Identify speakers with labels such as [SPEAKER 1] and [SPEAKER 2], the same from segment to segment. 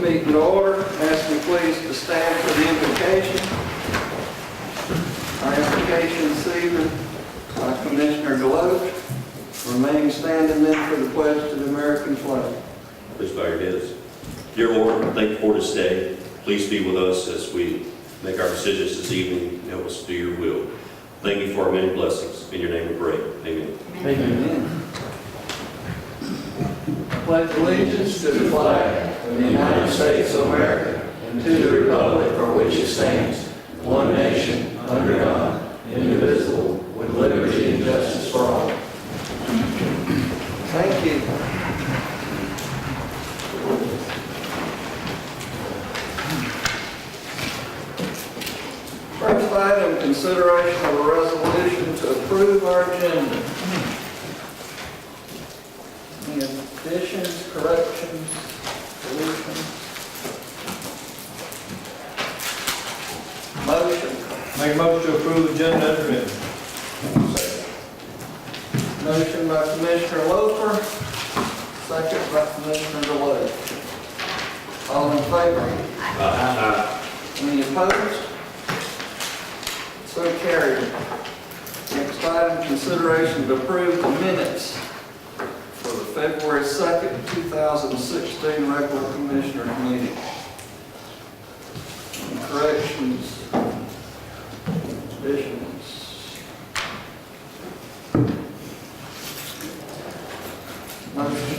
[SPEAKER 1] meeting to order. Ask me please to stand for the invocation. Our invocation this evening by Commissioner Deloach. Remain standing then for the pledge to the American flag.
[SPEAKER 2] Please bow your heads. Dear Lord, thank you for this day. Please be with us as we make our decisions this evening and help us do your will. Thank you for our many blessings. In your name we pray. Amen.
[SPEAKER 1] Amen. I pledge allegiance to the flag of the United States of America and to the republic for which it stands, one nation, under God, indivisible, with liberty and justice for all. Thank you. First item, consideration of a resolution to approve our agenda. Any additions, corrections, deletions? Motion.
[SPEAKER 3] Make a motion to approve agenda as written.
[SPEAKER 1] Motion by Commissioner Loper, second by Commissioner Deloach. All in favor? Any opposed? So carried. Next item, consideration to approve the minutes for the February 2nd, 2016 regular commissioner meeting. Any corrections, additions? Motion.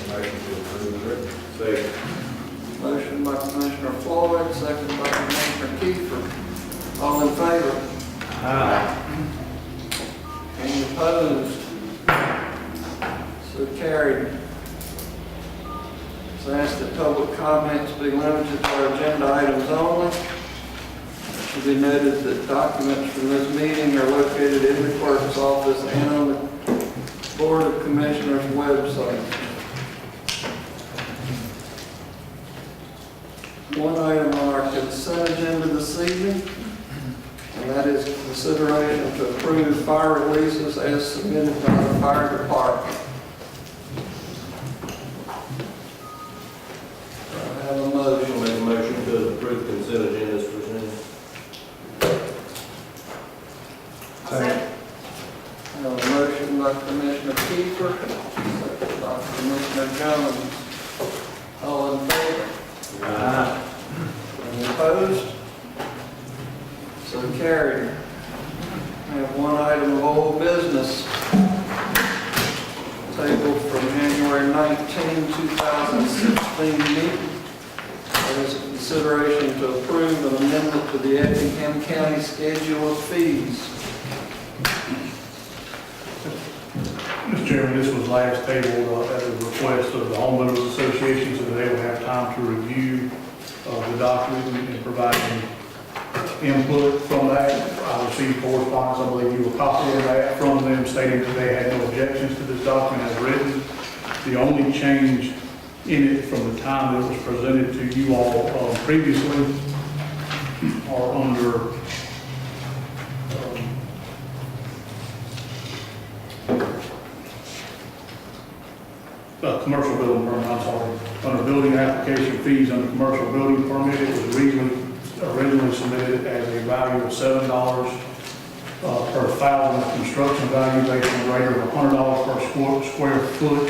[SPEAKER 3] Motion to approve as written. Second.
[SPEAKER 1] Motion by Commissioner Floyd, second by Commissioner Kiefer. All in favor?
[SPEAKER 3] Aye.
[SPEAKER 1] Any opposed? So carried. So ask that public comments be limited to our agenda items only. It should be noted that documents from this meeting are located in the clerk's office and on the Board of Commissioners website. One item on our consent agenda this evening, and that is consideration to approve fire releases as submitted by the fire department. I have a motion.
[SPEAKER 3] Make a motion to approve consent agenda as presented.
[SPEAKER 4] Second.
[SPEAKER 1] I have a motion by Commissioner Kiefer, second by Commissioner Jones. All in favor?
[SPEAKER 3] Aye.
[SPEAKER 1] Any opposed? So carried. I have one item of old business tabled from January 19, 2016 meeting. That is a consideration to approve an amendment to the Effingham County Schedule of Fees.
[SPEAKER 5] Mr. Chairman, this was last tabled at the request of the homeowners association so that they would have time to review the document and provide input from that. I received correspondence, I believe you were copying that from them stating that they had no objections to this document as written. The only change in it from the time that it was presented to you all previously are under commercial building permit, I'm sorry. Under building application fees under commercial building permit, it was originally submitted as a value of $7 per thousand of construction value based on a rate of $100 per square foot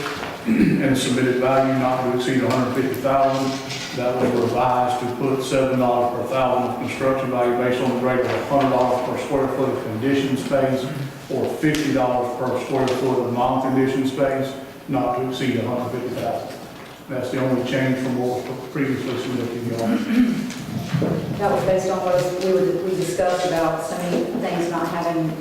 [SPEAKER 5] and submitted value not to exceed $150,000. That was revised to put $7 per thousand of construction value based on the rate of $100 per square foot of conditioned space or $50 per square foot of non-conditioned space, not to exceed $150,000. That's the only change from what was previously submitted to you all.
[SPEAKER 4] That was based on what we discussed about so many things not having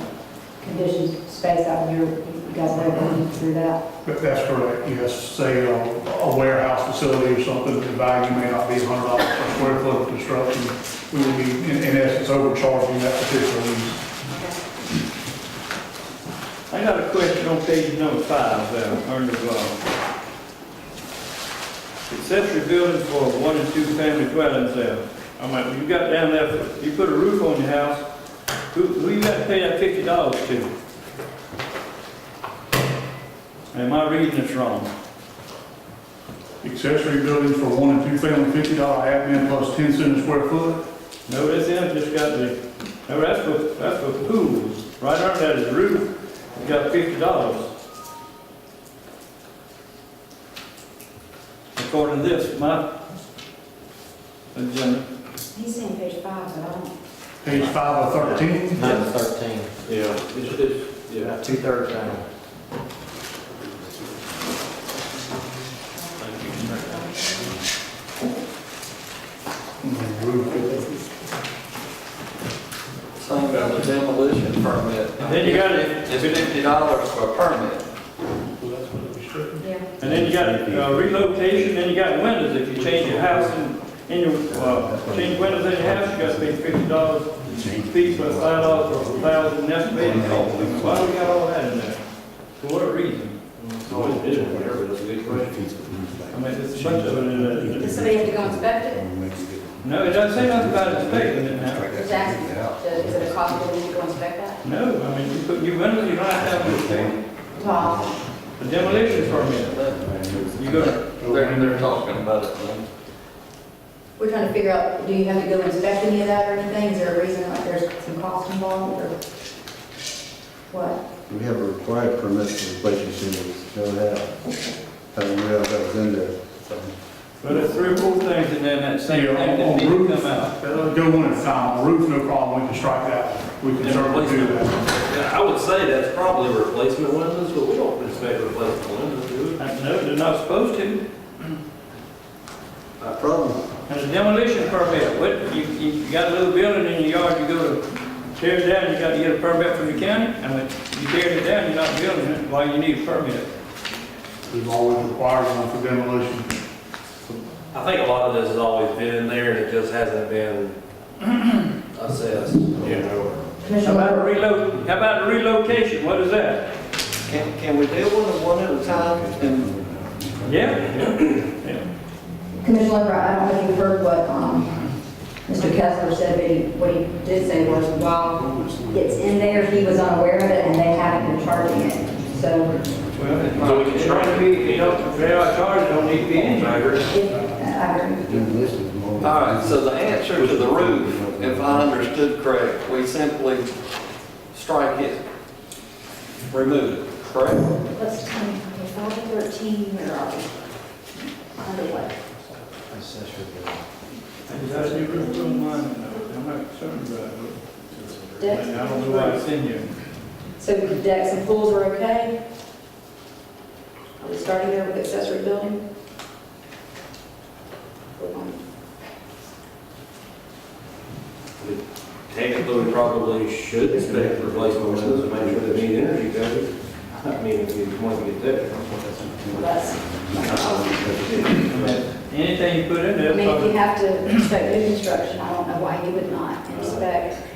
[SPEAKER 4] conditioned space out here. You guys know going through that.
[SPEAKER 5] But that's correct, yes. Say a warehouse facility or something, the value may not be $100 per square foot of construction. We would be, in essence, overcharging that particular use.
[SPEAKER 3] I got a question on page number 5 there, under accessory building for 1 and 2 family dwellings there. I'm like, when you got down there, you put a roof on your house, who you got to pay that $50 to? Am I reading this wrong?
[SPEAKER 5] Accessory buildings for 1 and 2 family, $50 admin plus 10 cents a square foot.
[SPEAKER 3] No, this end just got the, no, that's for pools. Right under that is the roof, it's got $50. According to this, my agenda.
[SPEAKER 4] He's saying page 5, but I don't.
[SPEAKER 5] Page 5 of 13.
[SPEAKER 6] Number 13.
[SPEAKER 3] Yeah.
[SPEAKER 6] Yeah, 2/3 down.
[SPEAKER 1] Same as the demolition permit.
[SPEAKER 3] Then you got it.
[SPEAKER 1] It's $50 for a permit.
[SPEAKER 4] Yeah.
[SPEAKER 3] And then you got relocation, then you got windows. If you change your house and change windows in your house, you got to pay $50 fee for $5 for 1,000 estimated cost. Why do we got all that in there? For what reason?
[SPEAKER 6] Always been there, but that's a good question.
[SPEAKER 3] I mean, there's a bunch of it in there.
[SPEAKER 4] Does somebody have to go inspect it?
[SPEAKER 3] No, it doesn't say nothing about inspecting it now.
[SPEAKER 4] Just asking, is it a cost for them to go inspect that?
[SPEAKER 3] No, I mean, you put new windows, you don't have to have it inspected.
[SPEAKER 4] Well,
[SPEAKER 3] The demolition permit, you go to,
[SPEAKER 1] They're talking about it.
[SPEAKER 4] we're trying to figure out, do you have to go inspect any of that or anything? Is there a reason, like there's some cost involved or what?
[SPEAKER 7] We have a required permit for replacing shingles, no doubt. I didn't realize that was in there. So,
[SPEAKER 3] but there's 3 or 4 things in there that same thing that need to come out.
[SPEAKER 5] Go one at a time. On roof, no problem, we can strike that. We can certainly do that.
[SPEAKER 6] Yeah, I would say that's probably replacement windows, but we don't expect replacement windows, do we?
[SPEAKER 3] No, they're not supposed to.
[SPEAKER 7] not a problem.
[SPEAKER 3] And the demolition permit, what, you got a little building in your yard, you go to tear it down, you got to get a permit from the county. I mean, you tear it down, you're not building it, why you need a permit?
[SPEAKER 5] We've always required one for demolition.
[SPEAKER 6] I think a lot of this has always been in there, and it just hasn't been assessed, you know.
[SPEAKER 3] How
[SPEAKER 4] Commissioner
[SPEAKER 3] about a
[SPEAKER 4] Lambert?
[SPEAKER 3] how about a relocation, what is that?
[SPEAKER 1] Can we deal with it one at a time? And
[SPEAKER 3] Yeah.
[SPEAKER 4] Commissioner Lambert, I don't know if you heard what Mr. Kessler said, but what he did say was while it's in there, he was unaware of it and they haven't been charging it. So,
[SPEAKER 3] Well, it's trying to be, if they are charged, it don't need to be in here.
[SPEAKER 4] I agree.
[SPEAKER 1] all right, so the answer to the roof, if I understood correct, we simply strike it, remove it, correct?
[SPEAKER 4] Let's, 5 to 13, where are we? Underway.
[SPEAKER 3] You got a new roof on mine, I'm not concerned about it.
[SPEAKER 4] Decks?
[SPEAKER 3] I don't know why it's in here.
[SPEAKER 4] So the decks and pools are okay? Are we starting there with accessory building?
[SPEAKER 6] Technically, we probably should expect replacement windows to make sure they meet energy code. I mean, if you want to get technical.
[SPEAKER 4] Well, that's,
[SPEAKER 3] Anything you put in there.
[SPEAKER 4] I mean, if you have to inspect new construction, I don't know why you would not inspect.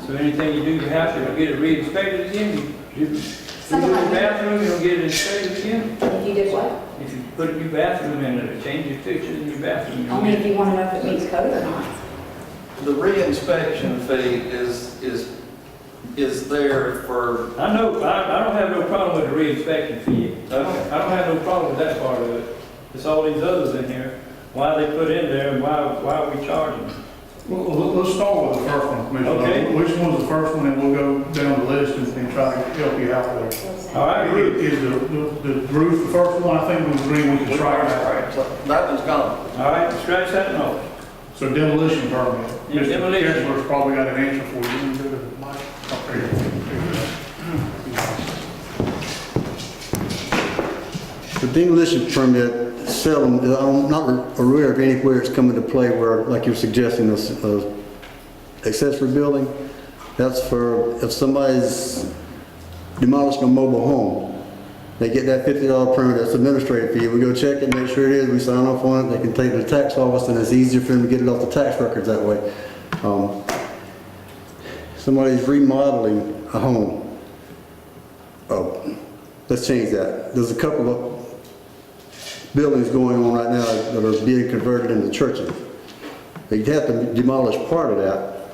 [SPEAKER 3] So anything you do, you have to get it re-inspected again. You do your
[SPEAKER 4] Something like that.
[SPEAKER 3] bathroom, you don't get it inspected again.
[SPEAKER 4] If you did what?
[SPEAKER 3] If you put a new bathroom in it, or change your fixtures in your bathroom. you don't
[SPEAKER 4] Only
[SPEAKER 3] get
[SPEAKER 4] if you want to know if it meets code or not.
[SPEAKER 1] The re-inspection fee is there for,
[SPEAKER 3] I know, I don't have no problem with the re-inspection fee.
[SPEAKER 1] Okay.
[SPEAKER 3] I don't have no problem with that part of it. It's all these others in here, why they put in there and why are we charging them?
[SPEAKER 5] Well, let's start with the first one, Commissioner.
[SPEAKER 3] Okay.
[SPEAKER 5] Which one's the first one, and we'll go down the list and try to help you out there.
[SPEAKER 3] All right, roof.
[SPEAKER 5] Is the roof the first one? I think we agree we can strike that.
[SPEAKER 1] so that one's gone.
[SPEAKER 3] All right, scratch that note.
[SPEAKER 5] So demolition permit.
[SPEAKER 3] Yeah, demolition.
[SPEAKER 5] Mr. Kessler's probably got an answer for you. You can go to the mic up there.
[SPEAKER 7] The demolition permit seldom, I'm not aware of anywhere it's come into play where, like you're suggesting, this accessory building, that's for if somebody's demolishing a mobile home. They get that $50 permit, that's administrative fee. We go check it, make sure it is, we sign off on it, they can take it to the tax office, and it's easier for them to get it off the tax records that way. Somebody's remodeling a home. Oh, let's change that. There's a couple of buildings going on right now that are being converted into churches. They'd have to demolish part of that.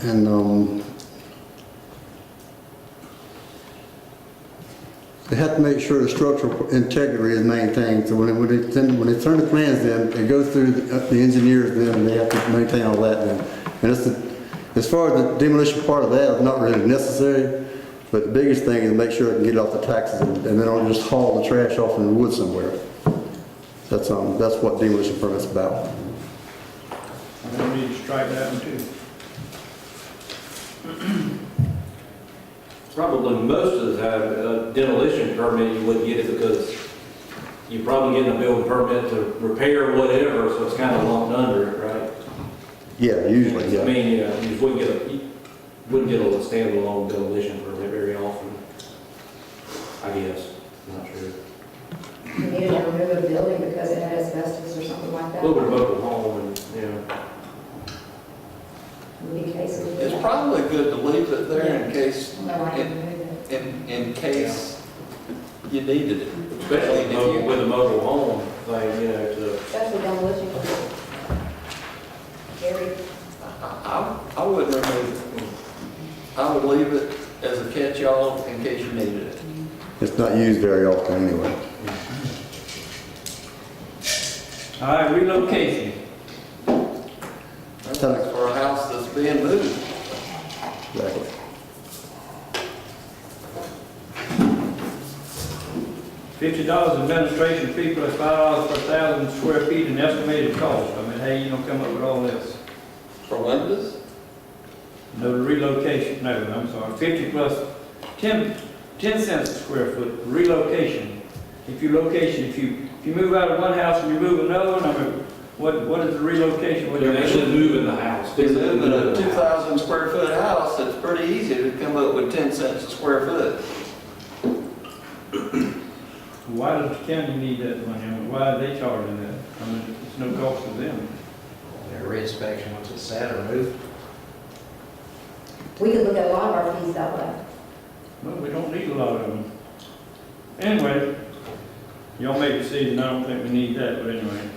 [SPEAKER 7] And They have to make sure the structural integrity is maintained, so when they turn the plans in, it goes through the engineers then, and they have to maintain all that then. And as far as the demolition part of that, it's not really necessary, but the biggest thing is make sure it can get off the taxes, and they don't just haul the trash off in the woods somewhere. That's what demolition permit's about.
[SPEAKER 3] And we need to strike that one too.
[SPEAKER 6] Probably most of the time, a demolition permit, you wouldn't get it because you're probably getting a building permit to repair whatever, so it's kind of lumped under it, right?
[SPEAKER 7] Yeah, usually,
[SPEAKER 6] I
[SPEAKER 7] yeah.
[SPEAKER 6] mean, you just wouldn't get a standalone demolition permit very often, I guess, not sure.
[SPEAKER 4] You needed to remove a building because it had asbestos or something like
[SPEAKER 6] A
[SPEAKER 4] that.
[SPEAKER 6] little bit of mobile home and, yeah.
[SPEAKER 4] Would be cases.
[SPEAKER 1] It's probably good to leave it there in case,
[SPEAKER 4] No, I can remove it.
[SPEAKER 1] in case you needed it.
[SPEAKER 6] Especially with a mobile home thing, you know, to,
[SPEAKER 4] Especially demolition. Gary,
[SPEAKER 1] I wouldn't remove it. I would leave it as a catch-all in case you needed it.
[SPEAKER 7] It's not used very often anyway.
[SPEAKER 3] All right, relocation.
[SPEAKER 1] That's for a house that's being moved.
[SPEAKER 7] Exactly.
[SPEAKER 3] $50 administration fee plus $5 per 1,000 square feet in estimated cost. I mean, how you gonna come up with all this?
[SPEAKER 1] For windows?
[SPEAKER 3] No, the relocation, no, I'm sorry, 50 plus 10 cents a square foot relocation. If you move out of one house and you move another one, I mean, what is the relocation? What
[SPEAKER 6] they're
[SPEAKER 3] do you-
[SPEAKER 6] actually moving the house.
[SPEAKER 1] If they're moving a 2,000 square foot house, it's pretty easy to come up with 10 cents a square foot.
[SPEAKER 3] Why does the county need that money? I mean, why are they charging that? I mean, it's no cost to them.
[SPEAKER 8] Their reinspection, once it's set or moved.
[SPEAKER 4] we could look at a lot of our fees that way.
[SPEAKER 3] Well, we don't need a lot of them. Anyway, y'all make a decision, I don't think we need that, but anyway.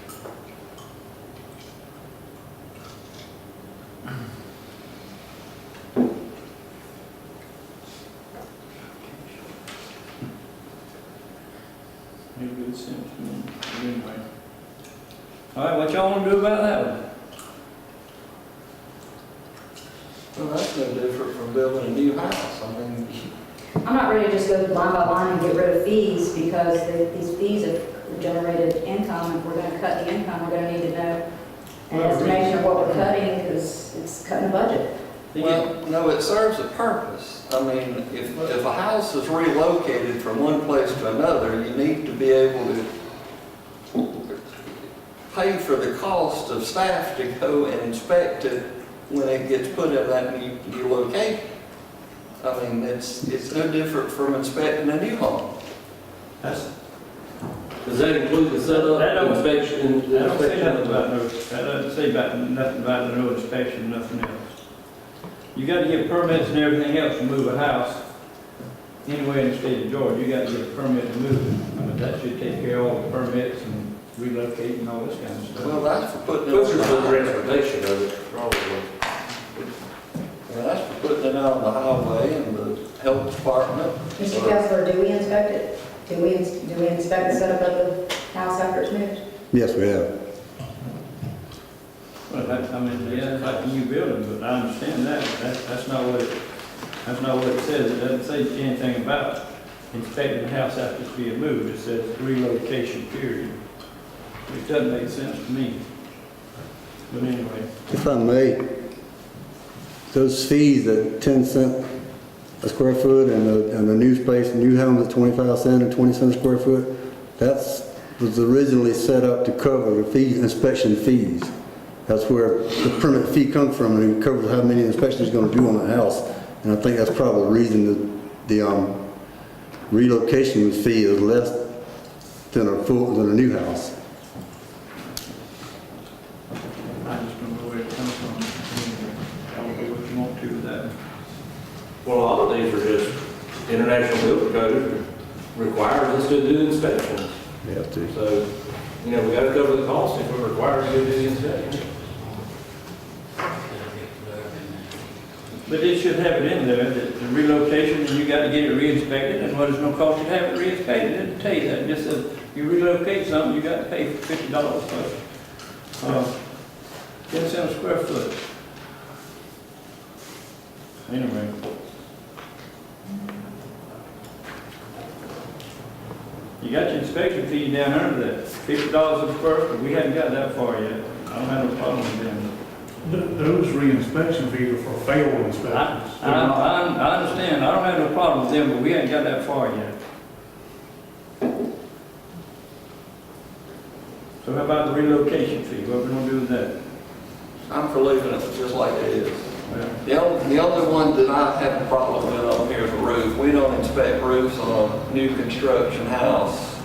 [SPEAKER 3] Made good sense to me, but anyway. All right, what y'all want to do about that one?
[SPEAKER 1] Well, that's no different from building a new house. I mean,
[SPEAKER 4] I'm not ready to just go line by line and get rid of fees because these fees have generated income. If we're gonna cut the income, we're gonna need to know an estimation of what we're cutting because it's cutting the budget.
[SPEAKER 1] well, no, it serves a purpose. I mean, if a house is relocated from one place to another, you need to be able to pay for the cost of staff to go and inspect it when it gets put in that new location. I mean, it's no different from inspecting a new home.
[SPEAKER 3] That's,
[SPEAKER 6] Does that include the
[SPEAKER 3] That
[SPEAKER 6] setup,
[SPEAKER 3] don't-
[SPEAKER 6] inspection?
[SPEAKER 3] that don't say nothing
[SPEAKER 6] inspection?
[SPEAKER 3] about no, that doesn't say about nothing about no inspection, nothing else. You gotta get permits and everything else to move a house. Anywhere in the state of Georgia, you gotta get a permit to move it. I mean, that should take care of all the permits and relocating and all this kind of stuff.
[SPEAKER 1] Well, that's for putting it
[SPEAKER 6] Puts
[SPEAKER 1] on
[SPEAKER 6] her
[SPEAKER 1] the
[SPEAKER 6] for the
[SPEAKER 1] highway.
[SPEAKER 6] transportation of it, probably.
[SPEAKER 1] Well, that's for putting it out on the highway and the health department.
[SPEAKER 4] Mr. Kessler, do we inspect it? Do we inspect the setup of the house after it's moved?
[SPEAKER 7] Yes, we have.
[SPEAKER 3] Well, I mean, yeah, it's like a new building, but I understand that, but that's not what it says. It doesn't say anything about inspecting the house after it's being moved. It says relocation period. Which doesn't make sense to me. But anyway,
[SPEAKER 7] If I may, those fees at 10 cents a square foot and the new space, new homes at 25 cents and 20 cents a square foot, was originally set up to cover the fees, inspection fees. That's where the permit fee comes from, and it covers how many inspections you're gonna do on the house. And I think that's probably the reason that the relocation fee is less than a new house.
[SPEAKER 3] I just don't know where it comes from. Anyway, I don't know what you want to do with that.
[SPEAKER 6] Well, a lot of these are just international building code requires us to do inspections.
[SPEAKER 7] You have to.
[SPEAKER 6] So, you know, we gotta cover the cost if we're required to do the inspection.
[SPEAKER 3] But it should have it in there, that the relocation, and you gotta get it re-inspected, and what is no cost to have it re-inspected, it didn't tell you that, it just says, you relocate something, you gotta pay $50 for 10 cents a square foot. Anyway. You got your inspection fee down under that, $50 a square foot, we hadn't got that far yet, I don't have no problem with them.
[SPEAKER 5] Those re-inspection fees are for failed inspections.
[SPEAKER 3] I understand, I don't have no problem with them, but we ain't got that far yet. So how about the relocation fee, what we gonna do with that?
[SPEAKER 1] I'm for leaving it just like it is.
[SPEAKER 3] Well,
[SPEAKER 1] The only one that I have a problem with on here is the roof. We don't inspect roofs on a new construction house.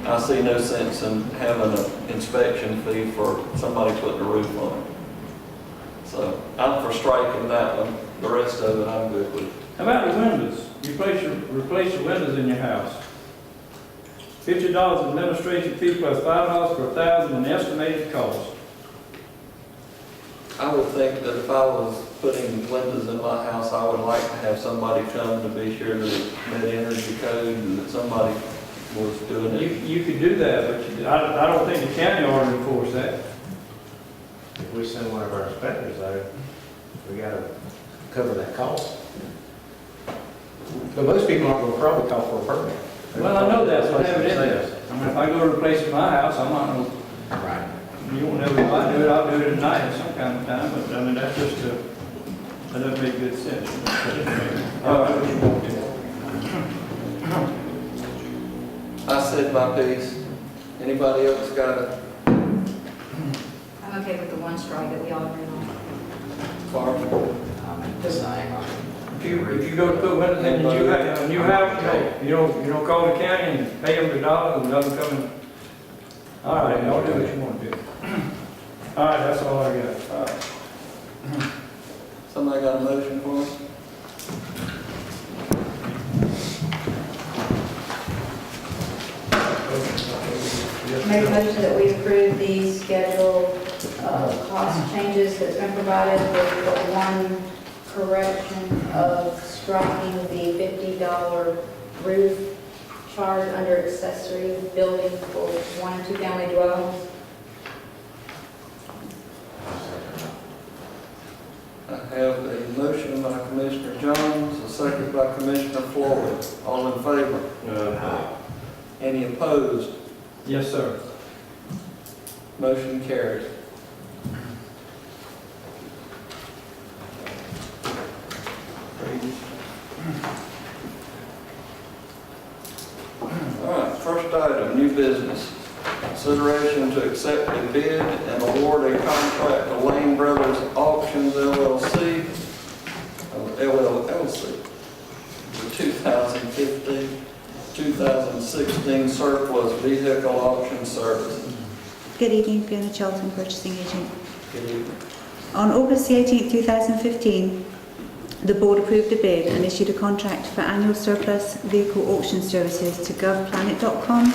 [SPEAKER 1] I see no sense in having an inspection fee for somebody putting a roof on it. So I'm for striking that one. The rest of it, I'm good with.
[SPEAKER 3] How about the windows? Replace the windows in your house. $50 administration fee plus $5 per 1,000 in estimated cost.
[SPEAKER 1] I would think that if I was putting windows in my house, I would like to have somebody come to be sure that it met energy code and that somebody was doing it.
[SPEAKER 3] You could do that, but I don't think the county ought to enforce that.
[SPEAKER 8] If we send one of our inspectors though, we gotta cover that cost. But most people aren't gonna probably call for a permit.
[SPEAKER 3] Well, I know that, so I have it in there. I mean, if I go to replace my house, I'm not gonna,
[SPEAKER 8] Right.
[SPEAKER 3] you won't know if I do it, I'll do it at night at some kind of time, but I mean, that's just that doesn't make good sense. All right, what you want to do?
[SPEAKER 1] I said my piece. Anybody else got it?
[SPEAKER 4] I'm okay with the one strike that we all agree on.
[SPEAKER 1] Clark?
[SPEAKER 8] The same.
[SPEAKER 3] If you go to put windows in a new house, you don't call the county and pay them the dollar and let them come in. All right, y'all do what you want to do. All right, that's all I got.
[SPEAKER 1] All right. Somebody got a motion for us?
[SPEAKER 4] Make a motion that we approve the schedule of cost changes that's been provided with the one correction of striking the $50 roof charge under accessory building for 1 and 2 family dwellings.
[SPEAKER 1] I have a motion by Commissioner Jones, a second by Commissioner Floyd. All in favor? Any opposed?
[SPEAKER 3] Yes, sir.
[SPEAKER 1] Motion carries. All right, first item, new business. Consideration to accept a bid and award a contract to Lane Brothers Auctions LLC, for 2016 surplus vehicle auction services.
[SPEAKER 9] Good evening, Fiona Charlton, Purchasing Agent.
[SPEAKER 1] Good evening.
[SPEAKER 9] On August the 18th, 2015, the board approved a bid and issued a contract for annual surplus vehicle auction services to govplanet.com,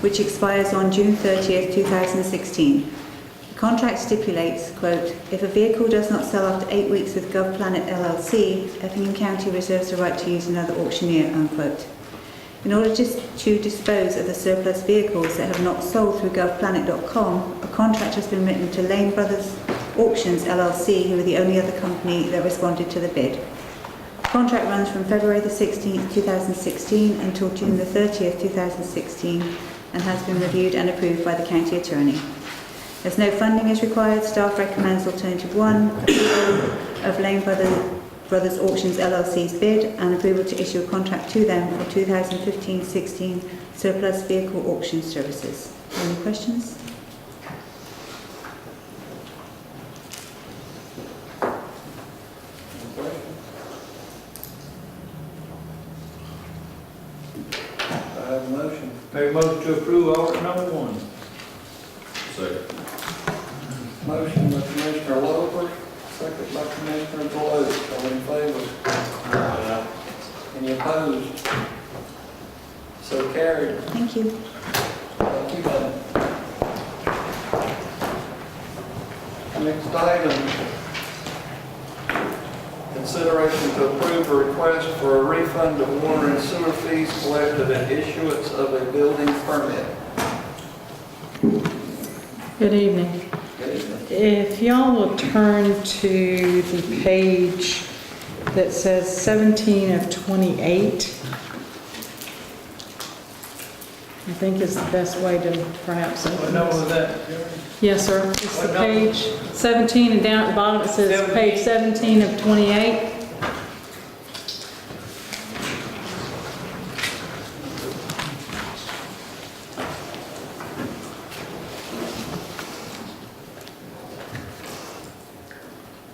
[SPEAKER 9] which expires on June 30th, 2016. The contract stipulates, quote, if a vehicle does not sell after 8 weeks with GovPlanet LLC, Effingham County reserves the right to use another auctioneer, unquote. In order to dispose of the surplus vehicles that have not sold through govplanet.com, a contract has been written to Lane Brothers Auctions LLC, who are the only other company that responded to the bid. The contract runs from February the 16th, 2016 until June the 30th, 2016 and has been reviewed and approved by the County Attorney. As no funding is required, staff recommends alternative 1, approval of Lane Brothers Auctions LLC's bid and approval to issue a contract to them for 2015-16 surplus vehicle auction services. Any questions?
[SPEAKER 1] I have a motion.
[SPEAKER 3] Make a motion to approve order number 1.
[SPEAKER 2] Second.
[SPEAKER 1] Motion by Commissioner Loper, second by Commissioner Deloach. All in favor? Any opposed? So carried.
[SPEAKER 9] Thank you.
[SPEAKER 1] Thank you, madam. Next item. consideration to approve a request for a refund of water and sewer fees collected at issuance of a building permit.
[SPEAKER 10] Good evening.
[SPEAKER 1] Good evening.
[SPEAKER 10] If y'all will turn to the page that says 17 of 28, I think is the best way to perhaps
[SPEAKER 3] What
[SPEAKER 10] open
[SPEAKER 3] number
[SPEAKER 10] this.
[SPEAKER 3] was that?
[SPEAKER 10] Yes, sir. It's
[SPEAKER 3] What
[SPEAKER 10] the
[SPEAKER 3] number?
[SPEAKER 10] page 17, and down at the bottom it says page 17 of 28.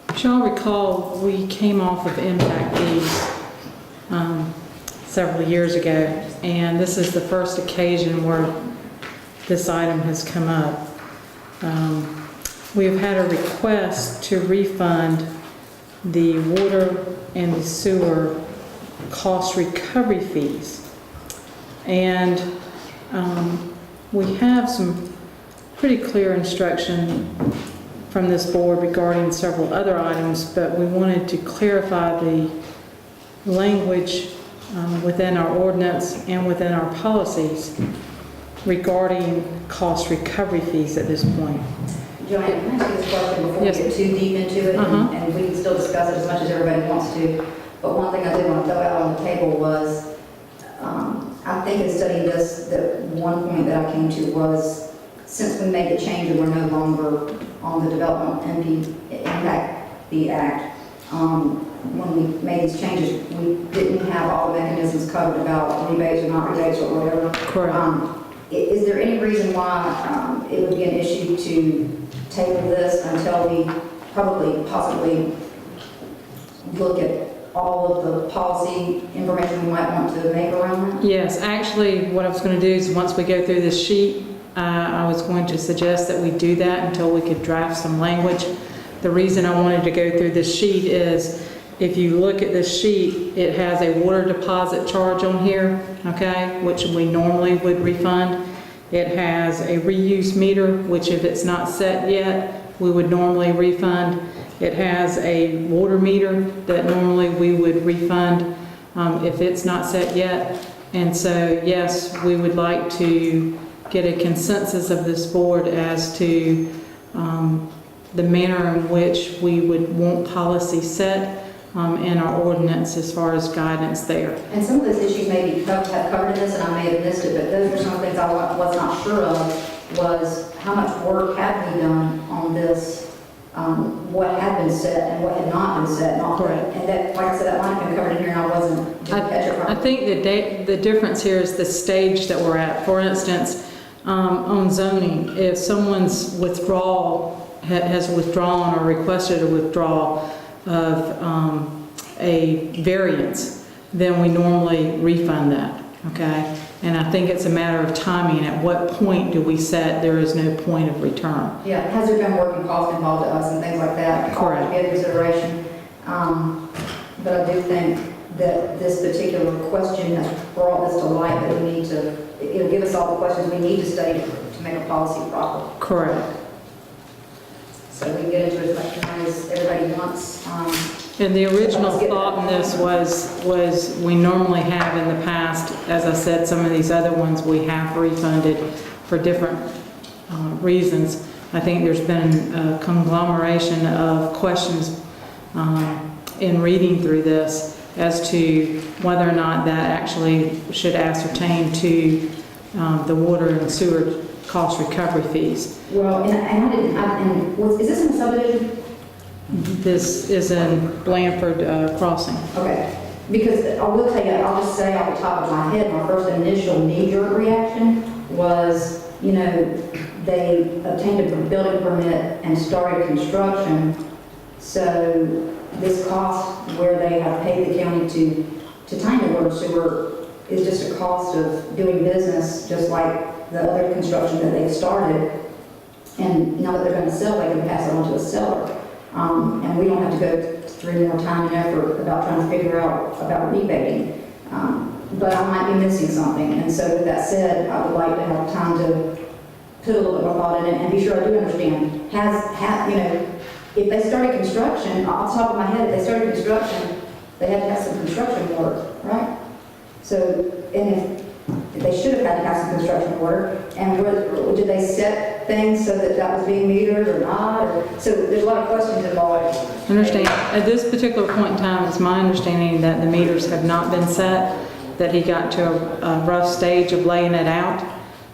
[SPEAKER 10] If y'all recall, we came off of impact fees several years ago, and this is the first occasion where this item has come up. We've had a request to refund the water and the sewer cost recovery fees. And we have some pretty clear instruction from this board regarding several other items, but we wanted to clarify the language within our ordinance and within our policies regarding cost recovery fees at this point.
[SPEAKER 4] Joanne, can I ask you this question before we
[SPEAKER 10] Yes.
[SPEAKER 4] get too deep into it? And we can still discuss it as much as everybody wants to. But one thing I did want to throw out on the table was, I think in studying this, that one point that I came to was, since we made the change and we're no longer on the Development Impact Fee Act, when we made these changes, we didn't have all the mechanisms covered about rebates or not rebates or whatever.
[SPEAKER 10] Correct.
[SPEAKER 4] Is there any reason why it would be an issue to table this until we possibly look at all of the policy information we might want to make around that?
[SPEAKER 10] Yes, actually, what I was going to do is once we go through this sheet, I was going to suggest that we do that until we could draft some language. The reason I wanted to go through this sheet is if you look at this sheet, it has a water deposit charge on here, okay, which we normally would refund. It has a reuse meter, which if it's not set yet, we would normally refund. It has a water meter that normally we would refund if it's not set yet. And so, yes, we would like to get a consensus of this board as to the manner in which we would want policy set in our ordinance as far as guidance there.
[SPEAKER 4] And some of those issues may be have covered in this, and I may have missed it, but those are some things I was not sure of, was how much work had we done on this, what had been set and what had not been set.
[SPEAKER 10] Correct.
[SPEAKER 4] And that, like I said, that might have been covered in here and I didn't catch it
[SPEAKER 10] I
[SPEAKER 4] from.
[SPEAKER 10] think the difference here is the stage that we're at. For instance, on zoning, if someone's has withdrawn or requested a withdrawal of a variance, then we normally refund that, okay? And I think it's a matter of timing. At what point do we set there is no point of return?
[SPEAKER 4] Yeah, has there been work and cost involved to us and things like that?
[SPEAKER 10] Correct.
[SPEAKER 4] Get consideration. But I do think that this particular question has brought this to light, that we need to, it'll give us all the questions we need to study to make a policy proper.
[SPEAKER 10] Correct.
[SPEAKER 4] So we can get into it as much time as everybody wants.
[SPEAKER 10] And the original thought in this was we normally have in the past, as I said, some of these other ones we have refunded for different reasons. I think there's been a conglomeration of questions in reading through this as to whether or not that actually should ascertain to the water and sewer cost recovery fees.
[SPEAKER 4] Well, is this in the subdivision?
[SPEAKER 10] This is in Blanford Crossing.
[SPEAKER 4] Okay, because I will tell you, I'll just say off the top of my head, my first initial knee-jerk reaction was, they obtained a building permit and started construction, so this cost where they have paid the county to tie the water sewer is just a cost of doing business, just like the other construction that they've started. And now that they're going to sell, they can pass it on to a seller. And we don't have to go through more time and effort about trying to figure out about rebating. But I might be missing something. And so with that said, I would like to have time to put a little bit more thought in it and be sure I do understand. if they started construction, off the top of my head, if they started construction, they had to have some construction work, right? So, and if they should have had to have some construction work, and did they set things so that that was being metered or not? So there's a lot of questions involved.
[SPEAKER 10] I understand. At this particular point in time, it's my understanding that the meters have not been set, that he got to a rough stage of laying it out,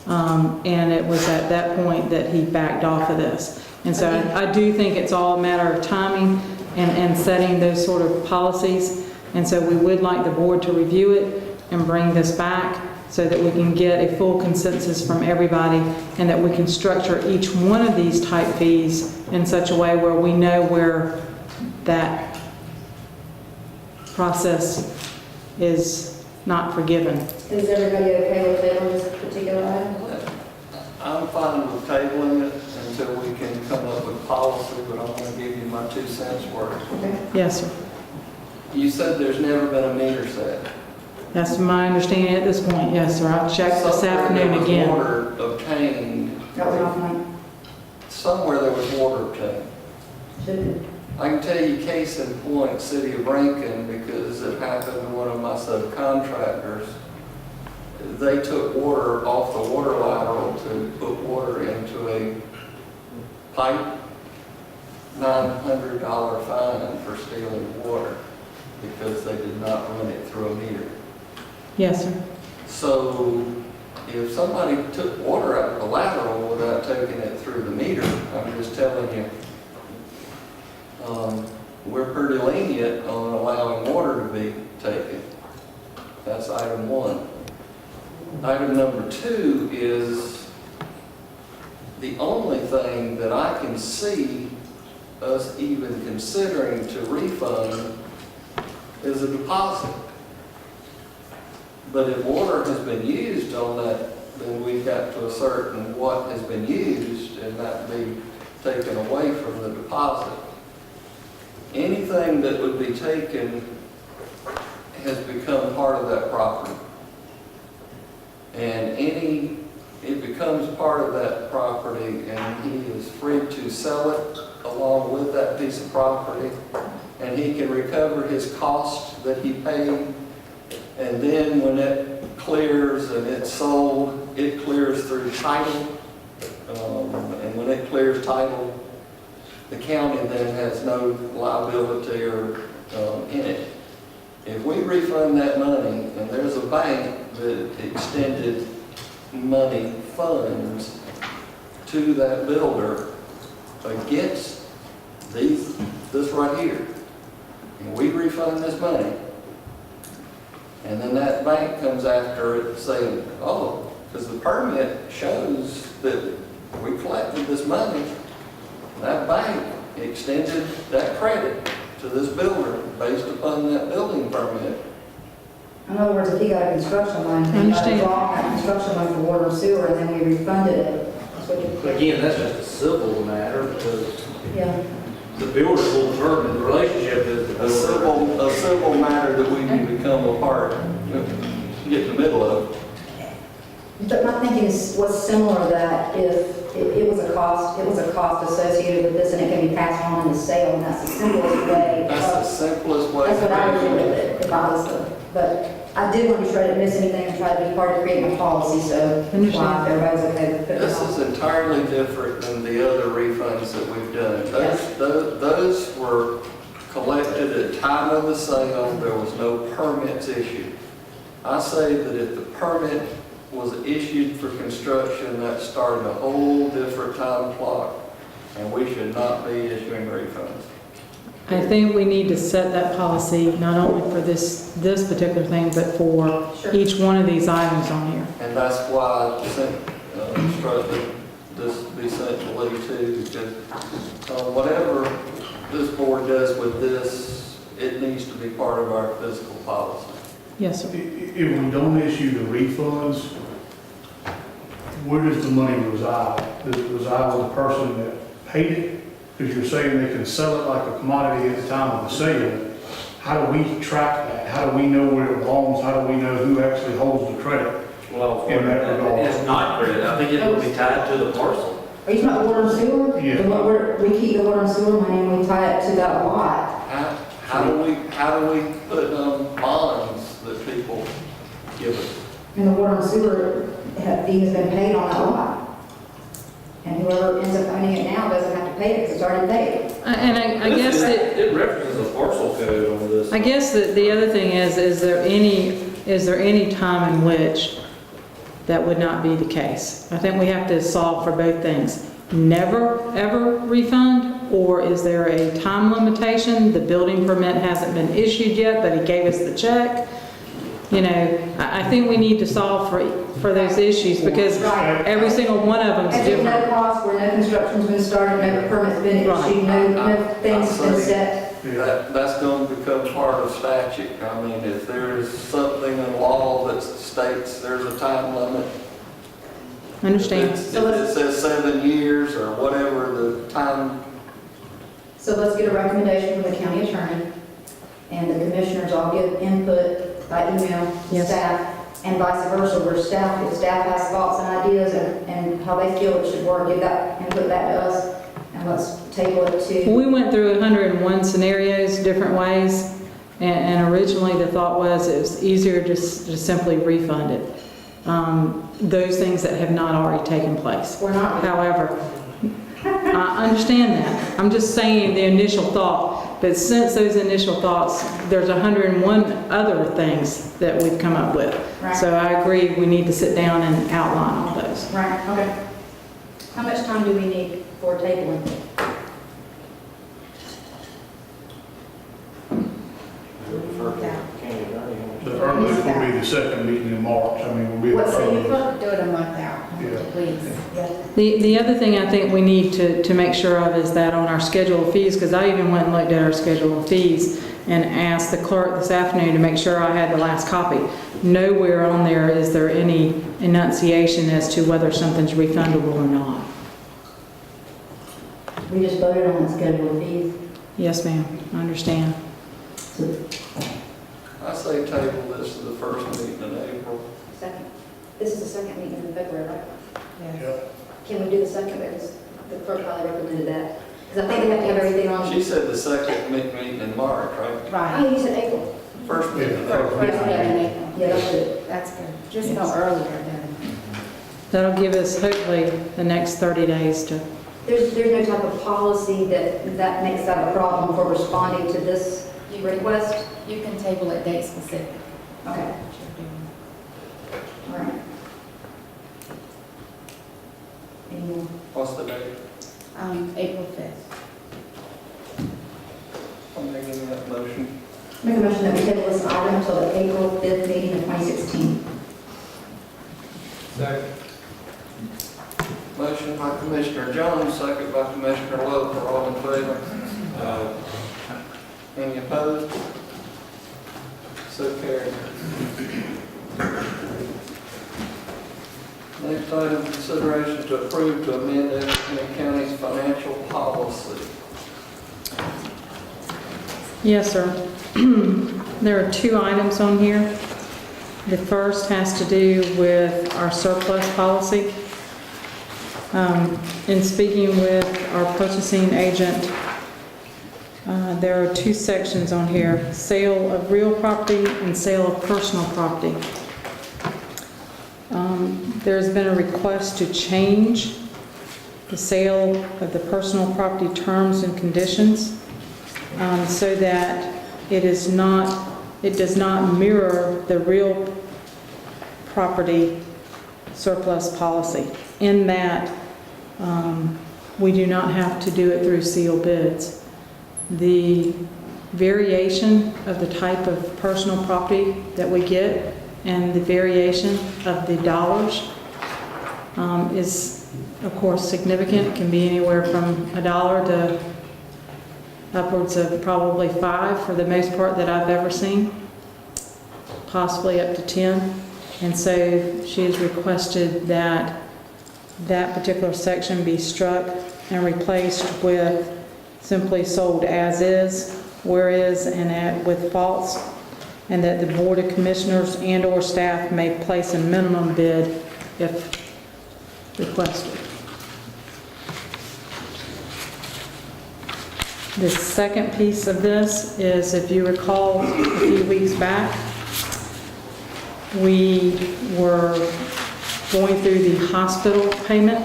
[SPEAKER 10] and it was at that point that he backed off of this. And so I do think it's all a matter of timing and setting those sort of policies. And so we would like the board to review it and bring this back so that we can get a full consensus from everybody and that we can structure each one of these type fees in such a way where we know where that process is not forgiven.
[SPEAKER 4] Is everybody okay with it on this particular item?
[SPEAKER 1] I'm fine with tabling it until we can come up with policy, but I'm going to give you my 2 cents worth.
[SPEAKER 4] Okay.
[SPEAKER 10] Yes, sir.
[SPEAKER 1] You said there's never been a meter set.
[SPEAKER 10] That's my understanding at this point. Yes, sir. I'll check this afternoon again.
[SPEAKER 1] Somewhere there was water obtained.
[SPEAKER 4] That was my point.
[SPEAKER 1] Somewhere there was water obtained.
[SPEAKER 4] Should be.
[SPEAKER 1] I can tell you case in point, City of Rankin, because it happened to one of my subcontractors. They took water off the water lateral to put water into a pipe. $900 fine for stealing water because they did not run it through a meter.
[SPEAKER 10] Yes, sir.
[SPEAKER 1] So if somebody took water out of the lateral without taking it through the meter, I'm just telling you, we're pretty lenient on allowing water to be taken. That's item 1. Item number 2 is the only thing that I can see us even considering to refund is a deposit. But if water has been used on that, then we've got to ascertain what has been used and that be taken away from the deposit. Anything that would be taken has become part of that property. And it becomes part of that property and he is free to sell it along with that piece of property. And he can recover his cost that he paid. And then when it clears and it's sold, it clears through title. And when it clears title, the county then has no liability or in it. If we refund that money, and there's a bank that extended money funds to that builder against this right here, and we refund this money, and then that bank comes after it saying, oh, because the permit shows that we collected this money, that bank extended that credit to this builder based upon that building permit.
[SPEAKER 4] In other words, if he got a construction loan, he got a
[SPEAKER 10] Understand.
[SPEAKER 4] draw on that construction loan for water and sewer, and then we refunded it. That's what you-
[SPEAKER 6] But again, that's just a civil matter because
[SPEAKER 4] Yeah.
[SPEAKER 6] the builder will determine, the relationship is the
[SPEAKER 1] A
[SPEAKER 6] builder.
[SPEAKER 1] civil matter that we can become a part, get in the middle of.
[SPEAKER 4] But my thinking was similar, that if it was a cost associated with this, and it can be passed on in the sale, and that's the simplest way.
[SPEAKER 1] That's the simplest way.
[SPEAKER 4] That's what I would do with it, if I was the, but I did want to try to miss anything and try to be part of creating a policy, so why, if everybody's okay with putting it
[SPEAKER 1] This
[SPEAKER 4] on.
[SPEAKER 1] is entirely different than the other refunds that we've done.
[SPEAKER 4] Yes.
[SPEAKER 1] Those were collected at time of the sale, there was no permits issued. I say that if the permit was issued for construction, that started a whole different time clock, and we should not be issuing refunds.
[SPEAKER 10] I think we need to set that policy not only for this particular thing, but for
[SPEAKER 4] Sure.
[SPEAKER 10] each one of these items on here.
[SPEAKER 1] And that's why I sent, instructed this be sent to Lee too, because whatever this board does with this, it needs to be part of our fiscal policy.
[SPEAKER 10] Yes, sir.
[SPEAKER 5] If we don't issue the refunds, where does the money reside? Does it reside with the person that paid it? Because you're saying they can sell it like a commodity at the time of the sale. How do we track that? How do we know where it belongs? How do we know who actually holds the credit?
[SPEAKER 6] Well,
[SPEAKER 5] In that regard.
[SPEAKER 6] it's not credit. I think it will be tied to the parcel.
[SPEAKER 4] Are you talking about water and sewer?
[SPEAKER 5] Yeah.
[SPEAKER 4] The one we keep the water and sewer money and we tie it to that lot.
[SPEAKER 1] How do we put bonds that people give us?
[SPEAKER 4] And the water and sewer fee has been paid on that lot. And whoever ends up owning it now doesn't have to pay it because it's already paid.
[SPEAKER 10] And I guess that,
[SPEAKER 6] It references a parcel code on this.
[SPEAKER 10] I guess that the other thing is there any time in which that would not be the case? I think we have to solve for both things. Never, ever refund, or is there a time limitation? The building permit hasn't been issued yet, but he gave us the check. You know, I think we need to solve for those issues because
[SPEAKER 4] Right.
[SPEAKER 10] every single one of them is
[SPEAKER 4] And there's no
[SPEAKER 10] different.
[SPEAKER 4] cost, where no construction's been started, no permit's been
[SPEAKER 10] Right.
[SPEAKER 4] issued, no thing's been set.
[SPEAKER 1] That's going to become part of statute. I mean, if there's something in law that states there's a time limit.
[SPEAKER 10] Understand?
[SPEAKER 1] If it says 7 years or whatever the time,
[SPEAKER 4] So let's get a recommendation from the county attorney, and the commissioners all give input by email to
[SPEAKER 10] Yes.
[SPEAKER 4] staff, and vice versa, where staff, if staff has thoughts and ideas and how they feel it should work, give that input back to us, and let's table it to.
[SPEAKER 10] We went through 101 scenarios, different ways, and originally the thought was it was easier to simply refund it. Those things that have not already taken place.
[SPEAKER 4] We're not.
[SPEAKER 10] However, I understand that. I'm just saying the initial thought, but since those initial thoughts, there's 101 other things that we've come up with.
[SPEAKER 4] Right.
[SPEAKER 10] So I agree, we need to sit down and outline all those.
[SPEAKER 4] Right, okay. How much time do we need for tabling?
[SPEAKER 5] The earliest will be the second meeting in March. I mean, we'll be.
[SPEAKER 4] What say you, Clerk?
[SPEAKER 11] Do it a month out,
[SPEAKER 5] Yeah.
[SPEAKER 11] please.
[SPEAKER 10] The other thing I think we need to make sure of is that on our schedule of fees, because I even went and looked at our schedule of fees and asked the clerk this afternoon to make sure I had the last copy. Nowhere on there is there any enunciation as to whether something's refundable or not.
[SPEAKER 4] We just voted on the schedule of fees.
[SPEAKER 10] Yes, ma'am, I understand.
[SPEAKER 1] I say table this to the first meeting in April.
[SPEAKER 4] Second. This is the second meeting in February, right?
[SPEAKER 5] Yeah.
[SPEAKER 4] Can we do the second, because the clerk highly recommended that? Because I think they have to have everything on.
[SPEAKER 1] She said the second meeting in March, right?
[SPEAKER 11] Right.
[SPEAKER 4] Oh, you said April.
[SPEAKER 1] First meeting in
[SPEAKER 11] First
[SPEAKER 1] April.
[SPEAKER 11] meeting in April.
[SPEAKER 4] Yeah, that's good.
[SPEAKER 11] That's good. Just no earlier than.
[SPEAKER 10] That'll give us hopefully the next 30 days to,
[SPEAKER 4] There's no type of policy that makes that a problem for responding to this request?
[SPEAKER 11] You can table it date specific.
[SPEAKER 4] Okay, all right. Any more?
[SPEAKER 1] What's the date?
[SPEAKER 11] April 5th.
[SPEAKER 1] I'm making that motion.
[SPEAKER 4] Make a motion that we table this item until the April 5th meeting of 2016.
[SPEAKER 1] Motion by Commissioner Jones, second by Commissioner Loper, all in favor? Any opposed? So carried. Next item, consideration to approve to amend Effingham County's financial policy.
[SPEAKER 10] yes, sir. There are 2 items on here. The first has to do with our surplus policy. In speaking with our purchasing agent, there are 2 sections on here, sale of real property and sale of personal property. There's been a request to change the sale of the personal property terms and conditions so that it does not mirror the real property surplus policy, in that we do not have to do it through sealed bids. The variation of the type of personal property that we get and the variation of the dollars is, of course, significant. It can be anywhere from $1 to upwards of probably $5 for the most part that I've ever seen, possibly up to 10. And so she has requested that that particular section be struck and replaced with simply sold as is, where is, and with false, and that the Board of Commissioners and/or staff may place a minimum bid if requested. The second piece of this is, if you recall, a few weeks back, we were going through the hospital payment,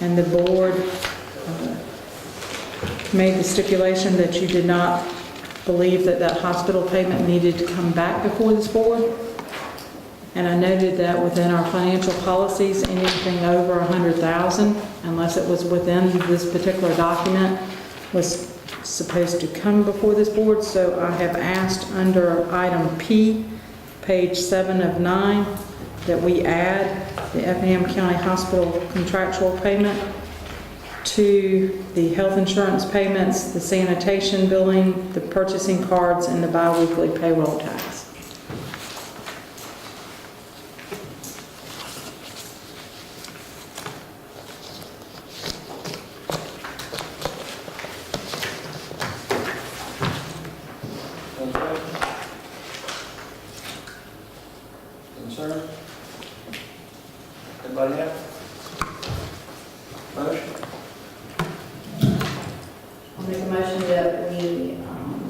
[SPEAKER 10] and the board made the stipulation that you did not believe that that hospital payment needed to come back before this board. And I noted that within our financial policies, anything over $100,000, unless it was within this particular document, was supposed to come before this board. So I have asked under item P, page 7 of 9, that we add the Effingham County Hospital contractual payment to the health insurance payments, the sanitation billing, the purchasing cards, and the biweekly payroll tax.
[SPEAKER 1] Okay. Concern? Anybody have? Motion?
[SPEAKER 4] I'll make a motion that we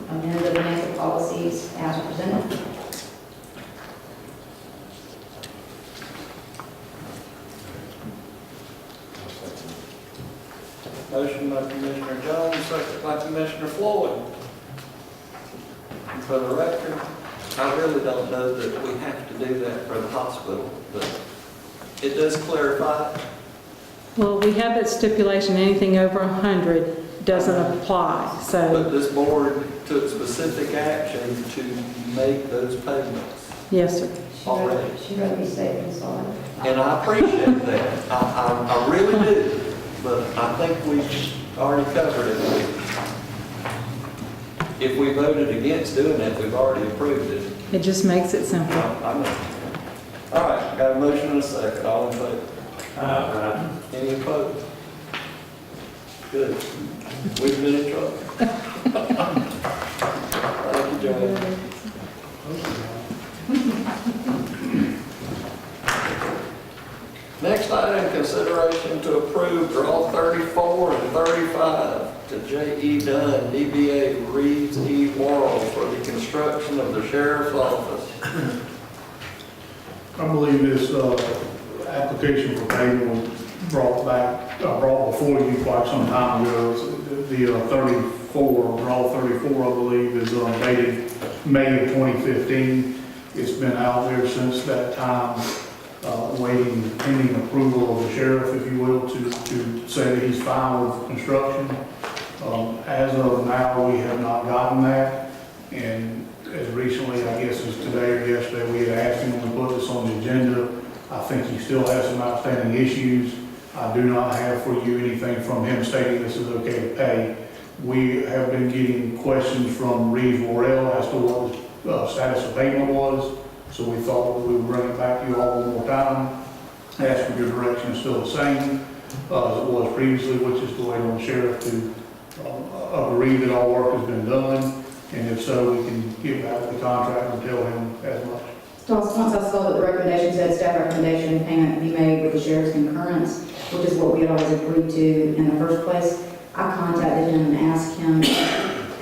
[SPEAKER 4] amend the financial policies as presented.
[SPEAKER 1] Motion by Commissioner Jones, second by Commissioner Floyd. And for the record, I really don't know that we have to do that for the hospital, but it does clarify.
[SPEAKER 10] Well, we have that stipulation, anything over 100 doesn't apply,
[SPEAKER 1] But
[SPEAKER 10] so,
[SPEAKER 1] this board took specific action to make those payments
[SPEAKER 10] yes, sir.
[SPEAKER 1] already.
[SPEAKER 4] She'd rather be safe than sorry.
[SPEAKER 1] And I appreciate that. I really do. But I think we've already covered it. If we voted against doing it, we've already approved it.
[SPEAKER 10] It just makes it simple.
[SPEAKER 1] I know. All right, got a motion and a second. All in favor? Any opposed? Good. We've been in trouble. Thank you, Joanne. Next item, consideration to approve draw 34 and 35 to J.E. Dunn, DBA Reeves E. Worrell for the construction of the sheriff's office.
[SPEAKER 5] I believe this application for payment was brought before you quite some time ago. The 34, draw 34, I believe, is dated May of 2015. It's been out there since that time, waiting pending approval of the sheriff, if you will, to say that he's fine with construction. As of now, we have not gotten that, and as recently, I guess, as today or yesterday, we had asked him to put this on the agenda. I think he still has some outstanding issues. I do not have for you anything from him stating this is okay to pay. We have been getting questions from Reeves Worrell as to what the status of payment was, so we thought we would bring it back to you all one more time. Ask for your direction is still the same as it was previously, which is to wait on the sheriff to agree that all work has been done, and if so, we can get back to the contractor and tell him as much.
[SPEAKER 4] So once I saw that the recommendation said staff recommendation payment be made with the sheriff's concurrence, which is what we had always agreed to in the first place, I contacted him and asked him,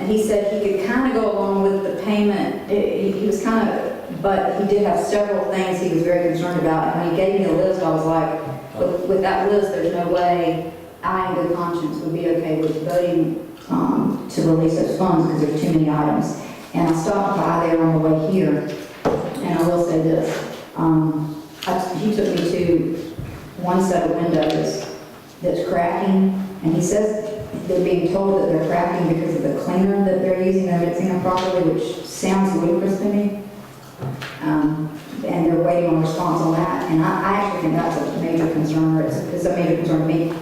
[SPEAKER 4] and he said he could kind of go along with the payment. He was kind of, but he did have several things he was very concerned about. And when he gave me the list, I was like, with that list, there's no way I, in good conscience, would be okay with voting to release those funds because there's too many items. And I stopped by there on the way here, and I will say this. He took me to one set of windows that's cracking, and he says they're being told that they're cracking because of the cleaner that they're using, they're mixing them properly, which sounds ludicrous to me. And they're waiting on response on that, and I actually think that's a major concern, or it's a major concern to me.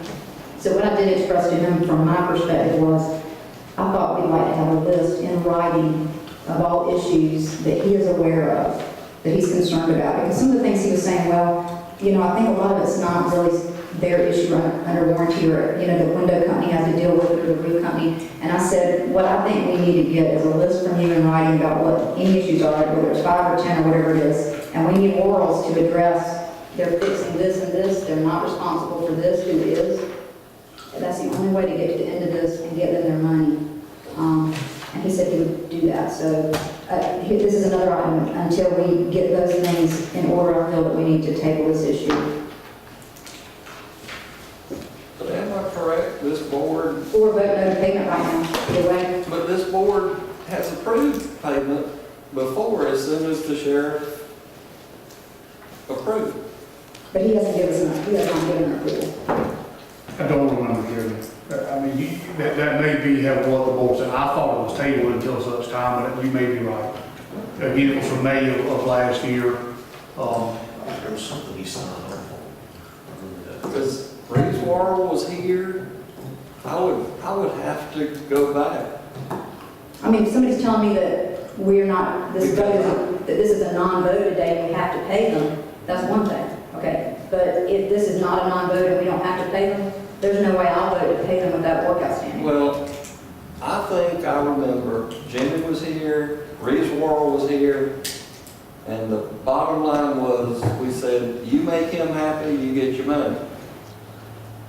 [SPEAKER 4] So what I did express to him from my perspective was, I thought we'd like to have a list in writing of all issues that he is aware of, that he's concerned about. Because some of the things he was saying, well, you know, I think a lot of it's not really their issue under warranty, or, you know, the window company has to deal with it, or the roof company. And I said, what I think we need to get is a list from you in writing about what any issues are, whether it's 5 or 10 or whatever it is. And we need morals to address, they're fixing this and this, they're not responsible for this, who is. That's the only way to get to the end of this and get them their money. And he said he would do that, so this is another item. Until we get those things in order, I feel that we need to table this issue.
[SPEAKER 1] But am I correct, this board,
[SPEAKER 4] Or vote no to payment right now, either way.
[SPEAKER 1] but this board has approved payment before as soon as the sheriff approved.
[SPEAKER 4] But he hasn't given us enough, he has not given an approval.
[SPEAKER 5] I don't remember, Jeremy. I mean, that may be how what the board said. I thought it was tabled until such time, but you may be right. Again, it was from May of last year.
[SPEAKER 2] There was something he signed on for.
[SPEAKER 1] Because Reedswar was here, I would have to go back.
[SPEAKER 4] I mean, if somebody's telling me that we're not, that this is a non-voted day and we have to pay them, that's one thing, okay? But if this is not a non-vote and we don't have to pay them, there's no way I'll vote to pay them without work outstanding.
[SPEAKER 1] Well, I think I remember Jimmy was here, Reedswar was here, and the bottom line was, we said, you make him happy, you get your money.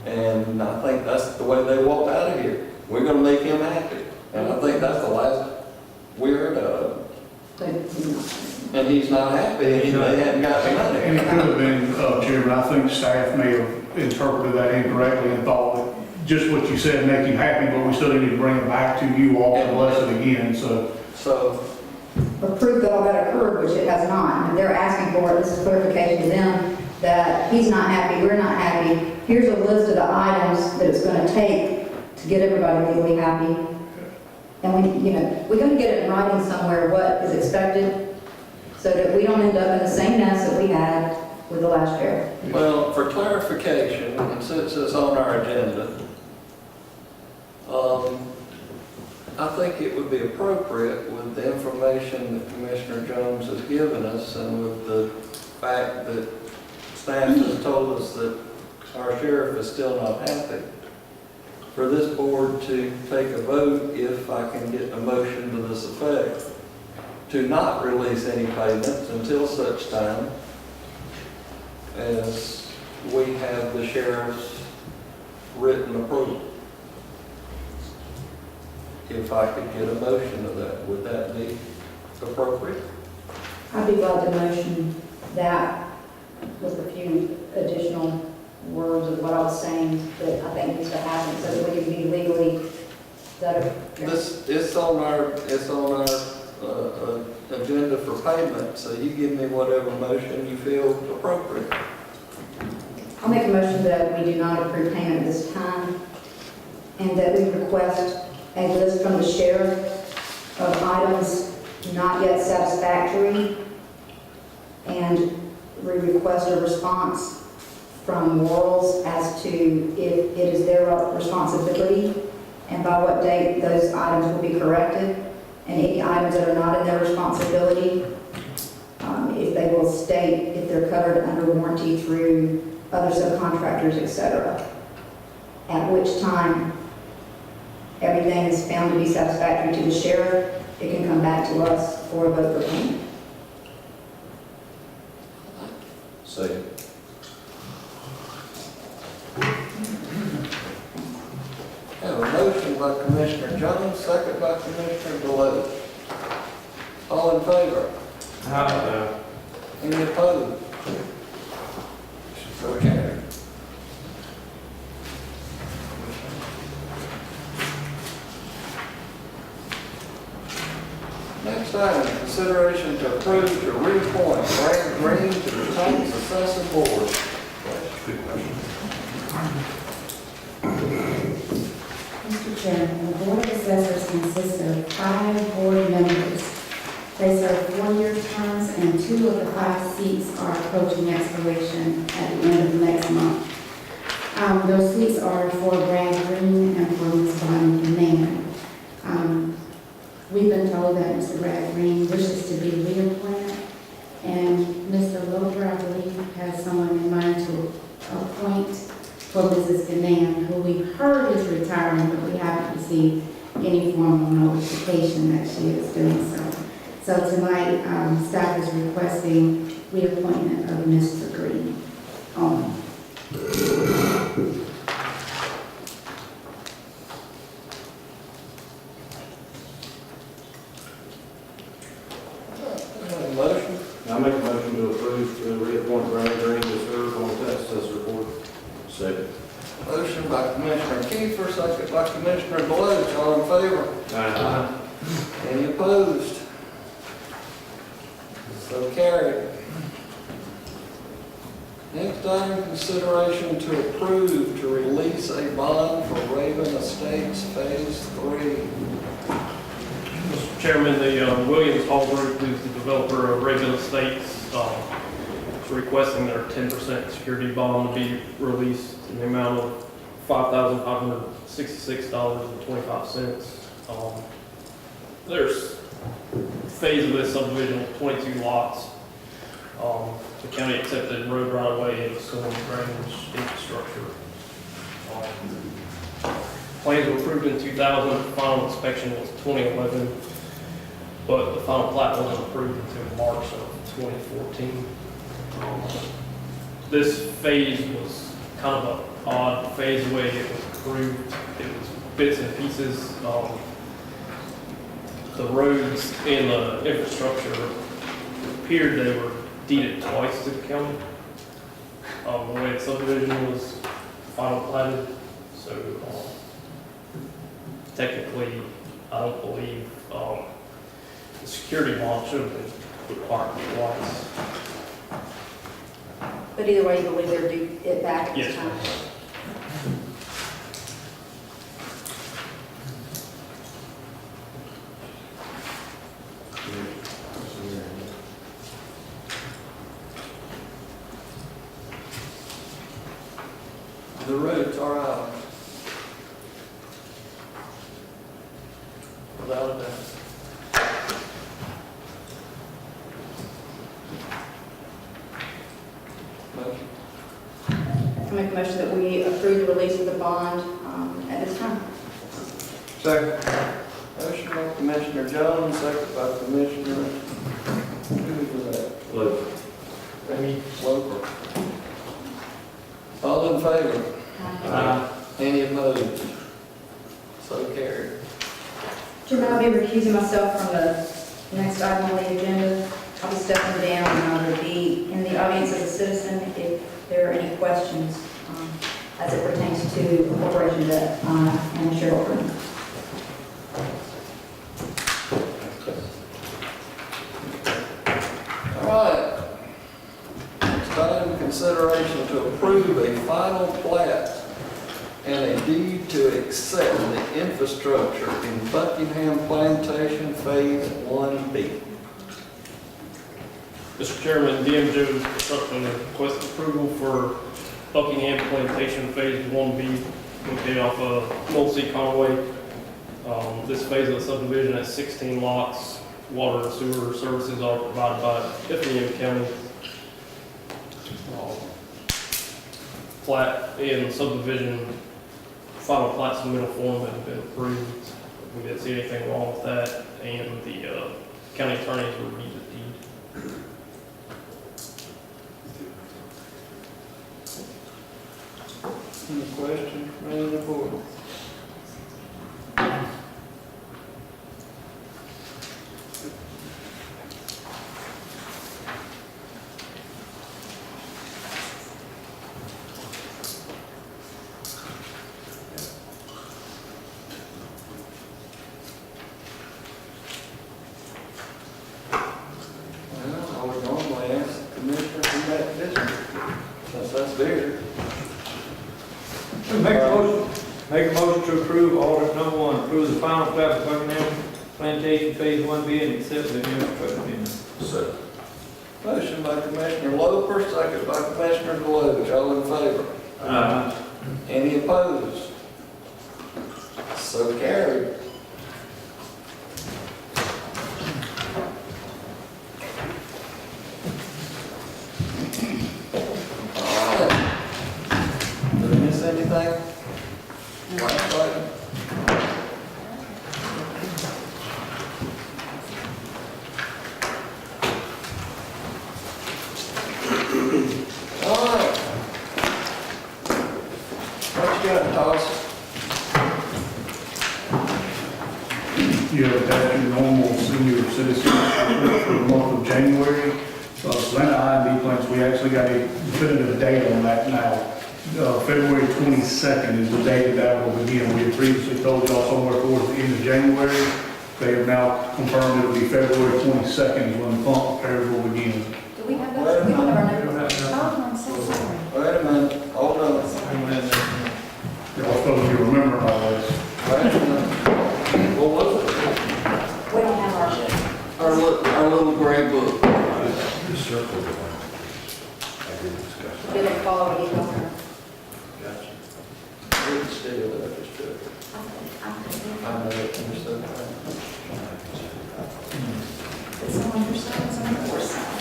[SPEAKER 1] And I think that's the way they walked out of here. We're gonna make him happy. And I think that's the last we heard of him.
[SPEAKER 4] But he's not.
[SPEAKER 1] And he's not happy, and they hadn't got the
[SPEAKER 5] And it
[SPEAKER 1] money.
[SPEAKER 5] could have been, Chairman, I think staff may have interpreted that incorrectly and thought that just what you said, make him happy, but we still need to bring it back to you all to bless it again, so.
[SPEAKER 1] So,
[SPEAKER 4] Proof that all that occurred, which it has not. And they're asking for it, this is clarification to them, that he's not happy, we're not happy. Here's a list of the items that it's gonna take to get everybody legally happy. And we're gonna get it in writing somewhere what is expected, so that we don't end up in the same mess that we had with the last sheriff.
[SPEAKER 1] well, for clarification, and since it's on our agenda, I think it would be appropriate with the information that Commissioner Jones has given us and with the fact that staff has told us that our sheriff is still not happy, for this board to take a vote, if I can get a motion to this effect, to not release any payments until such time as we have the sheriff's written approval. If I could get a motion of that, would that be appropriate?
[SPEAKER 4] I'd be glad to motion that with a few additional words of what I was saying that I think needs to happen so that we can be legally, is that okay?
[SPEAKER 1] It's on our agenda for payment, so you give me whatever motion you feel appropriate.
[SPEAKER 4] I'll make a motion that we do not approve payment at this time and that we request a list from the sheriff of items not yet satisfactory, and we request a response from Morals as to if it is their responsibility and by what date those items will be corrected, and any items that are not in their responsibility, if they will state if they're covered under warranty through other subcontractors, etc. At which time everything is found to be satisfactory to the sheriff, it can come back to us for a vote for payment.
[SPEAKER 2] Second.
[SPEAKER 1] Have a motion by Commissioner Jones, second by Commissioner Deloach. All in favor? Any opposed? So carried. Next item, consideration to approve to reappoint Brad Green to the Tax Assessing Board.
[SPEAKER 11] Mr. Chairman, the Board of Assessors consists of 5 board members. They serve 4-year terms, and 2 of the 5 seats are approaching expiration at the end of next month. Those seats are for Brad Green and for Ms. Bonnie Canaan. We've been told that Mr. Brad Green wishes to be reappointed, and Mr. Loper, I believe, has someone in mind to appoint for Mrs. Canaan, who we heard is retiring, but we haven't received any formal notification that she is doing so. So tonight, staff is requesting reappointment of Mr. Green only.
[SPEAKER 1] second by Commissioner Deloach. All in favor? Any opposed? So carried. Next item, consideration to approve to release a bond for Raven Estates Phase 3.
[SPEAKER 12] Mr. Chairman, the Williams Hall Group, who's the developer of Raven Estates, is requesting their 10% security bond to be released in the amount of $5,566.25. There's phase of this subdivision with 22 lots. The county accepted road right away and storm drainage infrastructure. Plans were approved in 2000, final inspection was 2011, but the final plat wasn't approved until March of 2014. This phase was kind of an odd phase the way it was approved. It was bits and pieces. The roads and the infrastructure appeared they were deeded twice to the county. The way the subdivision was final platted, so technically, I don't believe the security bond should have been required twice.
[SPEAKER 4] But either way, you believe they're due it back at this
[SPEAKER 12] Yes,
[SPEAKER 4] time?
[SPEAKER 12] ma'am.
[SPEAKER 1] The roads are out. Without a doubt. Motion.
[SPEAKER 4] I make a motion that we approve the release of the bond at this time.
[SPEAKER 1] Second. Motion by Commissioner Jones, second by Commissioner, who was that?
[SPEAKER 6] Look,
[SPEAKER 1] Loper. All in favor? Any opposed? So carried.
[SPEAKER 4] Chairman, I'll be recusing myself from the next item on the agenda. I'll be stepping down and I will be in the audience as a citizen if there are any questions as it pertains to corporation debt and the shareholder.
[SPEAKER 1] All right. Next item, consideration to approve a final plat and a deed to accept the infrastructure in Buckingham Plantation Phase 1B.
[SPEAKER 12] Mr. Chairman, DM Jones Construction requests approval for Buckingham Plantation Phase 1B located off of North Sea Conway. This phase of the subdivision has 16 lots. Water and sewer services are provided by Effingham County. Plat and subdivision, final plats in middle form have been approved. We didn't see anything wrong with that, and the county attorneys reviewed the deed.
[SPEAKER 1] Any questions from any of the board? Well, I would normally ask the commissioner from that district, since that's theirs.
[SPEAKER 13] Make a motion to approve order number 1, approve the final plat of Buckingham Plantation Phase 1B and accept the infrastructure payment.
[SPEAKER 1] Motion by Commissioner Loper, second by Commissioner Deloach. All in favor? Any opposed? So carried. All right. Did I miss anything? Last item? All right. What you got, Toss?
[SPEAKER 5] You have attached your normal senior citizen report for the month of January. Atlanta I&D plans, we actually got a definitive date on that now. February 22nd is the day that will begin. We had previously told y'all somewhere towards the end of January. They have now confirmed it will be February 22nd is when the pump repairs will begin.
[SPEAKER 4] Do we have that? We don't have our numbers. Oh, I'm so sorry.
[SPEAKER 1] Wait a minute, hold on.
[SPEAKER 5] Y'all supposed to be remembering all this.
[SPEAKER 1] Wait a minute.
[SPEAKER 12] What was it?
[SPEAKER 4] We don't have our,
[SPEAKER 1] Our little gray book.
[SPEAKER 4] we don't follow what you know.
[SPEAKER 1] It's still there, it's still there. I know it, understood that.
[SPEAKER 4] It's someone your side, someone your side.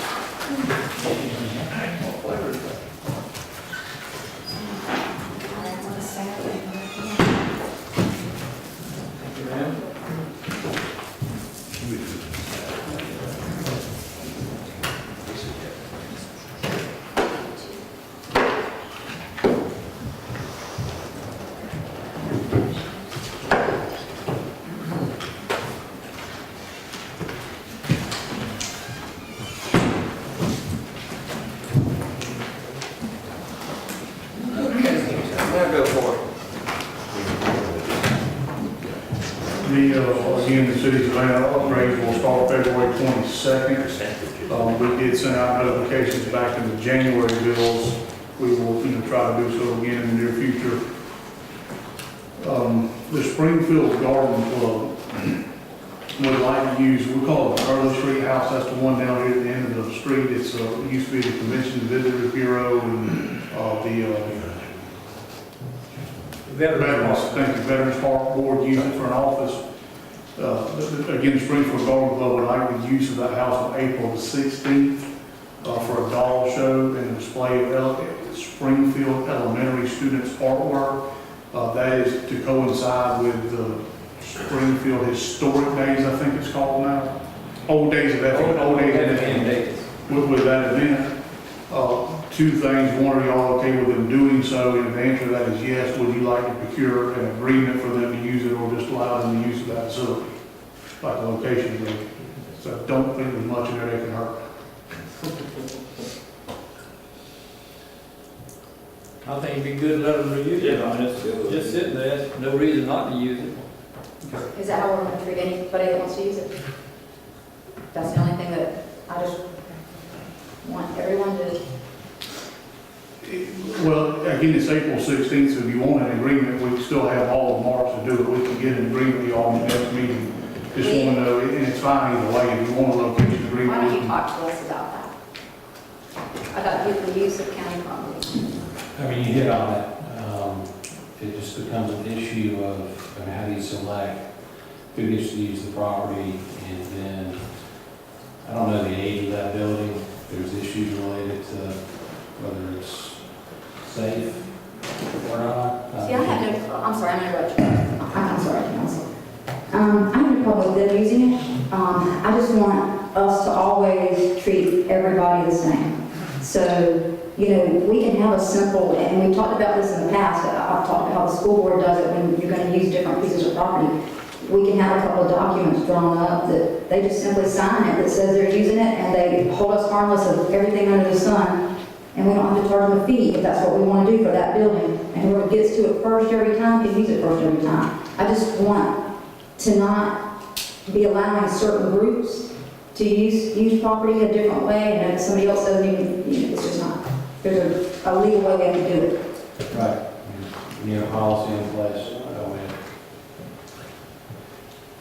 [SPEAKER 1] What flavor is that? Now go for it.
[SPEAKER 5] Again, the city's Atlanta upgrades will start February 22nd. We did send out notifications back in the January bills. We will, try to do so again in the near future. The Springfield Garden Club would like to use, we call it the Early Street House. That's the one down here at the end of the street. It used to be the Convention and Visitors Bureau and the Veterans Park Board use it for an office. Again, the Springfield Garden Club would like the use of that house on April the 16th for a doll show and a display of Springfield Elementary students' artwork. That is to coincide with the Springfield Historic Days, I think it's called now. Old Days of Effingham. Old Days of Effingham. With that event. Two things. One, are y'all okay with them doing so? And the answer to that is yes. Would you like to procure an agreement for them to use it or just allow them to use of that facility? Like the location agreement. So I don't think there's much in there that can hurt.
[SPEAKER 13] I think it'd be good to let them reuse it. I mean, it's just sitting there, there's no reason not to use it.
[SPEAKER 4] Is that how we're going to treat anybody that wants to use it? That's the only thing that I just want everyone to.
[SPEAKER 5] Well, again, it's April 16th, so if you want an agreement, we still have all of March to do it. We can get an agreement with y'all in the next meeting. Just want to know, and it's fine either way, if you want a location agreement.
[SPEAKER 4] Why don't
[SPEAKER 5] we
[SPEAKER 4] you
[SPEAKER 5] can-
[SPEAKER 4] talk to us about that? About the use of county property.
[SPEAKER 14] I mean, you hit on it. It just becomes an issue of how do you select who gets to use the property, and then, I don't know the age of that building. There's issues related to whether it's safe or not.
[SPEAKER 4] See, I have no, I'm sorry, I'm going to interrupt you. I'm sorry, counsel. I have no problem with them using it. I just want us to always treat everybody the same. So, we can have a simple, and we've talked about this in the past, I've talked about how the school board does it when you're going to use different pieces of property. We can have a couple of documents drawn up that they just simply sign it that says they're using it, and they hold us harmless of everything under the sun, and we don't have to charge them a fee if that's what we want to do for that building. And whoever gets to it first every time can use it first every time. I just want to not be allowing certain groups to use property a different way, and if somebody else doesn't even, it's just not. There's a legal way we have to do it.
[SPEAKER 14] Right. You have a policy in place.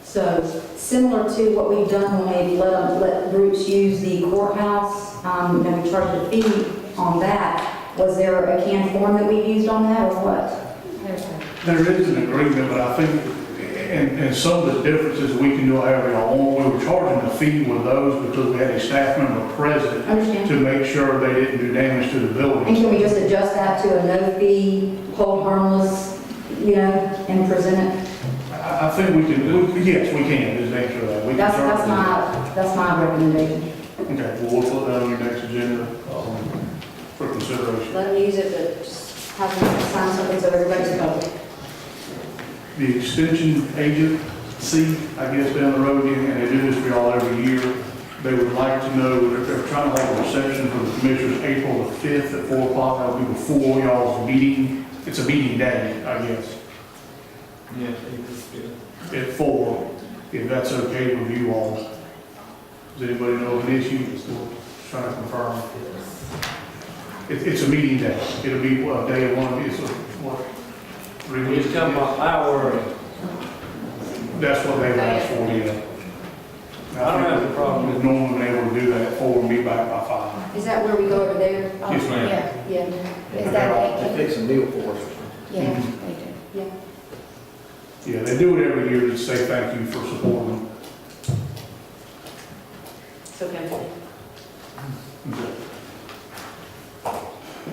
[SPEAKER 4] So similar to what we've done when we let groups use the courthouse, and we charged a fee on that. Was there a canned form that we used on that or what?
[SPEAKER 5] There is an agreement, but I think, and some of the differences, we can do however y'all want. We were charging a fee with those because we had a staff member present
[SPEAKER 4] Understand.
[SPEAKER 5] to make sure they didn't do damage to the
[SPEAKER 4] And
[SPEAKER 5] building.
[SPEAKER 4] can we just adjust that to a no fee, hold harmless, and present it?
[SPEAKER 5] I think we can, yes, we can, is the answer to that. We can
[SPEAKER 4] That's my recommendation.
[SPEAKER 5] Okay, well, we'll put that on your next agenda for consideration.
[SPEAKER 4] Let them use it, but just have them sign something so everybody's covered.
[SPEAKER 5] The extension agency, I guess, down the road, and they do this for y'all every year, They would like to know, they're trying to hold a reception for the commissioners April the 5th at 4 o'clock. That'll be before y'all's meeting. It's a meeting day, I guess,
[SPEAKER 13] Yeah.
[SPEAKER 5] at 4, if that's okay with you all. Does anybody know of an issue? Just trying to confirm. It's a meeting day. It'll be a day of one, it's a, what?
[SPEAKER 13] We just come about hour.
[SPEAKER 5] That's what they've asked for, yeah.
[SPEAKER 13] I don't have a problem with
[SPEAKER 5] We've normally been able to do that at 4 and be back by 5.
[SPEAKER 4] Is that where we go over there?
[SPEAKER 5] Yes, ma'am.
[SPEAKER 11] Yeah,
[SPEAKER 4] Yeah.
[SPEAKER 11] is that
[SPEAKER 8] They
[SPEAKER 11] 18?
[SPEAKER 8] fix a meal for us.
[SPEAKER 11] Yeah, they do.
[SPEAKER 4] Yeah.
[SPEAKER 5] Yeah, they do it every year to say thank you for supporting them.
[SPEAKER 4] It's okay.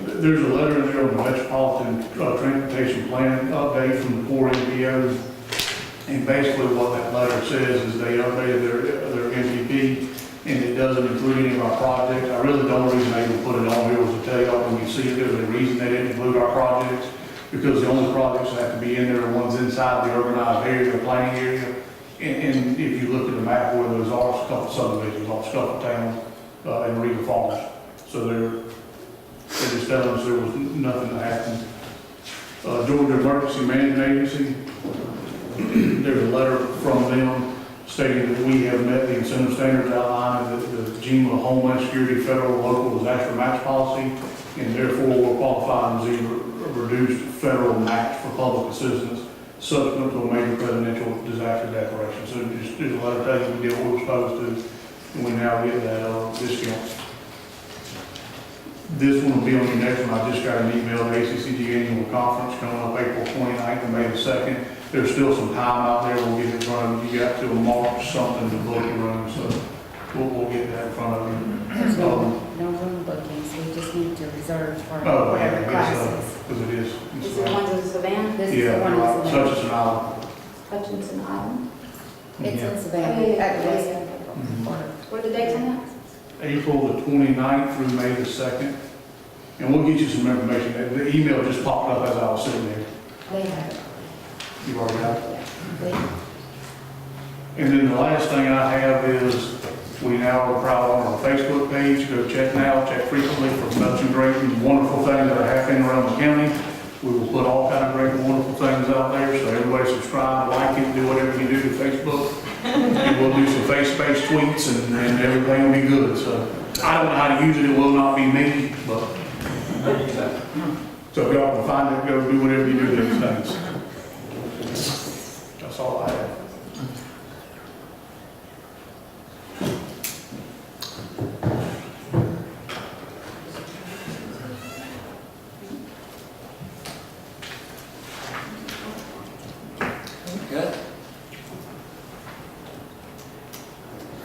[SPEAKER 5] There's a letter in there on the Metropolitan Transportation Plan update from the 4 MPOs. And basically what that letter says is they updated their MPP, and it doesn't include any of our projects. I really don't reason they even put it on here was to tell y'all when you see it, there's a reason they didn't include our projects, because the only projects that have to be in there are ones inside the urbanized area, the planning area. And if you look at the map where those are, it's a couple subdivisions off Scuffletown and Riga Falls. So they're just telling us there was nothing that happened. Georgia Emergency Management Agency, there's a letter from them stating that we have met the incentive standards outlined in the GEMA Homeland Security Federal and Local Disaster Match Policy, and therefore will qualify and receive a reduced federal match for public assistance subsequent to a major presidential disaster declaration. So just there's a letter telling we did what we were supposed to, and we now get that discount. This one will be on your next one. I just got an email, the ACCG annual conference coming up April 29th and May the 2nd. There's still some time out there. We'll get it in front of you. You got till March something to book your room, so we'll get that in front of you.
[SPEAKER 11] There's no room bookings, we just need to reserve for
[SPEAKER 5] Oh,
[SPEAKER 11] whatever
[SPEAKER 5] yeah,
[SPEAKER 11] classes.
[SPEAKER 5] because it is.
[SPEAKER 4] Is it ones in Savannah?
[SPEAKER 11] This is
[SPEAKER 5] Yeah,
[SPEAKER 11] the one
[SPEAKER 5] right.
[SPEAKER 11] in
[SPEAKER 5] Such
[SPEAKER 11] Savannah.
[SPEAKER 5] as an island.
[SPEAKER 4] Hutchinson Island?
[SPEAKER 11] It's
[SPEAKER 5] Yeah.
[SPEAKER 11] in
[SPEAKER 4] Oh,
[SPEAKER 11] Savannah,
[SPEAKER 4] yeah,
[SPEAKER 11] at the
[SPEAKER 4] yeah,
[SPEAKER 11] west
[SPEAKER 4] yeah.
[SPEAKER 11] corner.
[SPEAKER 4] What are the dates on that?
[SPEAKER 5] April the 29th through May the 2nd. And we'll get you some information. The email just popped up as I was sitting there.
[SPEAKER 11] They have it.
[SPEAKER 5] You already got it?
[SPEAKER 11] They-
[SPEAKER 5] And then the last thing I have is, we now are proud on our Facebook page. Go check now, check frequently for such and great and wonderful things that are happening around the county. We will put all kind of great and wonderful things out there, so everybody subscribe, like it, do whatever you do to Facebook. And we'll do some face-based tweets and everything will be good. So I don't know how to use it. It will not be me, but. So if y'all can find it, go do whatever you do to these things. That's all I have.
[SPEAKER 1] Good.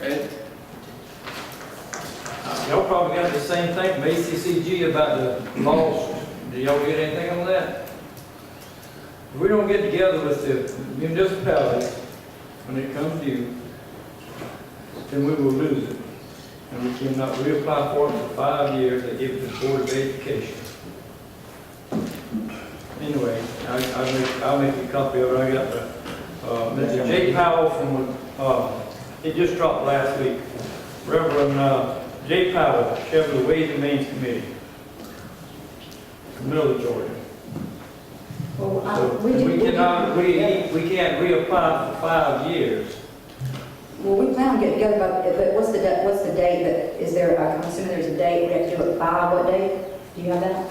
[SPEAKER 1] Red?
[SPEAKER 13] Y'all probably got the same thing from ACCG about the laws. Did y'all get anything on that? If we don't get together with the municipalities when it comes due, then we will lose it. And we cannot reapply for it for 5 years. They give it to the Board of Education. Anyway, I'll make a copy of it. I got the, Mr. Jay Powell from, it just dropped last week. Reverend Jay Powell, Chairman of the Ways and Means Committee, from middle of Georgia.
[SPEAKER 4] Well,
[SPEAKER 13] So we can't reapply for 5 years.
[SPEAKER 4] Well, we plan on getting together, but what's the date that, is there, I'm assuming there's a date, we have to do it by, what date? Do you have that?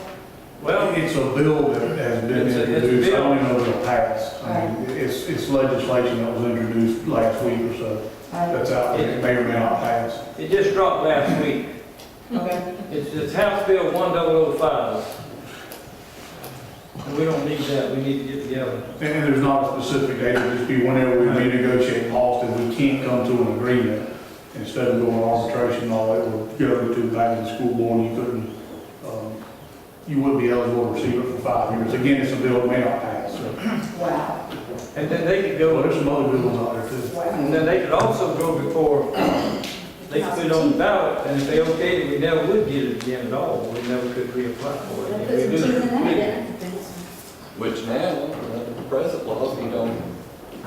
[SPEAKER 13] Well,
[SPEAKER 5] It's a bill that has been
[SPEAKER 13] It's a
[SPEAKER 5] introduced, I
[SPEAKER 13] bill.
[SPEAKER 5] don't even know if it'll pass. I mean, it's legislation that was introduced last week or so, that's out there, it may or may not pass.
[SPEAKER 13] it just dropped last week.
[SPEAKER 4] Okay.
[SPEAKER 13] It's House Bill 1005. And we don't need that, we need to get together.
[SPEAKER 5] And there's not a specific date, it'll just be whenever we renegotiate costs, and we can't come to an agreement, instead of going arbitration and all that, would go to back to the school board, and you couldn't, you wouldn't be eligible to receive it for 5 years. Again, it's a bill that may not pass, so.
[SPEAKER 4] Wow.
[SPEAKER 13] And then they could
[SPEAKER 5] Well,
[SPEAKER 13] go,
[SPEAKER 5] there's some other bills out there too.
[SPEAKER 13] and then they could also go before, they could put it on the ballot, and if they okayed it, we never would get it again at all. We never could reapply for it.
[SPEAKER 4] Put some
[SPEAKER 13] We do.
[SPEAKER 4] teeth in that, then.
[SPEAKER 1] Which now, under the present laws, you don't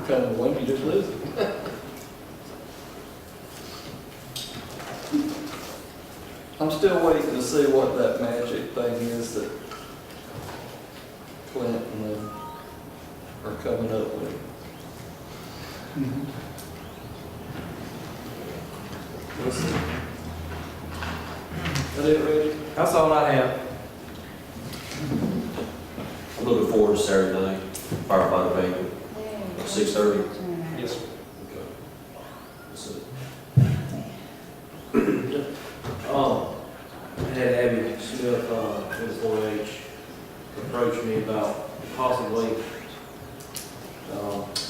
[SPEAKER 1] come to one, you just lose it. I'm still waiting to see what that magic thing is that Clint and them are coming up with. We'll see. That it, Reggie?
[SPEAKER 13] That's all I have.
[SPEAKER 2] I'm looking forward to Saturday night, firefighter banquet, at 6:30.
[SPEAKER 12] Yes, sir.
[SPEAKER 2] That's it.
[SPEAKER 6] I had Abby Smith, with 4-H, approach me about possibly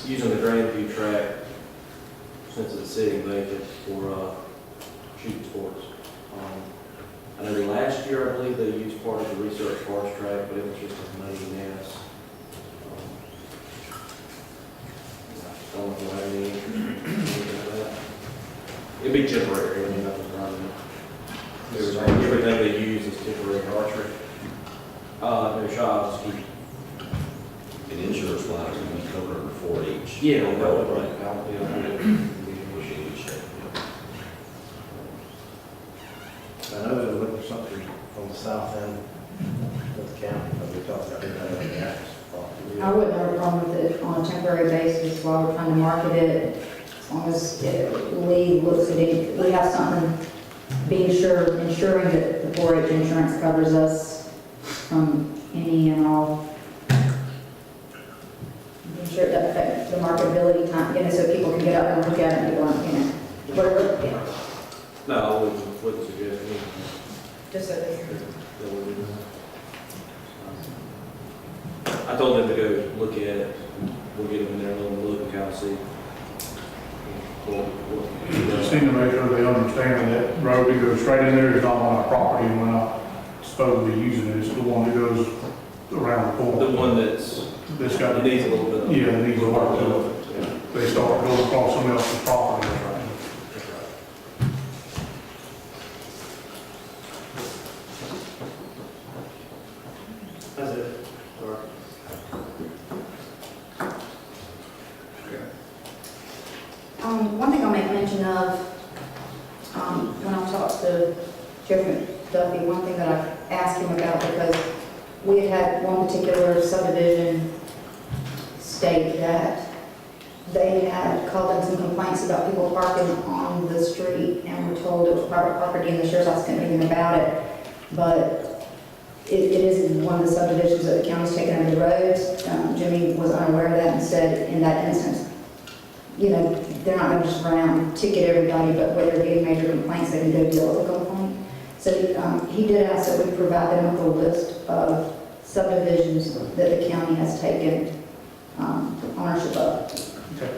[SPEAKER 6] using the Grandview track, since it's sitting vacant, for shooting sports. I know last year, I believe they used part of the research forest track, but it was just a muddy mess. I don't know if you'll have any interest in looking at that. It'd be temporary, I mean, nothing running. Everything they use is temporary archery. No shots, keep.
[SPEAKER 2] And insurance wise, we cover under 4-H.
[SPEAKER 6] Yeah,
[SPEAKER 2] Right.
[SPEAKER 8] I know they're looking for something on the south end of the county, but we talked about it in the access property.
[SPEAKER 4] I wouldn't have a problem with it on a temporary basis while we're trying to market it, as long as Lee looks at it, we have something ensuring that the 4-H insurance covers us from any and all. Ensure it doesn't affect the marketability time, so people can get out and look at it and go, whatever,
[SPEAKER 6] No, I wouldn't suggest anything.
[SPEAKER 4] just so they
[SPEAKER 6] that would be- I told them to go look at it. We'll get them in there, let them look and kind of see.
[SPEAKER 5] Just need to make sure they understand that road that goes straight in there is not on our property, and we're not supposed to be using it. It's the one that goes around the
[SPEAKER 6] The
[SPEAKER 5] corner.
[SPEAKER 6] one that's,
[SPEAKER 5] That's got,
[SPEAKER 6] it needs a little bit of.
[SPEAKER 5] yeah, it needs a lot to it.
[SPEAKER 6] Yeah.
[SPEAKER 5] They start going across someone else's property, that's right.
[SPEAKER 6] That's right. That's it. Sorry.
[SPEAKER 4] One thing I'll make mention of, when I talked to Jeff McDuffie, one thing that I asked him about, because we had one particular subdivision state that they had called in some complaints about people parking on the street and were told it was private property and the sheriff's office couldn't do anything about it. But it is one of the subdivisions that the county's taken over the roads. Jimmy was unaware of that and said in that instance, they're not going to just run out and ticket everybody, but where they're getting major complaints, they can go deal with the complaint. So he did ask that we provide them with a list of subdivisions that the county has taken ownership of.
[SPEAKER 5] Okay.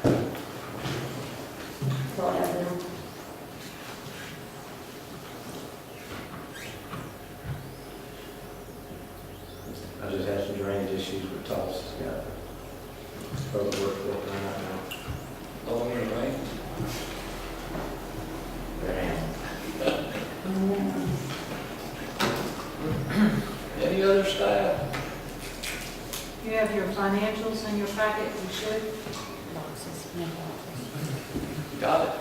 [SPEAKER 4] That's all I have now.
[SPEAKER 8] I just had some drainage issues with Tulsa. Got public works working on that now.
[SPEAKER 1] Oh, right? Any other staff?
[SPEAKER 10] You have your financials in your packet, you should.
[SPEAKER 1] Got it.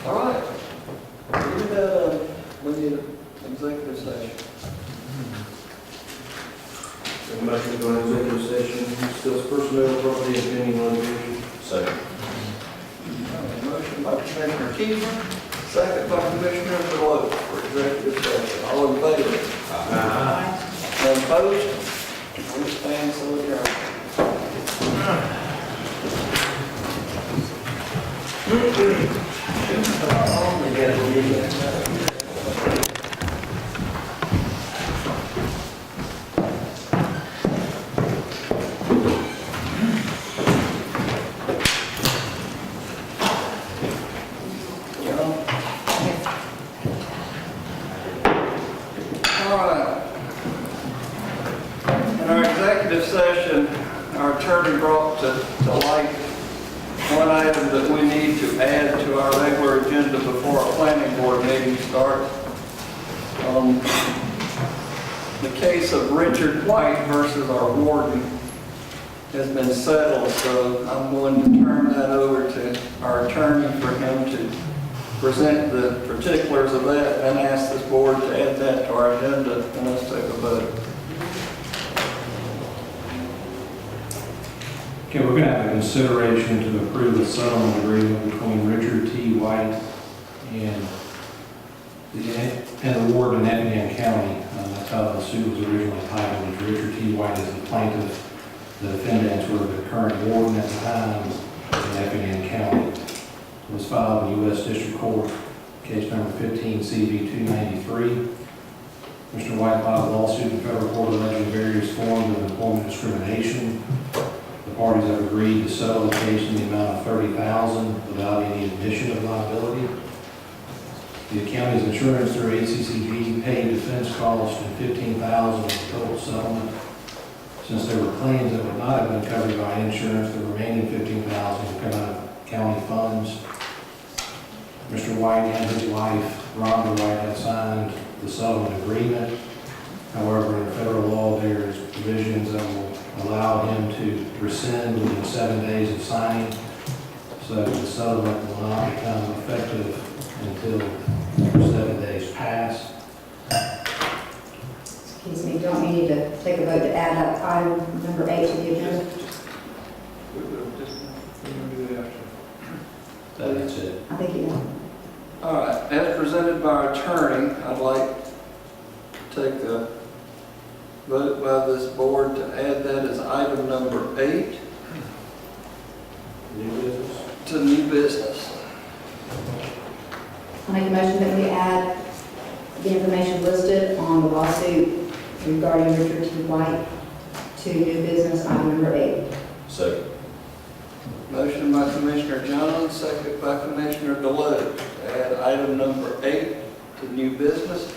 [SPEAKER 1] All right. We need an executive session.
[SPEAKER 6] A motion to go into executive session, discuss personnel, property, and pending litigation.
[SPEAKER 2] Second.
[SPEAKER 1] Motion by Commissioner Keyser, second by Commissioner Deloach for executive session. All in favor? None opposed? We stand so adjourned. All right. to light one item that we need to add to our regular agenda before our planning board meeting starts. The case of Richard White versus our warden has been settled, so I'm going to turn that over to our attorney for him to present the particulars of that and ask this board to add that to our agenda and let's take a vote.
[SPEAKER 14] Okay, we're going to have a consideration to approve the settlement agreement between Richard T. White and the warden in Effingham County. That's how the suit was originally titled, was Richard T. White is the plaintiff. The defendants were the current warden at the time in Effingham County. It was filed in U.S. District Court, case number 15 CV 293. Mr. White filed a lawsuit in federal court alleging various forms of employment discrimination. The parties have agreed to settle the case in the amount of $30,000 without any admission of liability. The county's insurance through ACCG paid defense costs and $15,000 of total settlement. Since there were claims that would not have been covered by insurance, the remaining $15,000 will come out of county funds. Mr. White and his wife, Rhonda White, have signed the settlement agreement. However, in federal law, there's provisions that will allow him to rescind within 7 days of signing. So the settlement will not become effective until 7 days pass.
[SPEAKER 4] Excuse me, don't we need to take a vote to add up item number 8 to the agenda?
[SPEAKER 14] That's it.
[SPEAKER 4] I think you know.
[SPEAKER 1] All right, as presented by our attorney, I'd like to take a vote by this board to add that as item number 8
[SPEAKER 6] New business?
[SPEAKER 1] to new business.
[SPEAKER 4] I make a motion that we add the information listed on the lawsuit regarding Richard T. White to new business item number 8.
[SPEAKER 2] Second.
[SPEAKER 1] Motion by Commissioner Jones, second by Commissioner Deloach, to add item number 8 to new business.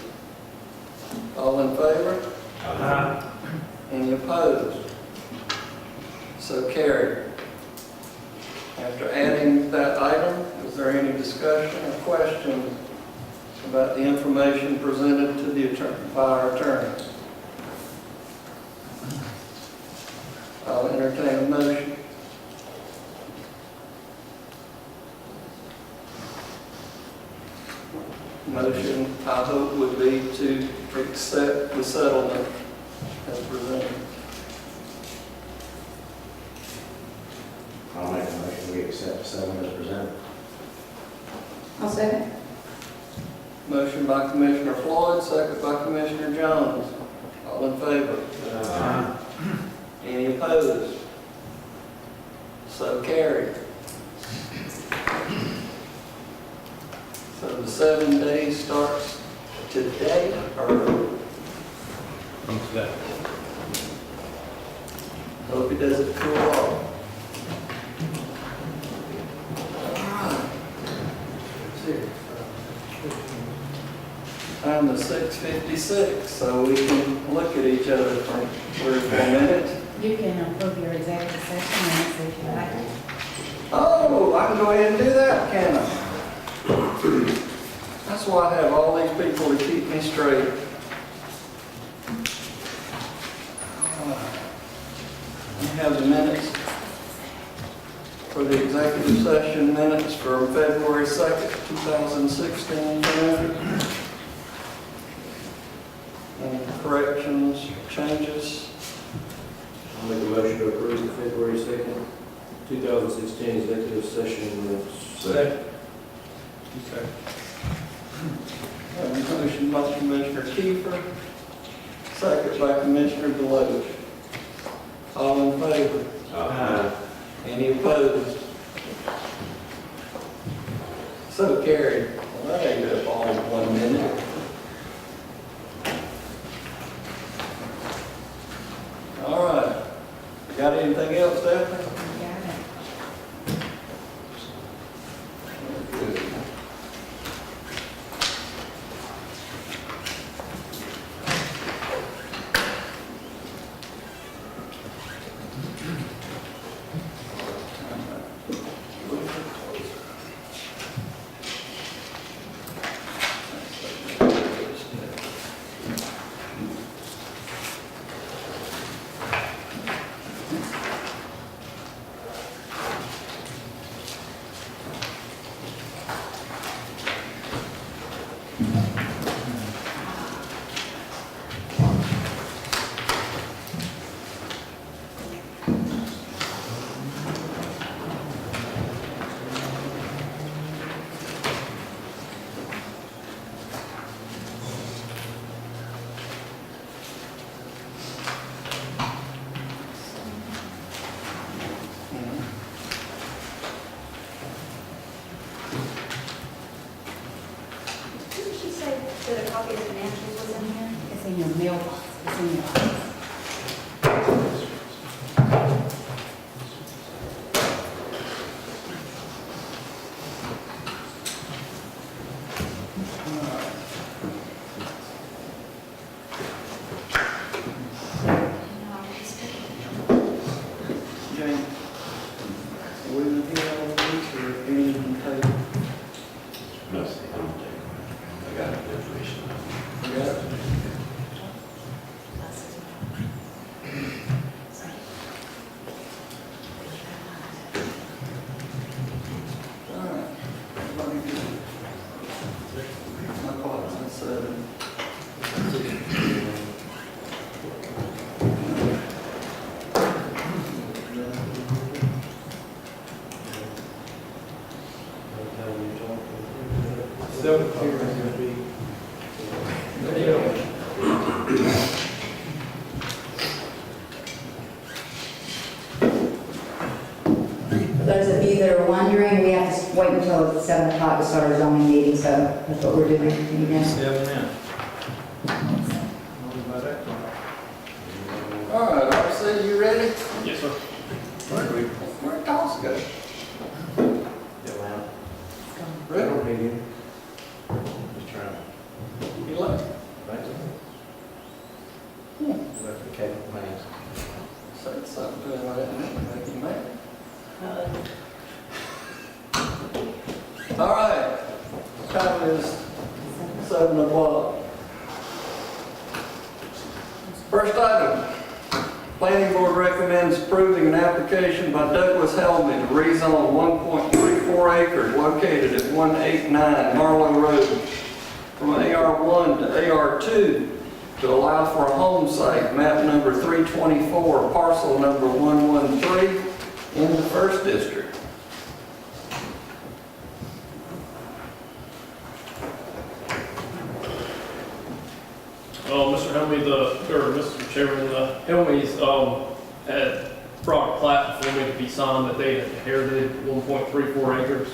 [SPEAKER 1] All in favor? Any opposed? So carried. After adding that item, is there any discussion or question about the information presented to the attorney, by our attorney? I'll entertain a motion. Motion, I hope, would be to accept the settlement as presented.
[SPEAKER 8] I'll make a motion, we accept the settlement as presented.
[SPEAKER 4] I'll second.
[SPEAKER 1] Motion by Commissioner Floyd, second by Commissioner Jones. All in favor? Any opposed? So carried. So the 7 days starts today, or hope it doesn't cool off. Time is 6:56, so we can look at each other for 3 or 4 minutes.
[SPEAKER 11] You can approve your executive session minutes if you like.
[SPEAKER 1] Oh, I can go ahead and do that, can I? That's why I have all these people to keep me straight. We have the minutes for the executive session minutes for February 2nd, 2016. Any corrections, changes?
[SPEAKER 6] I'll make a motion to approve the February 2nd, 2016 executive session minutes.
[SPEAKER 12] Second.
[SPEAKER 1] Have a motion by Commissioner Kiefer, second by Commissioner Deloach. All in favor? Any opposed? So carried. Well, that ain't up all in 1 minute. All right. Got anything else, Stephanie?
[SPEAKER 11] Got it. in your mailbox. It's in your office.
[SPEAKER 1] James, will you be on these or any of them take?
[SPEAKER 2] No, I got the information.
[SPEAKER 1] You got it? All right. Everybody good? My clock's at 7.
[SPEAKER 4] For those of you that are wondering, we have to wait until 7 o'clock to start our zoning meeting, so that's what we're doing. You know.
[SPEAKER 13] 7 now.
[SPEAKER 1] All right, RC, you ready?
[SPEAKER 12] Yes, sir.
[SPEAKER 1] Where'd Toss go?
[SPEAKER 8] Get loud.
[SPEAKER 1] Rick,
[SPEAKER 8] Meeting. Just trying to,
[SPEAKER 1] you left.
[SPEAKER 8] thank you. Left the cable plans.
[SPEAKER 1] Said something to him, I didn't make him mad. All right, time is 7 o'clock. First item, planning board recommends approving an application by Douglas Helmy to rezone 1.34 acres located at 189 Marlow Road from AR1 to AR2 to allow for a home site, map number 324, parcel number 113 in the first district.
[SPEAKER 12] Mr. Helmy, Mr. Chairman, the Helmys, had brought a plat for me to be signed that they had inherited 1.34 acres.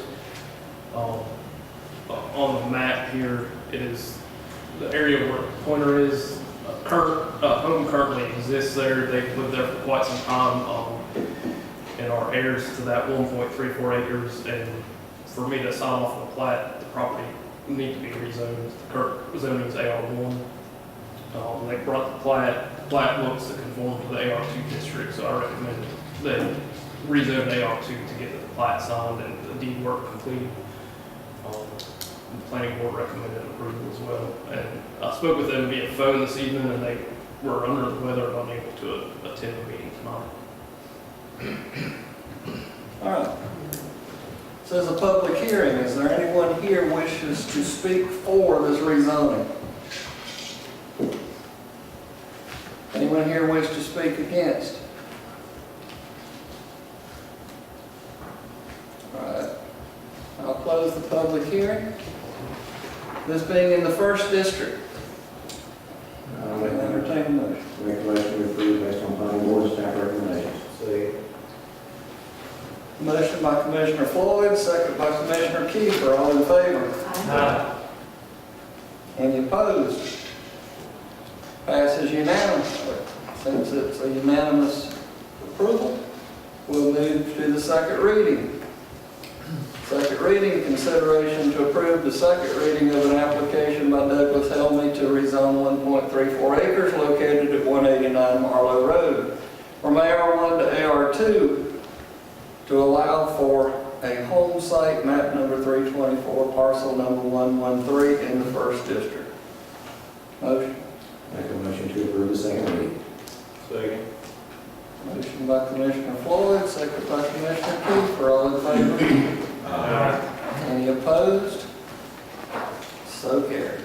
[SPEAKER 12] On the map here, it is the area where the pointer is. Home currently exists there. They've lived there for quite some time, and are heirs to that 1.34 acres. And for me to sign off on the plat, the property need to be rezoned. The current zoning is AR1. They brought the plat. The plat looks to conform to the AR2 district, so I recommend they rezone AR2 to get the plat signed and the deed work completed. The planning board recommended approval as well. And I spoke with them via phone this evening, and they were under the weather and unable to attend the meeting tonight.
[SPEAKER 1] All right. Says a public hearing. Is there anyone here wishes to speak for this rezoning? Anyone here wish to speak against? All right. I'll close the public hearing. This being in the first district.
[SPEAKER 8] I'll
[SPEAKER 1] I'll entertain a motion.
[SPEAKER 8] make a motion to approve based on planning board staff recommendations. Second.
[SPEAKER 1] Motion by Commissioner Floyd, second by Commissioner Kiefer. All in favor? Any opposed? Passes unanimously. Since it's a unanimous approval, we'll move to the second reading. Second reading, consideration to approve the second reading of an application by Douglas Helmy to rezone 1.34 acres located at 189 Marlow Road from AR1 to AR2 to allow for a home site, map number 324, parcel number 113 in the first district. Motion.
[SPEAKER 8] Make a motion to approve the second reading. Second.
[SPEAKER 1] Motion by Commissioner Floyd, second by Commissioner Kiefer. All in favor? Any opposed? So carried.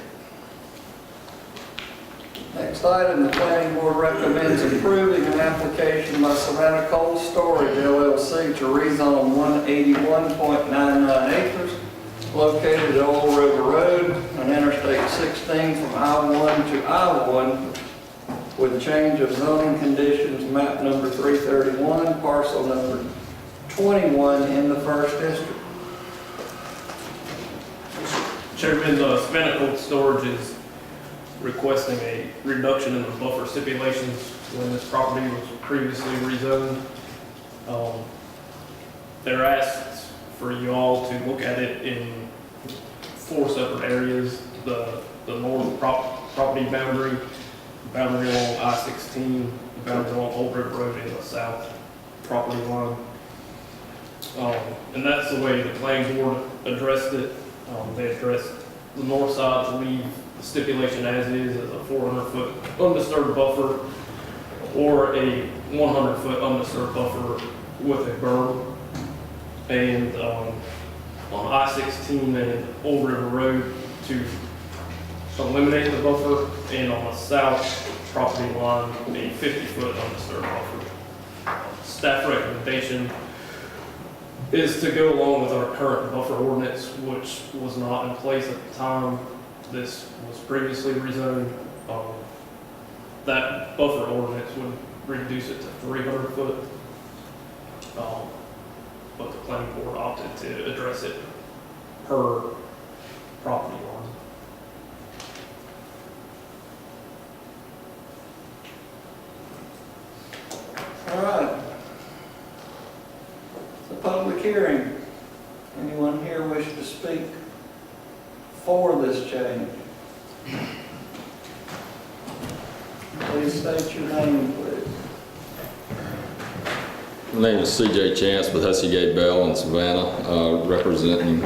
[SPEAKER 1] Next item, the planning board recommends approving an application by Savannah Cold Storage LLC to rezone 181.99 acres located at Old River Road on Interstate 16 from I-1 to I-1 with change of zoning conditions, map number 331, parcel number 21 in the first district.
[SPEAKER 12] Chairman, Savannah Cold Storage is requesting a reduction in the buffer stipulations when this property was previously rezoned. They're asked for you all to look at it in 4 separate areas. The north property boundary along I-16, the boundary along Old River Road, and the south property line. And that's the way the planning board addressed it. They addressed the north side to leave the stipulation as is, as a 400-foot undisturbed buffer, or a 100-foot undisturbed buffer with a berm. And on I-16 and Old River Road to eliminate the buffer, and on the south property line, a 50-foot undisturbed buffer. Staff recommendation is to go along with our current buffer ordinance, which was not in place at the time this was previously rezoned. That buffer ordinance would reduce it to 300 foot. But the planning board opted to address it per property line.
[SPEAKER 1] All right. The public hearing. Anyone here wish to speak for this change? Please state your name, please.
[SPEAKER 15] My name is C.J. Chance with Hussey Gate Bell in Savannah, representing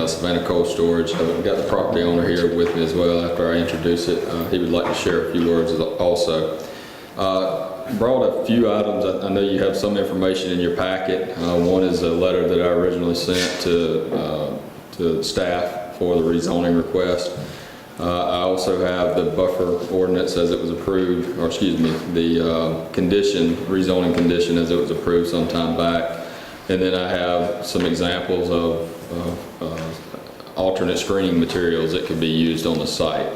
[SPEAKER 15] Savannah Cold Storage. I've got the property owner here with me as well. After I introduce it, he would like to share a few words also. Brought a few items. I know you have some information in your packet. One is a letter that I originally sent to staff for the rezoning request. I also have the buffer ordinance as it was approved, or excuse me, the rezoning condition as it was approved some time back. And then I have some examples of alternate screening materials that could be used on the site.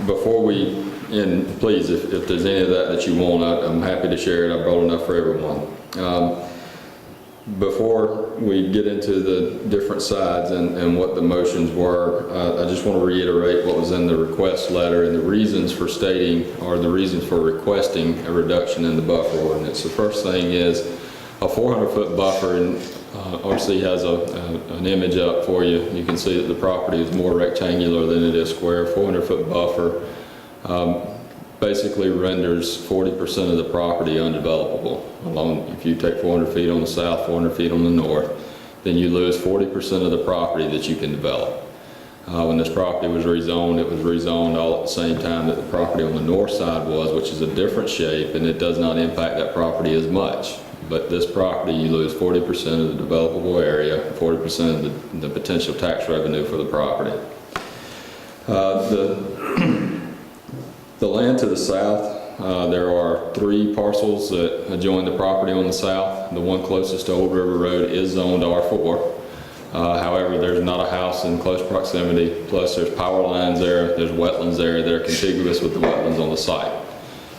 [SPEAKER 15] Before we, and please, if there's any of that you want, I'm happy to share it. I brought enough for everyone. Before we get into the different sides and what the motions were, I just want to reiterate what was in the request letter and the reasons for stating, or the reasons for requesting a reduction in the buffer ordinance. The first thing is a 400-foot buffer, and RC has an image up for you. You can see that the property is more rectangular than it is square. 400-foot buffer basically renders 40% of the property undevelopable. If you take 400 feet on the south, 400 feet on the north, then you lose 40% of the property that you can develop. When this property was rezoned, it was rezoned all at the same time that the property on the north side was, which is a different shape, and it does not impact that property as much. But this property, you lose 40% of the developable area, 40% of the potential tax revenue for the property. The land to the south, there are 3 parcels that adjoin the property on the south. The one closest to Old River Road is zoned R4. However, there's not a house in close proximity, plus there's power lines there, there's wetlands there that are contiguous with the wetlands on the site.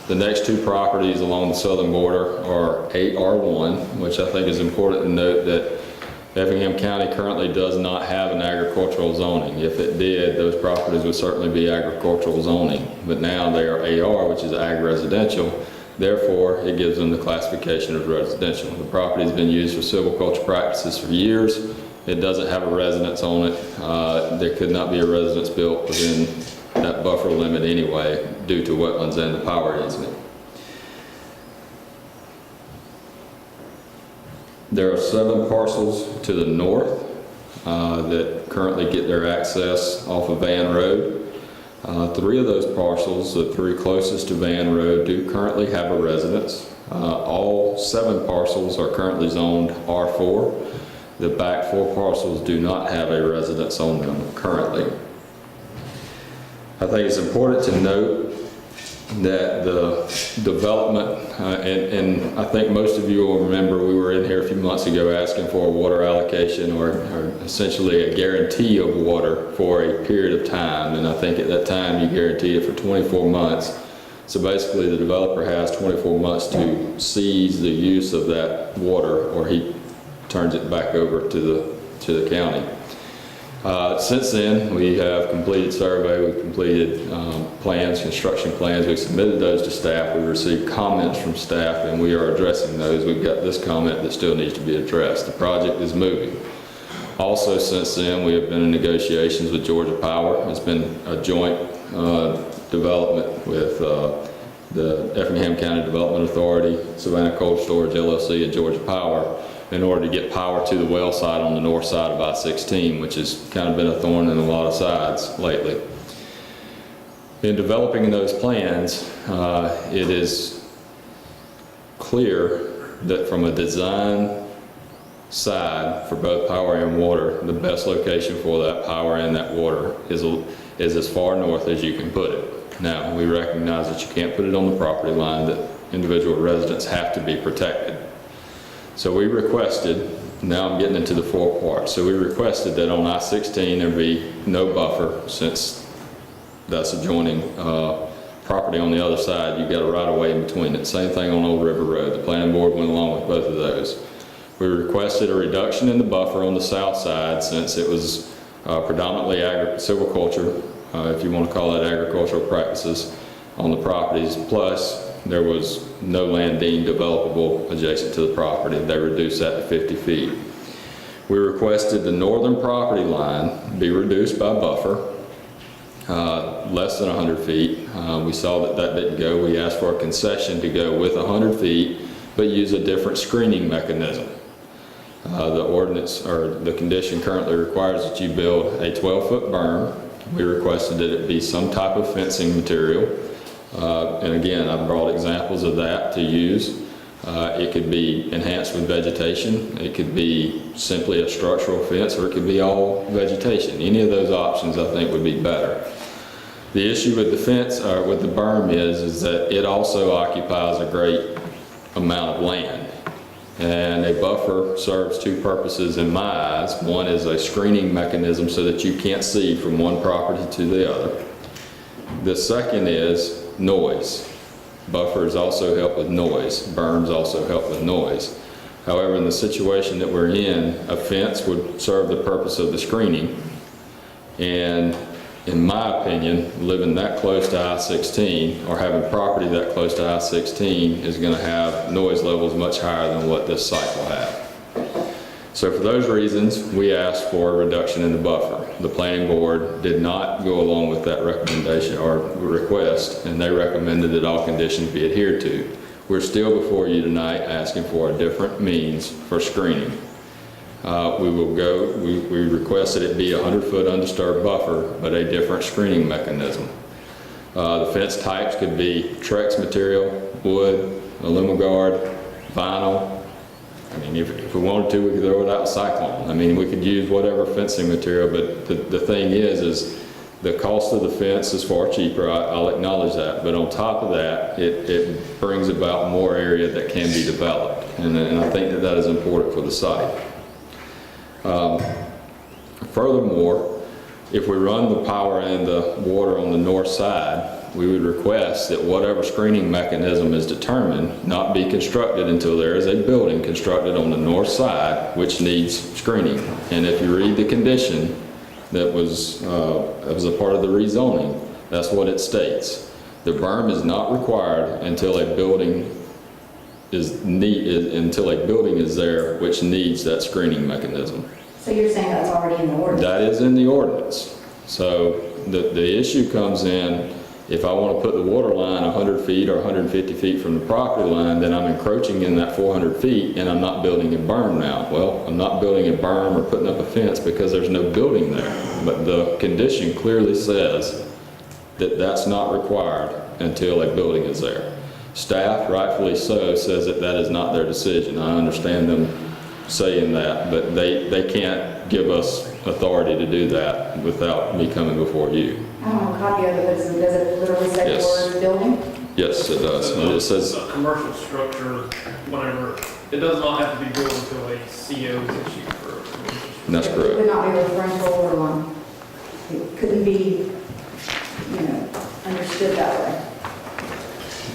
[SPEAKER 15] The next 2 properties along the southern border are 8R1, which I think is important to note that Effingham County currently does not have an agricultural zoning. If it did, those properties would certainly be agricultural zoning. But now they are AR, which is ag-residential. Therefore, it gives them the classification of residential. The property has been used for silviculture practices for years. It doesn't have a residence on it. There could not be a residence built within that buffer limit anyway, due to wetlands and the power easement. There are 7 parcels to the north that currently get their access off of Van Road. 3 of those parcels, the 3 closest to Van Road, do currently have a residence. All 7 parcels are currently zoned R4. The back 4 parcels do not have a residence on them currently. I think it's important to note that the development, and I think most of you will remember we were in here a few months ago asking for a water allocation or essentially a guarantee of water for a period of time, and I think at that time you guaranteed it for 24 months. So basically the developer has 24 months to seize the use of that water, or he turns it back over to the county. Since then, we have completed survey, we've completed plans, construction plans, we've submitted those to staff, we've received comments from staff, and we are addressing those. We've got this comment that still needs to be addressed. The project is moving. Also, since then, we have been in negotiations with Georgia Power. It's been a joint development with the Effingham County Development Authority, Savannah Cold Storage LLC, and Georgia Power in order to get power to the well site on the north side of I-16, which has kind of been a thorn in a lot of sides lately. In developing those plans, it is clear that from a design side for both power and water, the best location for that power and that water is as far north as you can put it. Now, we recognize that you can't put it on the property line, that individual residents have to be protected. So we requested, now I'm getting into the four parts, so we requested that on I-16 there be no buffer, since that's adjoining property on the other side. You've got a right-of-way in between it. Same thing on Old River Road. The planning board went along with both of those. We requested a reduction in the buffer on the south side, since it was predominantly silviculture, if you want to call it agricultural practices, on the properties. Plus, there was no land deemed developable adjacent to the property. They reduced that to 50 feet. We requested the northern property line be reduced by buffer, less than 100 feet. We saw that that didn't go. We asked for a concession to go with 100 feet, but use a different screening mechanism. The ordinance, or the condition currently requires that you build a 12-foot berm. We requested that it be some type of fencing material. And again, I've brought examples of that to use. It could be enhanced with vegetation. It could be simply a structural fence, or it could be all vegetation. Any of those options I think would be better. The issue with the fence, or with the berm, is that it also occupies a great amount of land. And a buffer serves two purposes in my eyes. One is a screening mechanism so that you can't see from one property to the other. The second is noise. Buffers also help with noise. Berms also help with noise. However, in the situation that we're in, a fence would serve the purpose of the screening. And in my opinion, living that close to I-16, or having property that close to I-16, is going to have noise levels much higher than what this site will have. So for those reasons, we asked for a reduction in the buffer. The planning board did not go along with that recommendation or request, and they recommended that all conditions be adhered to. We're still before you tonight asking for a different means for screening. We request that it be a 100-foot undisturbed buffer, but a different screening mechanism. The fence types could be Trex material, wood, AlumiGuard, vinyl. I mean, if we wanted to, we could throw it out cyclone. I mean, we could use whatever fencing material, but the thing is the cost of the fence is far cheaper. I'll acknowledge that. But on top of that, it brings about more area that can be developed. And I think that is important for the site. Furthermore, if we run the power and the water on the north side, we would request that whatever screening mechanism is determined not be constructed until there is a building constructed on the north side which needs screening. And if you read the condition that was a part of the rezoning, that's what it states. The berm is not required until a building is there which needs that screening mechanism.
[SPEAKER 4] So you're saying that's already in the ordinance?
[SPEAKER 15] That is in the ordinance. So the issue comes in, if I want to put the water line 100 feet or 150 feet from the property line, then I'm encroaching in that 400 feet and I'm not building a berm now. Well, I'm not building a berm or putting up a fence because there's no building there. But the condition clearly says that that's not required until a building is there. Staff, rightfully so, says that that is not their decision. I understand them saying that, but they can't give us authority to do that without me coming before you.
[SPEAKER 4] I don't have a copy of it, but does it literally say
[SPEAKER 15] Yes.
[SPEAKER 4] the word building?
[SPEAKER 15] Yes, it does. It says,
[SPEAKER 12] A commercial structure, whatever, it does not have to be built until a CO is issued for a commercial structure.
[SPEAKER 15] that's
[SPEAKER 4] It
[SPEAKER 15] correct.
[SPEAKER 4] would not be referring to a water line. It couldn't be, understood that way.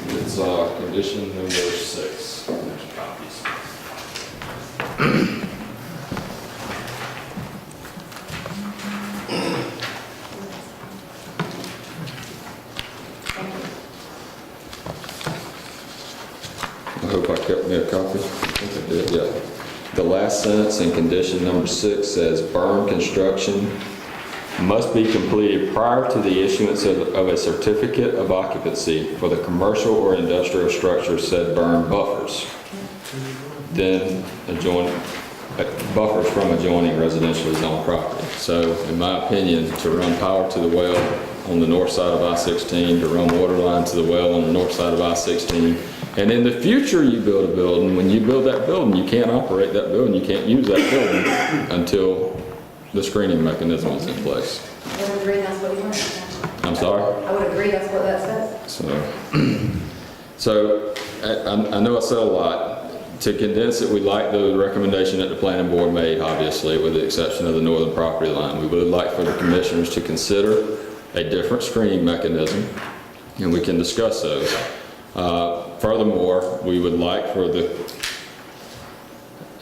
[SPEAKER 15] It's condition number 6. There's copies. hope I kept me a copy. I think I did, yeah. The last sentence in condition number 6 says, "Berm construction must be completed prior to the issuance of a certificate of occupancy for the commercial or industrial structure said berm buffers. Then buffers from adjoining residentially zoned property." So in my opinion, to run power to the well on the north side of I-16, to run water line to the well on the north side of I-16, and in the future you build a building, when you build that building, you can't operate that building, you can't use that building until the screening mechanism is in place.
[SPEAKER 4] I would agree that's what he wants.
[SPEAKER 15] I'm sorry?
[SPEAKER 4] I would agree that's what that says.
[SPEAKER 15] So I know I said a lot. To condense it, we like the recommendation that the planning board made, obviously, with the exception of the northern property line. We would like for the commissioners to consider a different screening mechanism, and we can discuss those. Furthermore, we would like for the,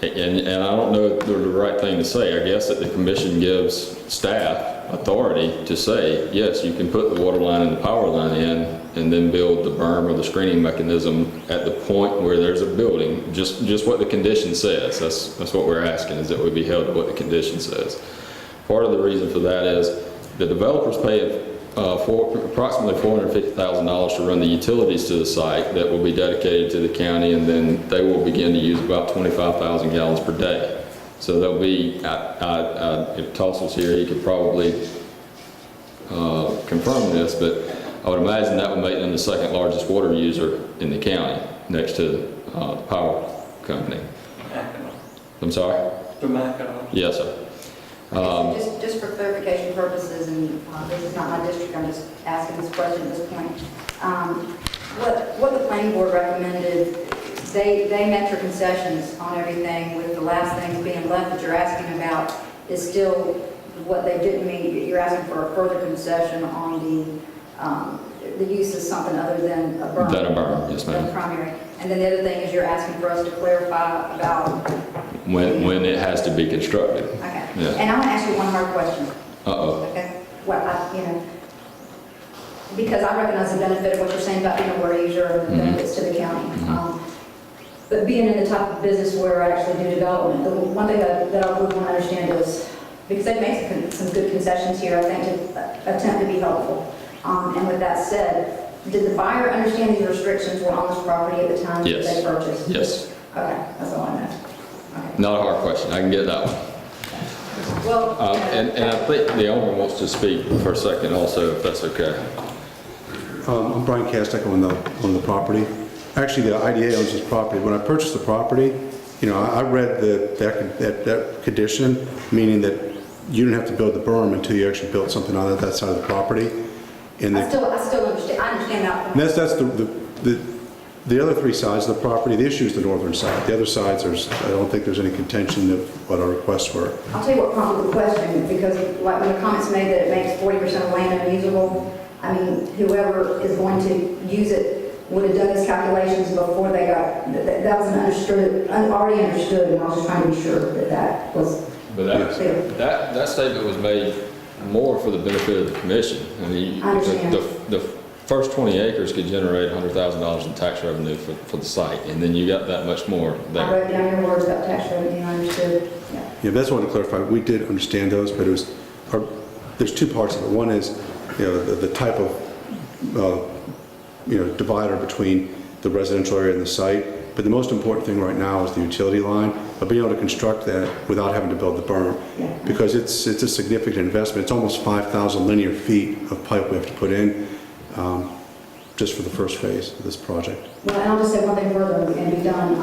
[SPEAKER 15] and I don't know the right thing to say, I guess that the commission gives staff authority to say, yes, you can put the water line and the power line in and then build the berm or the screening mechanism at the point where there's a building, just what the condition says. That's what we're asking, is that we be held to what the condition says. Part of the reason for that is the developers pay approximately $450,000 to run the utilities to the site that will be dedicated to the county, and then they will begin to use about 25,000 gallons per day. So there'll be, if Tulsa's here, he could probably confirm this, but I would imagine that would make them the second largest water user in the county, next to the power company. I'm sorry? Yes, sir.
[SPEAKER 4] Just for clarification purposes, and this is not my district, I'm just asking this question at this point. What the planning board recommended, they met your concessions on everything, with the last things being left that you're asking about is still what they didn't mean. You're asking for a further concession on the use of something other than a berm.
[SPEAKER 15] Than a berm, yes, ma'am.
[SPEAKER 4] Primary. And then the other thing is you're asking for us to clarify about
[SPEAKER 15] When it has to be constructed.
[SPEAKER 4] Okay.
[SPEAKER 15] Yeah.
[SPEAKER 4] And I want to ask you one hard question.
[SPEAKER 15] Uh-oh.
[SPEAKER 4] Okay. Because I recognize the benefit of what you're saying about being a water user and the benefits to the county. But being in the type of business where I actually do development, the one thing that I would want to understand is, because they've made some good concessions here, I think, to attempt to be helpful. And with that said, did the buyer understand these restrictions were on this property at the time that they purchased?
[SPEAKER 15] Yes.
[SPEAKER 4] Okay, that's all I know. Okay.
[SPEAKER 15] Not a hard question. I can get that one.
[SPEAKER 4] Well,
[SPEAKER 15] and I think the owner wants to speak for a second also, if that's okay.
[SPEAKER 16] I'm Brian Castek on the property. Actually, the IDA owns this property. When I purchased the property, I read that condition, meaning that you didn't have to build the berm until you actually built something on that side of the property. And
[SPEAKER 4] I still understand. I understand that.
[SPEAKER 16] And that's the other three sides of the property. The issue is the northern side. The other sides, I don't think there's any contention of what our requests were.
[SPEAKER 4] I'll tell you what prompted the question, because like when the comments made that it makes 40% of land unusable, I mean, whoever is going to use it would have done these calculations before they got, that was already understood, and I was just trying to be sure that was clear.
[SPEAKER 15] That statement was made more for the benefit of the commission. I mean,
[SPEAKER 4] I understand.
[SPEAKER 15] the first 20 acres could generate $100,000 in tax revenue for the site, and then you got that much more there.
[SPEAKER 4] I wrote down your words about tax revenue, I understood.
[SPEAKER 16] Yeah, that's what I want to clarify. We did understand those, but there's two parts of it. One is, the type of, divider between the residential area and the site. But the most important thing right now is the utility line, but being able to construct that without having to build the berm, because it's a significant investment. It's almost 5,000 linear feet of pipe we have to put in, just for the first phase of this project.
[SPEAKER 4] Well, and I'll just say one thing further and be done.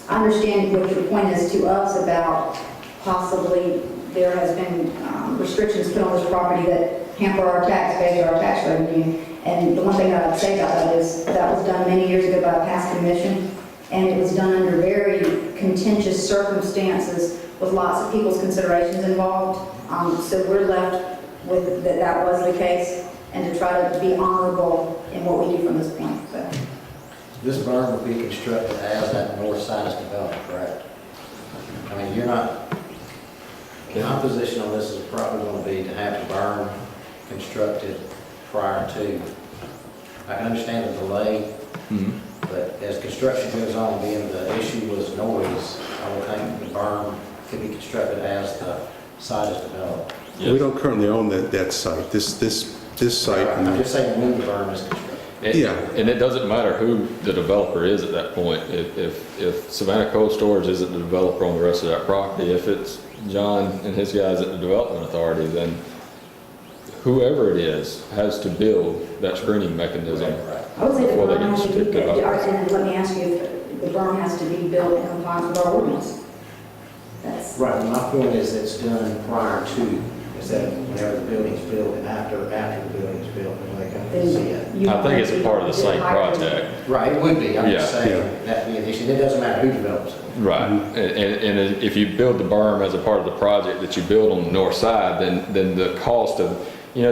[SPEAKER 4] I understand what your point is to us about possibly there has been restrictions put on this property that hamper our tax base or our tax revenue. And the one thing that I'd say about that is that was done many years ago by a past commission, and it was done under very contentious circumstances with lots of people's considerations involved. So we're left with that was the case, and to try to be honorable in what we do from this point. So.
[SPEAKER 8] This berm will be constructed as that north side is developed, correct? I mean, my position on this is probably going to be to have the berm constructed prior to. I can understand the delay, but But as construction goes on, being the issue was noise, I would think the berm could be constructed as the site is developed.
[SPEAKER 16] We don't currently own that site, this site.
[SPEAKER 8] I'm just saying when the berm is constructed.
[SPEAKER 16] Yeah.
[SPEAKER 15] And it doesn't matter who the developer is at that point. If Savannah Cold Storage isn't the developer on the rest of that property, if it's John and his guys at the Development Authority, then whoever it is has to build that screening mechanism
[SPEAKER 4] I would say the
[SPEAKER 15] before they
[SPEAKER 4] berm
[SPEAKER 15] get
[SPEAKER 4] has to be,
[SPEAKER 15] certificate of occupancy.
[SPEAKER 4] and let me ask you, if the berm has to be built in compliance with our ordinance. That's,
[SPEAKER 8] Right, my point is it's done prior to, instead of whenever the building's built and after the building's built, when they come and see it.
[SPEAKER 4] you
[SPEAKER 15] I think it's a part of the same
[SPEAKER 4] hybrid.
[SPEAKER 15] project.
[SPEAKER 8] Right, it would be, I'm just
[SPEAKER 15] Yeah.
[SPEAKER 8] saying, that'd be an issue, it doesn't matter who develops it.
[SPEAKER 15] Right, and if you build the berm as a part of the project that you build on the north side, then the cost of,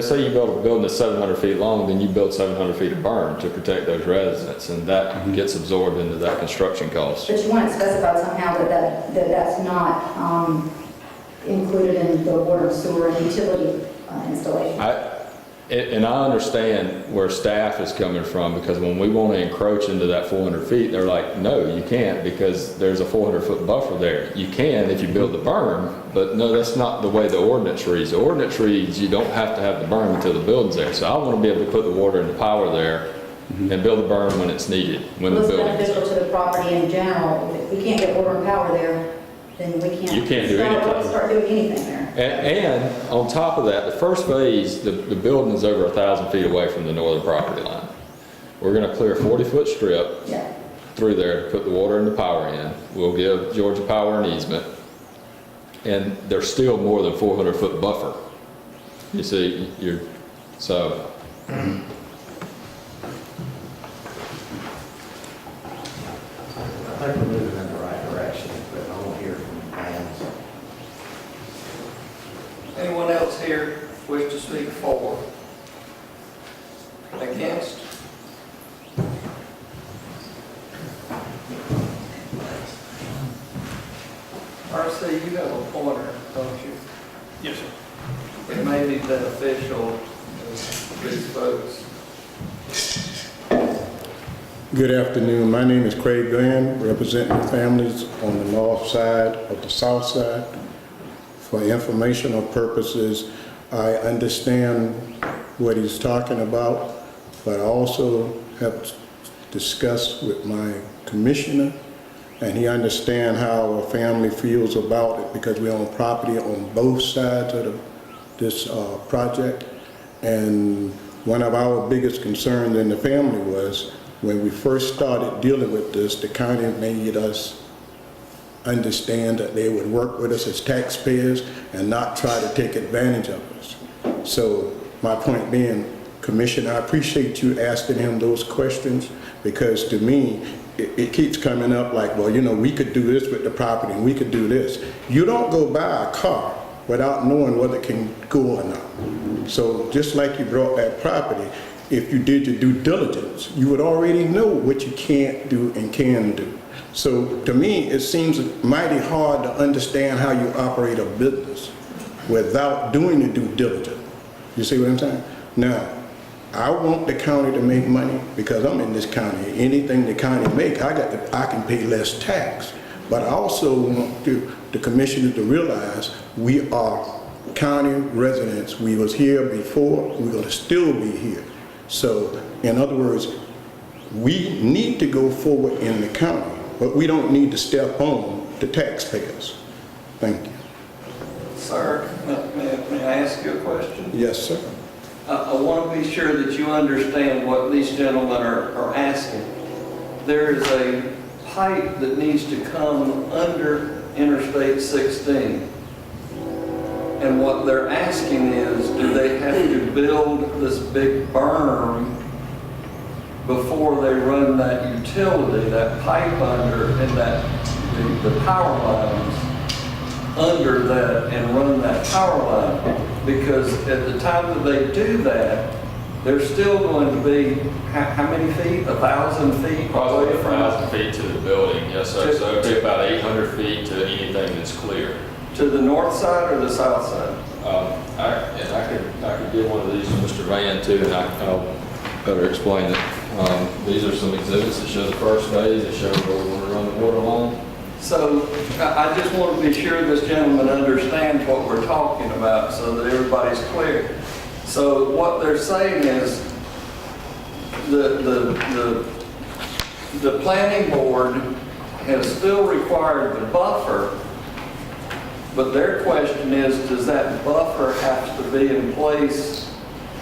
[SPEAKER 15] say you build a building that's 700 feet long, then you build 700 feet of berm to protect those residents, and that gets absorbed into that construction cost.
[SPEAKER 4] But you want it specified somehow that's not included in the water, sewer, and utility installation.
[SPEAKER 15] And I understand where staff is coming from, because when we want to encroach into that 400 feet, they're like, no, you can't, because there's a 400-foot buffer there. You can if you build the berm, but no, that's not the way the ordinance reads. The ordinance reads you don't have to have the berm until the building's there. So I want to be able to put the water and the power there and build the berm when it's needed, when the
[SPEAKER 4] Well, it's
[SPEAKER 15] building's there.
[SPEAKER 4] beneficial to the property in general. If we can't get water and power there, then we can't.
[SPEAKER 15] You can't do anything.
[SPEAKER 4] Start doing anything there.
[SPEAKER 15] And on top of that, the first phase, the building is over 1,000 feet away from the northern property line. We're going to clear a 40-foot strip
[SPEAKER 4] Yeah.
[SPEAKER 15] through there to put the water and the power in. We'll give Georgia Power an easement, and there's still more than 400-foot buffer. You see, so.
[SPEAKER 8] I think we're moving in the right direction, but I won't hear from plans.
[SPEAKER 1] Anyone else here wish to speak for? Against? RC, you have a pointer, don't you?
[SPEAKER 12] Yes, sir.
[SPEAKER 1] It may be beneficial to these folks.
[SPEAKER 17] Good afternoon. My name is Craig Glenn, representing families on the north side of the south side. For informational purposes, I understand what he's talking about, but I also have discussed with my commissioner, and he understands how our family feels about it, because we own property on both sides of this project. And one of our biggest concerns in the family was, when we first started dealing with this, the county made us understand that they would work with us as taxpayers and not try to take advantage of us. So my point being, Commissioner, I appreciate you asking him those questions, because to me, it keeps coming up like, well, we could do this with the property and we could do this. You don't go buy a car without knowing whether it can go or not. So just like you brought that property, if you did your due diligence, you would already know what you can't do and can do. So to me, it seems mighty hard to understand how you operate a business without doing the due diligence. You see what I'm saying? Now, I want the county to make money because I'm in this county. Anything the county make, I can pay less tax. But I also want the commissioners to realize we are county residents. We was here before, we're gonna still be here. So, in other words, we need to go forward in the county, but we don't need to step on the taxpayers. Thank you.
[SPEAKER 1] Sir, may I ask you a question?
[SPEAKER 17] Yes, sir.
[SPEAKER 1] I want to be sure that you understand what these gentlemen are asking. There is a pipe that needs to come under Interstate 16. And what they're asking is, do they have to build this big berm before they run that utility, that pipe under, and the power lines under that, and run that power line? Because at the time that they do that, they're still going to be, how many feet? 1,000 feet?
[SPEAKER 15] Probably 1,000 feet to the building, yes, sir. So it'd be about 800 feet to anything that's clear.
[SPEAKER 1] To the north side or the south side?
[SPEAKER 15] I could get one of these from Mr. Van too, and I'll better explain it. These are some exhibits that show the first phase, that show where we want to run the water line.
[SPEAKER 1] So I just want to be sure this gentleman understands what we're talking about so that everybody's clear. So what they're saying is the planning board has still required the buffer, but their question is, does that buffer have to be in place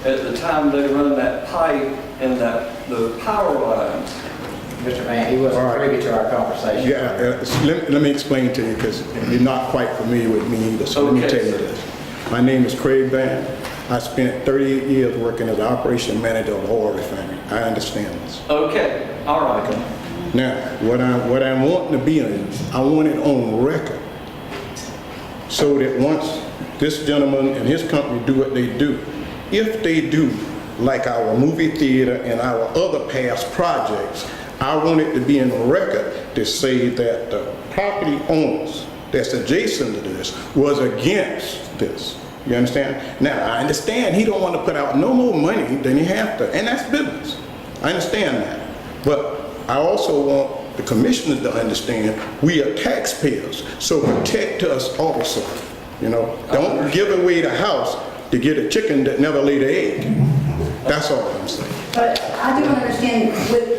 [SPEAKER 1] at the time they run that pipe and the power lines?
[SPEAKER 8] Mr. Van, he wasn't privy to our conversation.
[SPEAKER 17] Yeah, let me explain to you, because you're not quite familiar with me either, so let me tell you this. My name is Craig Van. I spent 38 years working as an operation manager of the oil refinery. I understand this.
[SPEAKER 1] Okay, all right.
[SPEAKER 17] Now, what I'm wanting to be is, I want it on record, so that once this gentleman and his company do what they do, if they do, like our movie theater and our other past projects, I want it to be in record to say that the property owners that's adjacent to this was against this. You understand? Now, I understand he don't want to put out no more money than he have to, and that's business. I understand that. But I also want the commissioners to understand we are taxpayers, so protect us also. You know, don't give away the house to get a chicken that never laid an egg. That's all I'm saying.
[SPEAKER 4] But I do understand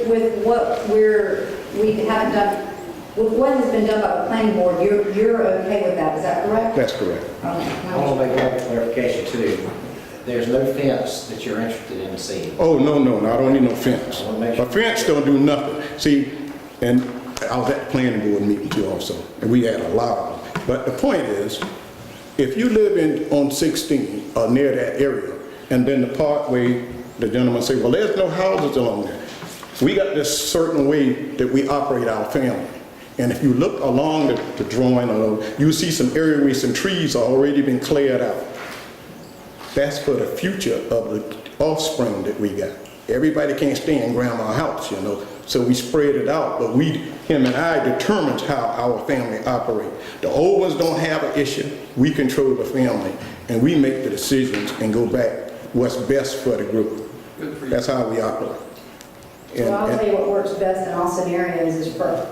[SPEAKER 4] with what we haven't done, with what has been done by the planning board, you're okay with that, is that correct?
[SPEAKER 17] That's correct.
[SPEAKER 8] I want to make one clarification too. There's no fence that you're interested in seeing.
[SPEAKER 17] Oh, no, I don't need no fence. A fence don't do nothing. See, and I was at the planning board meeting too also, and we had a lot of them. But the point is, if you live on 16 or near that area, and then the parkway, the gentleman say, well, there's no houses along there. We got this certain way that we operate our family. And if you look along the drawing, you see some area where some trees are already been cleared out. That's for the future of the offspring that we got. Everybody can't stay in grandma's house, you know, so we spread it out, but him and I determines how our family operates. The old ones don't have an issue. We control the family, and we make the decisions and go back what's best for the group. That's how we operate.
[SPEAKER 4] Well, I'll tell you what works best in all scenarios is for us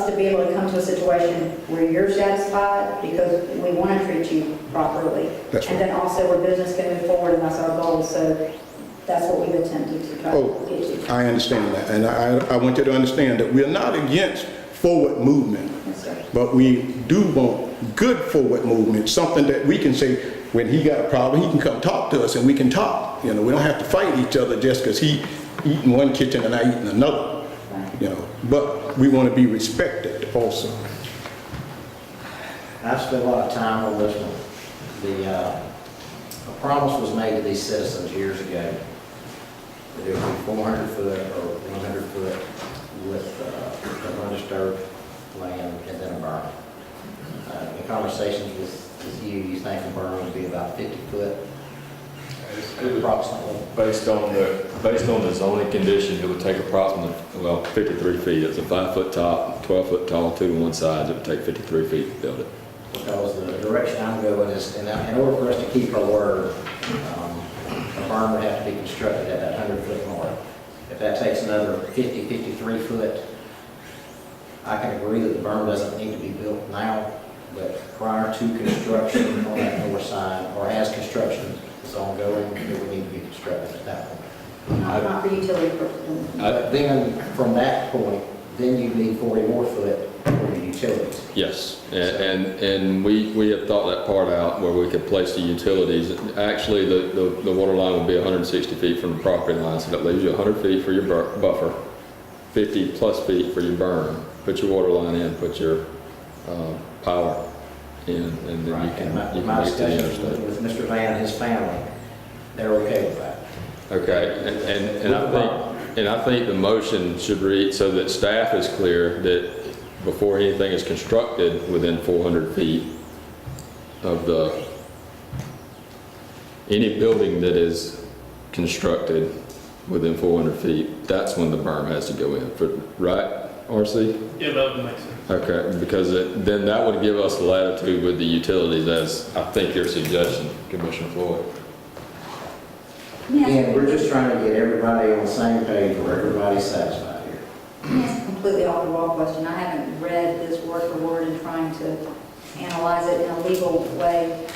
[SPEAKER 4] to be able to come to a situation where you're satisfied because we want to treat you properly.
[SPEAKER 17] That's right.
[SPEAKER 4] And then also where business can move forward, and that's our goal. So that's what we've attempted to try to get to.
[SPEAKER 17] I understand that. And I want you to understand that we're not against forward movement.
[SPEAKER 4] Yes, sir.
[SPEAKER 17] But we do want good forward movement, something that we can say, when he got a problem, he can come talk to us and we can talk. You know, we don't have to fight each other just because he eating one kitchen and I eating another. You know, but we want to be respected also.
[SPEAKER 8] I've spent a lot of time on this one. A promise was made to these citizens years ago that it would be 400 foot or 100 foot with undisturbed land and then a berm. In conversations with you think the berm would be about 50 foot approximately?
[SPEAKER 15] Based on the zoning condition, it would take approximately, 53 feet. It's a 5-foot top, 12-foot tall, 2 to 1 side. It would take 53 feet to build it.
[SPEAKER 8] Because the direction I'm going is, in order for us to keep our word, a berm would have to be constructed at that 100-foot mark. If that takes another 50, 53 foot, I can agree that the berm doesn't need to be built now, but prior to construction on that north side, or as construction is ongoing, it would need to be constructed at that point.
[SPEAKER 4] Not for utility purposes.
[SPEAKER 8] But then, from that point, then you need 40 more foot for the utilities.
[SPEAKER 15] Yes, and we have thought that part out where we could place the utilities. Actually, the water line would be 160 feet from the property line, so that leaves you 100 feet for your buffer, 50 plus feet for your berm. Put your water line in, put your power in, and then
[SPEAKER 8] Right.
[SPEAKER 15] you can
[SPEAKER 8] My
[SPEAKER 15] make the
[SPEAKER 8] discussions
[SPEAKER 15] interstate.
[SPEAKER 8] with Mr. Van and his family, they're okay with that.
[SPEAKER 15] Okay, and I think the motion should read so that staff is clear that before anything is constructed within 400 feet of any building that is constructed within 400 feet, that's when the berm has to go in, right, RC?
[SPEAKER 12] Yeah, that would make sense.
[SPEAKER 15] Okay, because then that would give us latitude with the utilities, as I think your suggestion, Commissioner Floyd.
[SPEAKER 8] And we're just trying to get everybody on the same page where everybody's satisfied here.
[SPEAKER 4] That's a completely off the wall question. I haven't read this word for word and trying to analyze it in a legal way.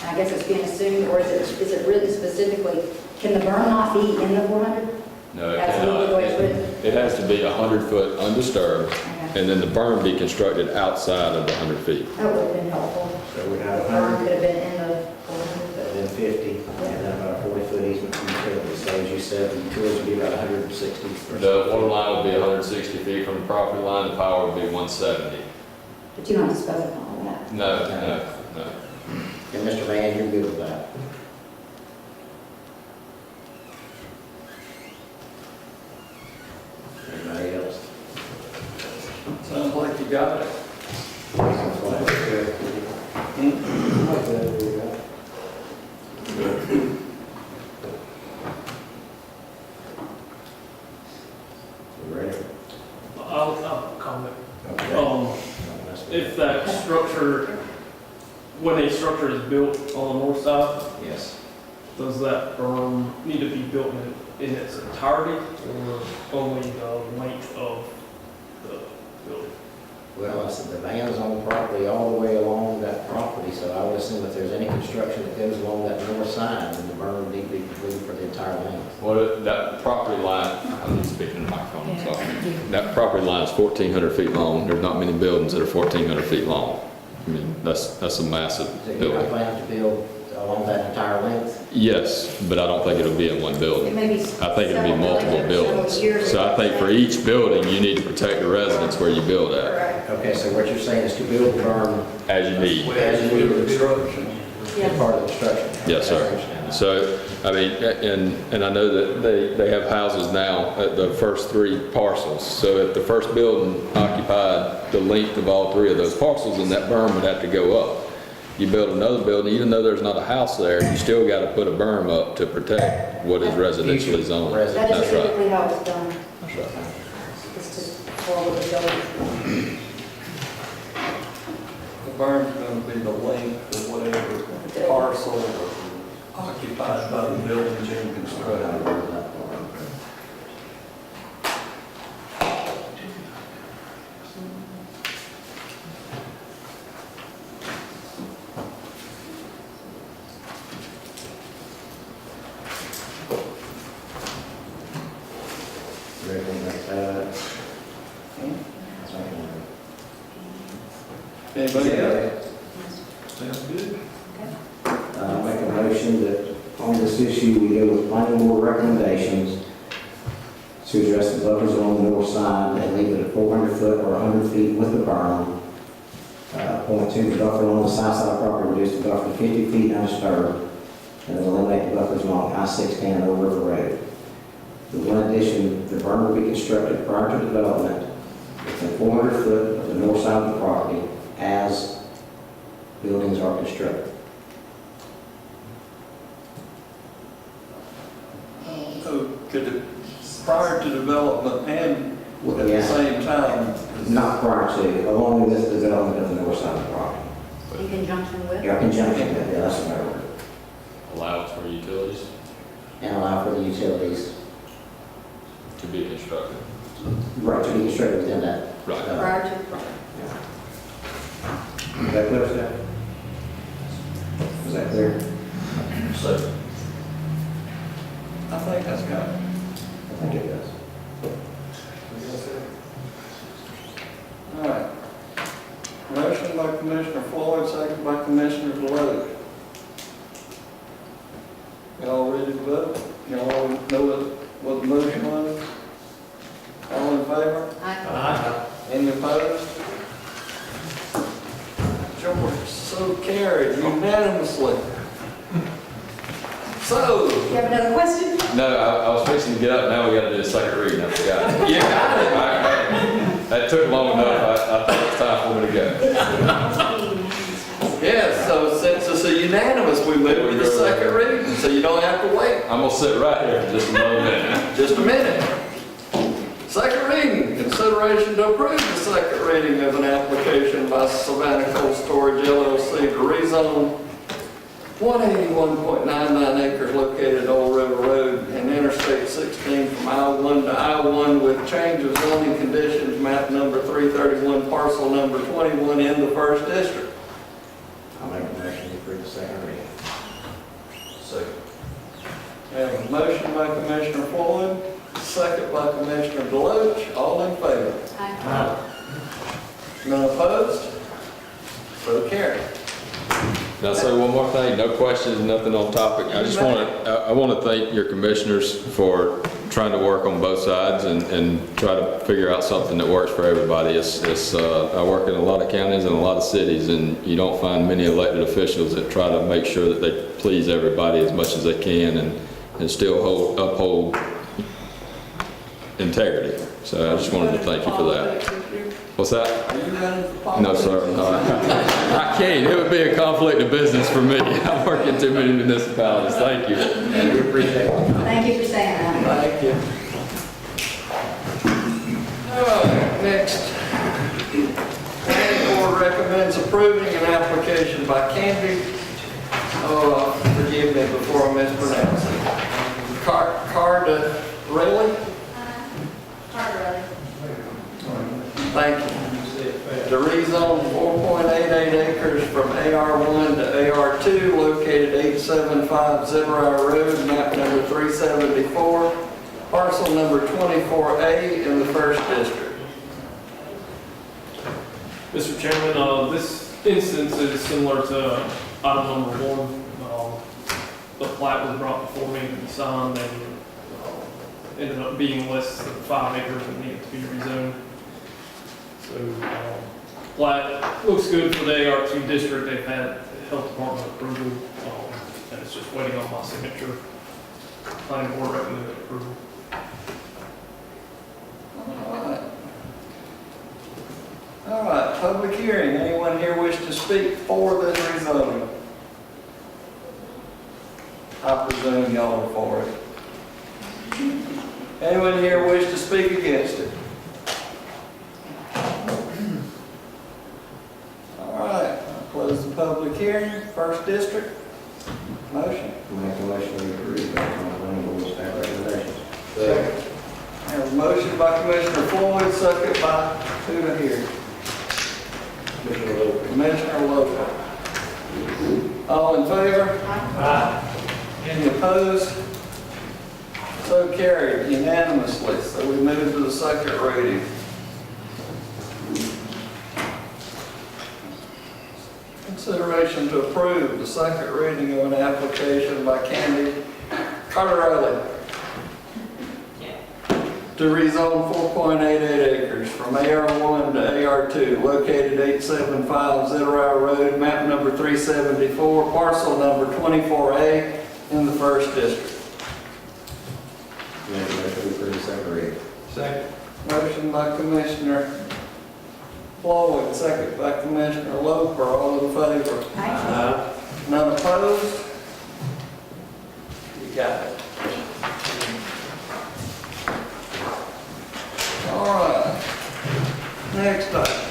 [SPEAKER 4] I guess it's being assumed, or is it really specifically, can the berm not be in the 400?
[SPEAKER 15] No, it
[SPEAKER 4] That's legally the way it's
[SPEAKER 15] cannot.
[SPEAKER 4] written?
[SPEAKER 15] It has to be 100 foot undisturbed,
[SPEAKER 4] Okay.
[SPEAKER 15] and then the berm be constructed outside of the 100 feet.
[SPEAKER 4] That would have been helpful.
[SPEAKER 8] So we have
[SPEAKER 4] The berm
[SPEAKER 8] 100,
[SPEAKER 4] could have been in the 400.
[SPEAKER 8] then 50, and then about a 40-foot easement from utilities. So as you said, the utilities would be about 160.
[SPEAKER 15] The water line would be 160 feet from the property line, the power would be 170.
[SPEAKER 4] But you don't have to specify all that.
[SPEAKER 15] No.
[SPEAKER 8] And Mr. Mann, you're good with that? Anybody else?
[SPEAKER 1] Sounds like you got it.
[SPEAKER 8] Sounds like it's good. You ready?
[SPEAKER 12] I'll have a comment.
[SPEAKER 8] Okay.
[SPEAKER 12] If that structure, when a structure is built on the north side,
[SPEAKER 8] Yes.
[SPEAKER 12] does that berm need to be built in its entirety or only the length of the building?
[SPEAKER 8] Well, I said the van's on property all the way along that property, so I would assume if there's any construction that goes along that north side, then the berm would need to be completed for the entire length.
[SPEAKER 15] Well, that property line, I'm just speaking in the microphone, I'm sorry. That property line is 1,400 feet long. There's not many buildings that are 1,400 feet long. I mean, that's a massive
[SPEAKER 8] So you're not
[SPEAKER 15] building.
[SPEAKER 8] planning to build along that entire length?
[SPEAKER 15] Yes, but I don't think it'll be in one
[SPEAKER 4] It
[SPEAKER 15] building.
[SPEAKER 4] may be
[SPEAKER 15] I think it'll be
[SPEAKER 4] several
[SPEAKER 15] multiple
[SPEAKER 4] buildings over
[SPEAKER 15] buildings.
[SPEAKER 4] several years.
[SPEAKER 15] So I think for each building, you need to protect the residents where you build at,
[SPEAKER 4] Correct.
[SPEAKER 8] Okay, so what you're saying is to build the berm
[SPEAKER 15] as you need.
[SPEAKER 8] as you need
[SPEAKER 1] Construction.
[SPEAKER 8] as part of the construction?
[SPEAKER 15] Yes,
[SPEAKER 8] I
[SPEAKER 15] sir.
[SPEAKER 8] understand that.
[SPEAKER 15] So, I mean, and I know that they have houses now at the first three parcels. So if the first building occupied the length of all three of those parcels, then that berm would have to go up. You build another building, even though there's not a house there, you still got to put a berm up to protect what is residentially zoned.
[SPEAKER 4] That is
[SPEAKER 15] That's right.
[SPEAKER 4] typically how it's done,
[SPEAKER 15] That's right.
[SPEAKER 4] is to follow the building.
[SPEAKER 1] The berm's gonna be the length of whatever parcel occupied by the building being constructed.
[SPEAKER 8] Everything like that.
[SPEAKER 1] Anybody else? Sounds good.
[SPEAKER 8] Make a motion that on this issue, we go with planning board recommendations to address the buffers along the north side and leave it at 400 foot or 100 feet with the berm. Point two, the buffer along the south side of the property, reduce the buffer to 50 feet undisturbed, and then eliminate the buffers along I-610 and Old River Road. With one addition, the berm will be constructed prior to development within 400 foot of the north side of the property as buildings are constructed.
[SPEAKER 1] So could it, prior to development and at the
[SPEAKER 8] Yeah.
[SPEAKER 1] same time?
[SPEAKER 8] Not prior to, along with the development of the north side of the property.
[SPEAKER 4] In conjunction with?
[SPEAKER 8] Yeah, conjunction with, yeah, that's the better word.
[SPEAKER 15] Allowance for utilities
[SPEAKER 8] And allow for the utilities,
[SPEAKER 15] to be constructed.
[SPEAKER 8] right, to be constructed within that.
[SPEAKER 15] Right.
[SPEAKER 4] Prior to,
[SPEAKER 8] Is that clear, Steph? Is that clear?
[SPEAKER 1] So, I think that's got it.
[SPEAKER 8] I think it does.
[SPEAKER 1] All right. Motion by Commissioner Floyd, second by Commissioner Deloach. Y'all ready to vote? Y'all know what the motion was? All in favor? Any opposed? George, so carried unanimously. So,
[SPEAKER 4] you have another question?
[SPEAKER 15] No, I was fixing to get up, now we got to do a second reading, I forgot.
[SPEAKER 1] you got it.
[SPEAKER 15] That took long enough, I thought it was time for me to go.
[SPEAKER 1] Yes, so since it's a unanimous, we move to the second reading, so you don't have to wait.
[SPEAKER 15] I'm gonna sit right here for just another minute.
[SPEAKER 1] Just a minute. Second reading, consideration to approve the second reading of an application by Savannah Cold Storage LLC to rezone 181.99 acres located at Old River Road and Interstate 16 from I-1 to I-1 with change of zoning conditions, map number 331, parcel number 21 in the first district.
[SPEAKER 8] I'll make a motion to approve the second reading.
[SPEAKER 2] Second.
[SPEAKER 1] We have a motion by Commissioner Floyd, second by Commissioner Deloach. All in favor?
[SPEAKER 11] Aye.
[SPEAKER 1] None opposed? So carried.
[SPEAKER 15] Now, say one more thing, no questions, nothing on topic. I just I want to thank your commissioners for trying to work on both sides and try to figure out something that works for everybody. I work in a lot of counties and a lot of cities, and you don't find many elected officials that try to make sure that they please everybody as much as they can and still uphold integrity. So I just wanted to thank you for that. What's that?
[SPEAKER 1] Are you running for politics?
[SPEAKER 15] No, sir. No, I can't. It would be a conflict of business for me. I work in too many municipalities. Thank you.
[SPEAKER 8] And we appreciate it.
[SPEAKER 4] Thank you for saying that.
[SPEAKER 1] Thank you. All right, next. Planning Board recommends approving an application by Candy, forgive me before I mispronounce it. Cardarelli? Thank you. To rezone 4.88 acres from AR1 to AR2 located 875 Zebra Road, map number 374, parcel number 24A in the first district.
[SPEAKER 12] Mr. Chairman, this instance is similar to item number 1. The plat was brought before me to be signed and ended up being less than 5 acres and needed to be rezoned. So, plat looks good for the AR2 district. They've had health department approval, and it's just waiting on my signature. Planning Board recommended approval.
[SPEAKER 1] All right, public hearing. Anyone here wish to speak for this rezoning? I presume y'all are for it. Anyone here wish to speak against it? All right, I'll close the public hearing. First district. Motion.
[SPEAKER 8] Make a motion to approve the planning board staff recommendations.
[SPEAKER 1] Second. I have a motion by Commissioner Floyd, second by who to hear? Commissioner Loper. All in favor? Aye. Any opposed? So carried unanimously. So we move to the second reading. Consideration to approve the second reading of an application by Candy Cardarelli to rezone 4.88 acres from AR1 to AR2 located 875 Zebra Road, map number 374, parcel number 24A in the first district.
[SPEAKER 8] Make a motion to approve the second reading.
[SPEAKER 1] Second. Motion by Commissioner Floyd, second by Commissioner Loper. All in favor?
[SPEAKER 4] Aye.
[SPEAKER 1] None opposed? You got it. All right. Next item.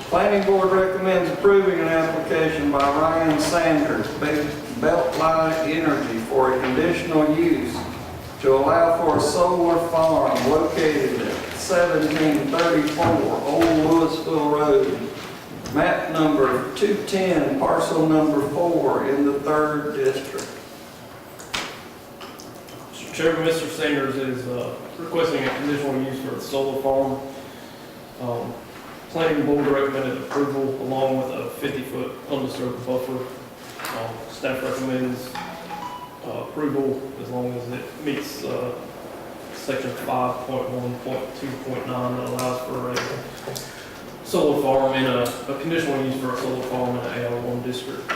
[SPEAKER 1] Planning Board recommends approving an application by Ryan Sanders, Beltline Energy, for a conditional use to allow for a solar farm located at 1734 Old Louisville Road, map number 210, parcel number 4 in the 3rd district.
[SPEAKER 12] Mr. Chairman, Mr. Sanders is requesting a conditional use for the solar farm. Planning Board recommended approval along with a 50-foot undisturbed buffer. Staff recommends approval as long as it meets section 5.1.2.9 that allows for a solar farm in a conditional use for a solar farm in an AR1 district.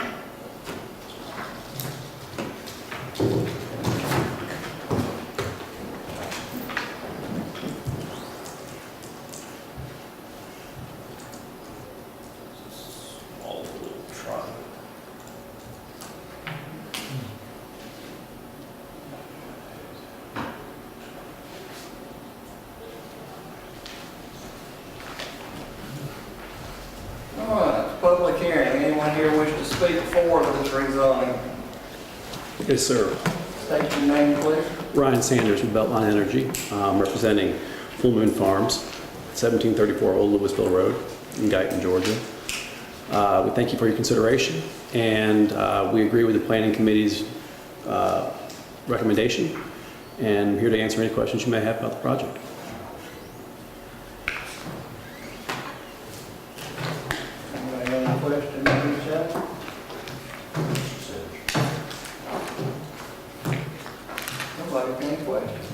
[SPEAKER 1] All right. speak for this rezoning?
[SPEAKER 18] Yes, sir.
[SPEAKER 1] State your name, please.
[SPEAKER 18] Ryan Sanders with Beltline Energy, representing Full Moon Farms, 1734 Old Louisville Road in Guyton, Georgia. We thank you for your consideration, and we agree with the Planning Committee's recommendation, and I'm here to answer any questions you may have about the project.
[SPEAKER 1] Anybody have any questions on each other? Nobody got any questions?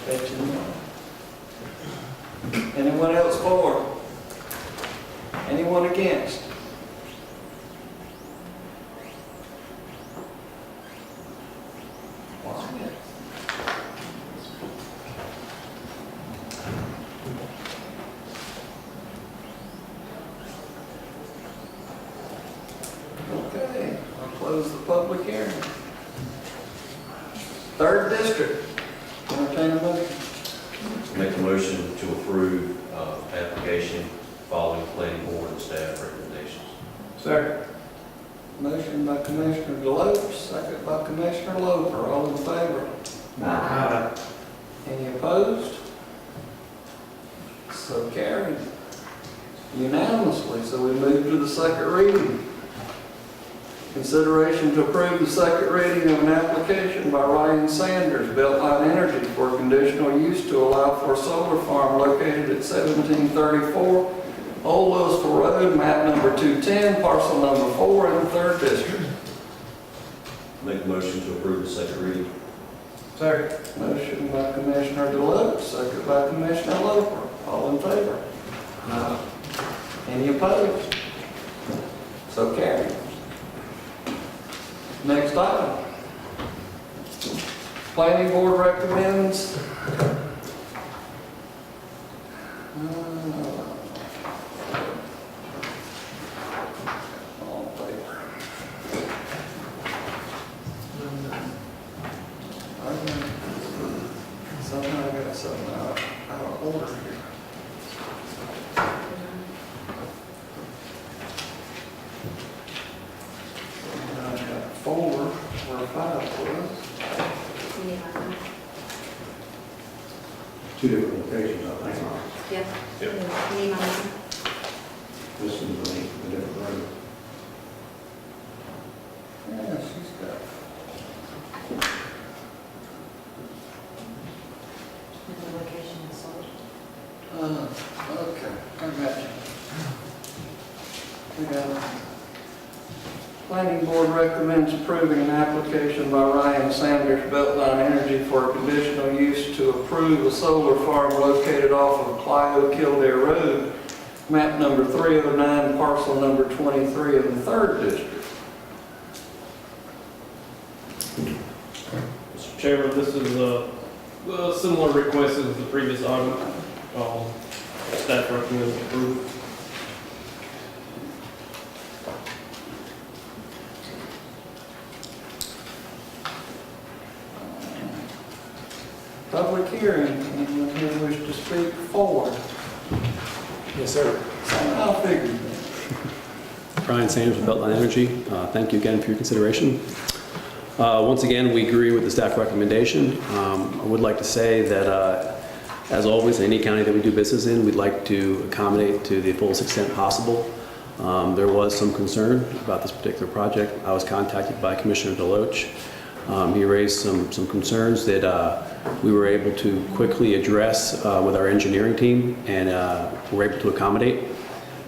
[SPEAKER 1] Bet you not. Anyone else for? Anyone against? Okay, I'll close the public hearing. Third district, entertain a motion.
[SPEAKER 2] Make a motion to approve application following planning board and staff recommendations.
[SPEAKER 1] Second. Motion by Commissioner Deloach, second by Commissioner Loper. All in favor? Aye. Any opposed? So carried unanimously. So we move to the second reading. Consideration to approve the second reading of an application by Ryan Sanders, Beltline Energy, for conditional use to allow for a solar farm located at 1734 Old Louisville Road, map number 210, parcel number 4 in the 3rd district.
[SPEAKER 2] Make a motion to approve the second reading.
[SPEAKER 1] Second. Motion by Commissioner Deloach, second by Commissioner Loper. All in favor? Aye. Any opposed? So carried. Next item. Planning board recommends all in favor. Somehow I got something out of order here. I got 4 where 5 was.
[SPEAKER 16] Two different locations, I think.
[SPEAKER 9] Yeah.
[SPEAKER 2] Yep.
[SPEAKER 9] Name on it.
[SPEAKER 16] This is the different road.
[SPEAKER 1] Yeah, she's got.
[SPEAKER 9] The location is sold.
[SPEAKER 1] Okay, I got you. We got it. Planning board recommends approving an application by Ryan Sanders, Beltline Energy, for a conditional use to approve a solar farm located off of Clio Kildare Road, map number 309, parcel number 23 in the 3rd district.
[SPEAKER 12] Mr. Chairman, this is a similar request as the previous item. Staff recommends approval.
[SPEAKER 1] Public hearing, anyone here wish to speak for?
[SPEAKER 18] Yes, sir.
[SPEAKER 1] I figured.
[SPEAKER 18] Ryan Sanders with Beltline Energy. Thank you again for your consideration. Once again, we agree with the staff recommendation. I would like to say that, as always, in any county that we do business in, we'd like to accommodate to the fullest extent possible. There was some concern about this particular project. I was contacted by Commissioner Deloach. He raised some concerns that we were able to quickly address with our engineering team, and were able to accommodate.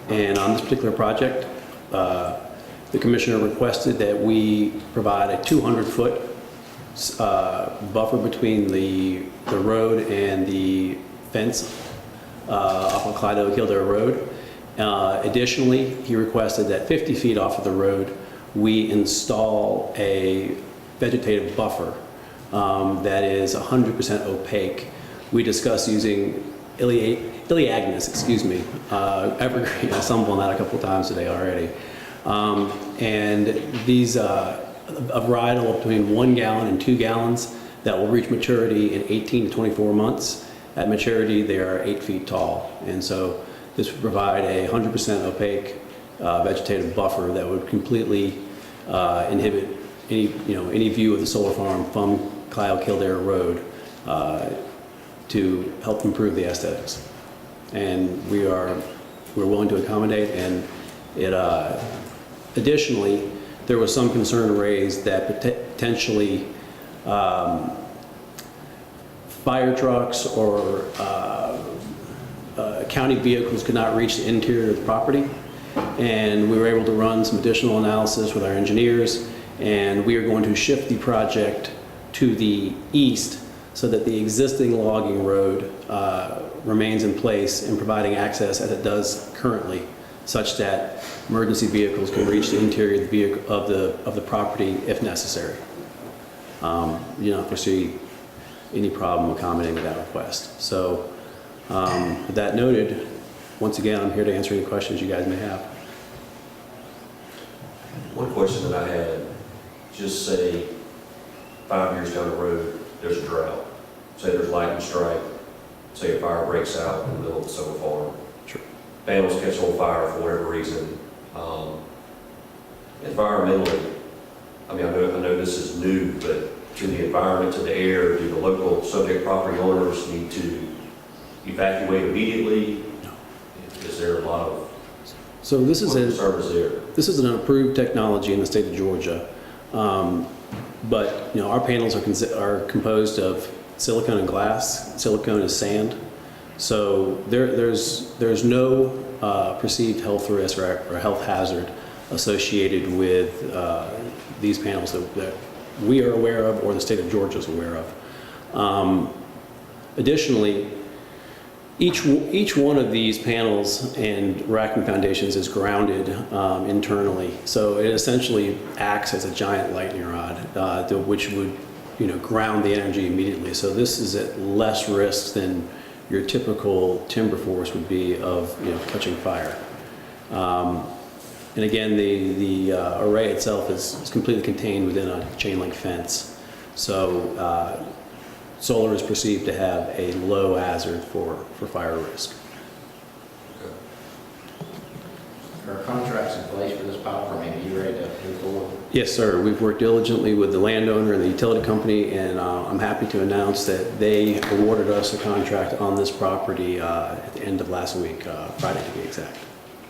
[SPEAKER 18] And on this particular project, the commissioner requested that we provide a 200-foot buffer between the road and the fence off of Clio Kildare Road. Additionally, he requested that 50 feet off of the road, we install a vegetative buffer that is 100% opaque. We discussed using Iliagnus, evergreen. I stumbled on that a couple of times today already. And these, a varietal between 1 gallon and 2 gallons that will reach maturity in 18 to 24 months. At maturity, they are 8 feet tall. And so this would provide a 100% opaque vegetative buffer that would completely inhibit any view of the solar farm from Kyle Kildare Road to help improve the aesthetics. And we're willing to accommodate, and it additionally, there was some concern raised that potentially fire trucks or county vehicles could not reach the interior of the property. And we were able to run some additional analysis with our engineers, and we are going to shift the project to the east so that the existing logging road remains in place and providing access as it does currently, such that emergency vehicles can reach the interior of the property if necessary. You don't foresee any problem accommodating that request. So with that noted, once again, I'm here to answer any questions you guys may have.
[SPEAKER 2] One question that I had, just say 5 years down the road, there's a drought. Say there's lightning strike, say a fire breaks out in the middle of the solar farm.
[SPEAKER 18] Sure.
[SPEAKER 2] Panels catch on fire for whatever reason. Environmentally, I mean, I know this is new, but to the environment, to the air, do the local subject property owners need to evacuate immediately? Is there a lot of
[SPEAKER 18] this is an approved technology in the state of Georgia, but our panels are composed of silicone and glass. Silicone is sand, so there's no perceived health risk or health hazard associated with these panels that we are aware of or the state of Georgia is aware of. Additionally, each one of these panels and racking foundations is grounded internally, so it essentially acts as a giant lightning rod, which would ground the energy immediately. So this is at less risk than your typical timber forest would be of catching fire. And again, the array itself is completely contained within a chain link fence. So solar is perceived to have a low hazard for fire risk.
[SPEAKER 8] Are contracts in place for this power? I mean, are you ready to move forward?
[SPEAKER 18] Yes, sir. We've worked diligently with the landowner and the utility company, and I'm happy to announce that they awarded us a contract on this property at the end of last week, Friday to be exact.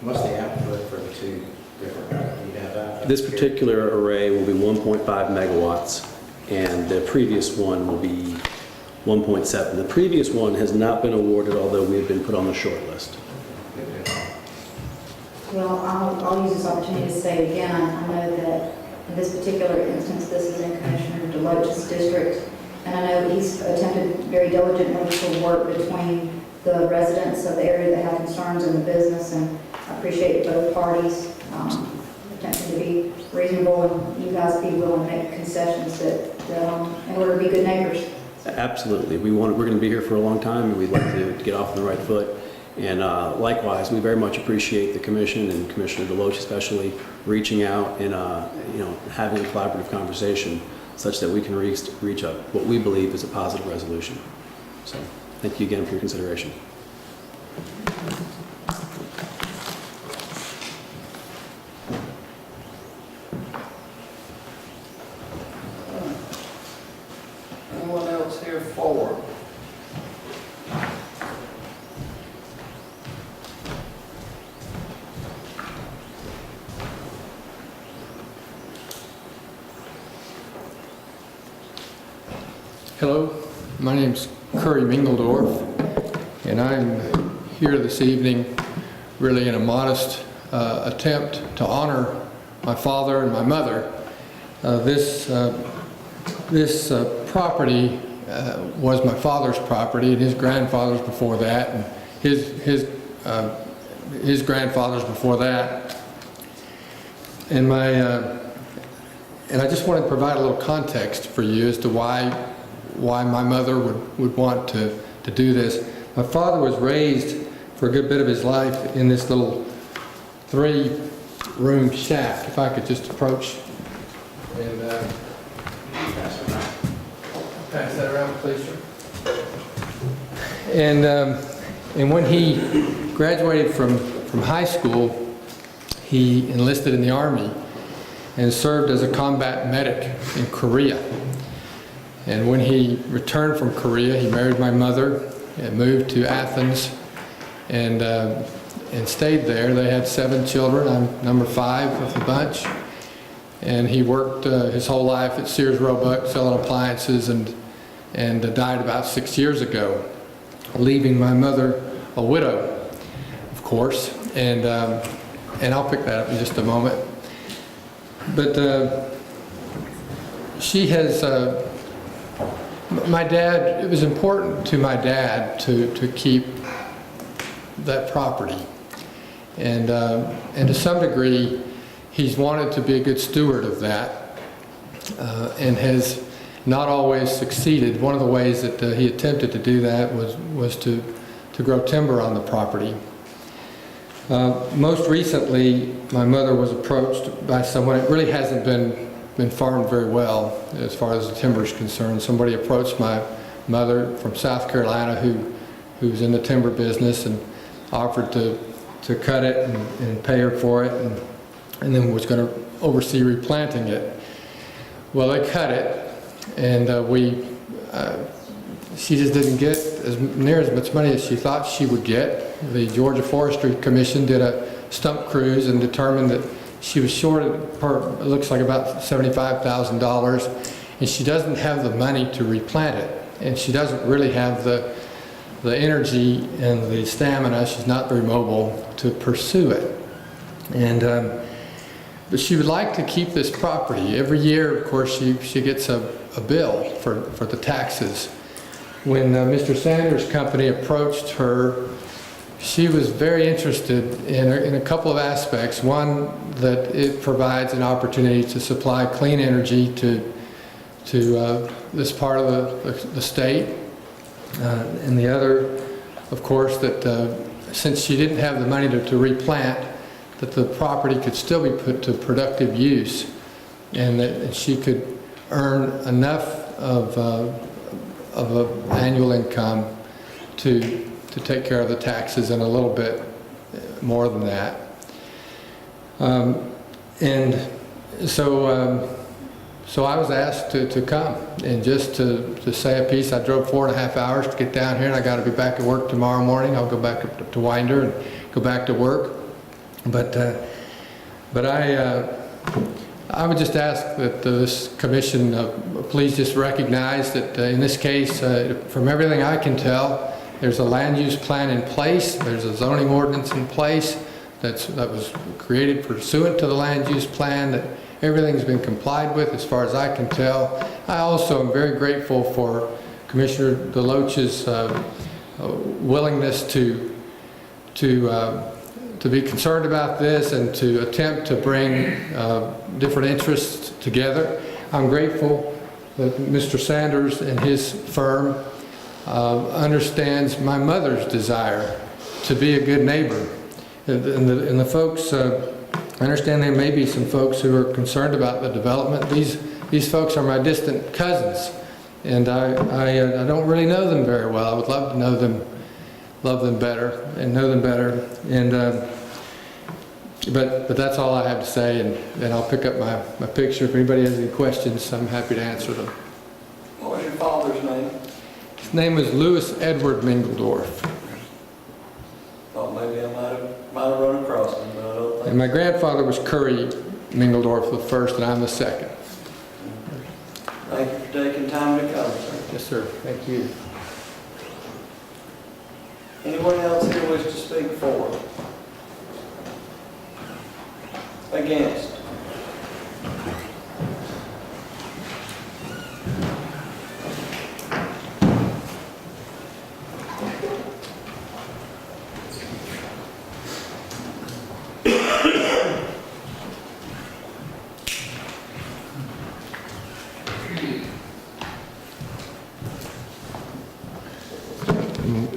[SPEAKER 8] What's the output for the two different you have out?
[SPEAKER 18] This particular array will be 1.5 megawatts, and the previous one will be 1.7. The previous one has not been awarded, although we have been put on the short list.
[SPEAKER 4] Well, I'll use this opportunity to say again, I know that in this particular instance, this is in Commissioner Deloach's district, and I know he's attempted very diligently to work between the residents of the area that have concerns and the business, and I appreciate both parties attempting to be reasonable and you guys be willing to make concessions in order to be good neighbors.
[SPEAKER 18] Absolutely. We're going to be here for a long time, and we'd like to get off on the right foot. And likewise, we very much appreciate the commission and Commissioner Deloach especially reaching out and having a collaborative conversation such that we can reach what we believe is a positive resolution. So thank you again for your consideration.
[SPEAKER 1] Anyone else here for?
[SPEAKER 19] Hello, my name's Curry Mingledorf, and I'm here this evening really in a modest attempt to honor my father and my mother. This property was my father's property, and his grandfather's before that, and his grandfather's before that. And I just wanted to provide a little context for you as to why my mother would want to do this. My father was raised for a good bit of his life in this little 3-room shack. If I could just approach and pass that around, please, sir. And when he graduated from high school, he enlisted in the Army and served as a combat medic in Korea. And when he returned from Korea, he married my mother and moved to Athens and stayed there. They had 7 children. I'm number 5 of the bunch. And he worked his whole life at Sears Roebuck selling appliances and died about 6 years ago, leaving my mother a widow, of course. And I'll pick that up in just a moment. But she has, my dad, it was important to my dad to keep that property. And to some degree, he's wanted to be a good steward of that and has not always succeeded. One of the ways that he attempted to do that was to grow timber on the property. Most recently, my mother was approached by someone. It really hasn't been farmed very well as far as the timber is concerned. Somebody approached my mother from South Carolina who's in the timber business and offered to cut it and pay her for it and then was going to oversee replanting it. Well, they cut it, and she just didn't get near as much money as she thought she would get. The Georgia Forestry Commission did a stump cruise and determined that she was short, it looks like about $75,000, and she doesn't have the money to replant it, and she doesn't really have the energy and the stamina. She's not very mobile to pursue it. And but she would like to keep this property. Every year, of course, she gets a bill for the taxes. When Mr. Sanders' company approached her, she was very interested in a couple of aspects. One, that it provides an opportunity to supply clean energy to this part of the state. And the other, of course, that since she didn't have the money to replant, that the property could still be put to productive use and that she could earn enough of an annual income to take care of the taxes and a little bit more than that. And so I was asked to come and just to say a piece. I drove 4.5 hours to get down here, and I got to be back at work tomorrow morning. I'll go back to Winder and go back to work. But I would just ask that this commission please just recognize that in this case, from everything I can tell, there's a land use plan in place, there's a zoning ordinance in place that was created pursuant to the land use plan, that everything's been complied with as far as I can tell. I also am very grateful for Commissioner DeLoach's willingness to be concerned about this and to attempt to bring different interests together. I'm grateful that Mr. Sanders and his firm understands my mother's desire to be a good neighbor. And the folks, I understand there may be some folks who are concerned about the development. These folks are my distant cousins, and I don't really know them very well. I would love to know them, love them better, and know them better. And but that's all I have to say, and then I'll pick up my picture. If anybody has any questions, I'm happy to answer them.
[SPEAKER 1] What was your father's name?
[SPEAKER 19] His name was Louis Edward Mingledorf.
[SPEAKER 1] Thought maybe I might have run across him, but I don't think.
[SPEAKER 19] And my grandfather was Curry Mingledorf the first, and I'm the second.
[SPEAKER 1] Thank you for taking time to come, sir.
[SPEAKER 19] Yes, sir. Thank you.
[SPEAKER 1] Anyone else here wish to speak for? Against?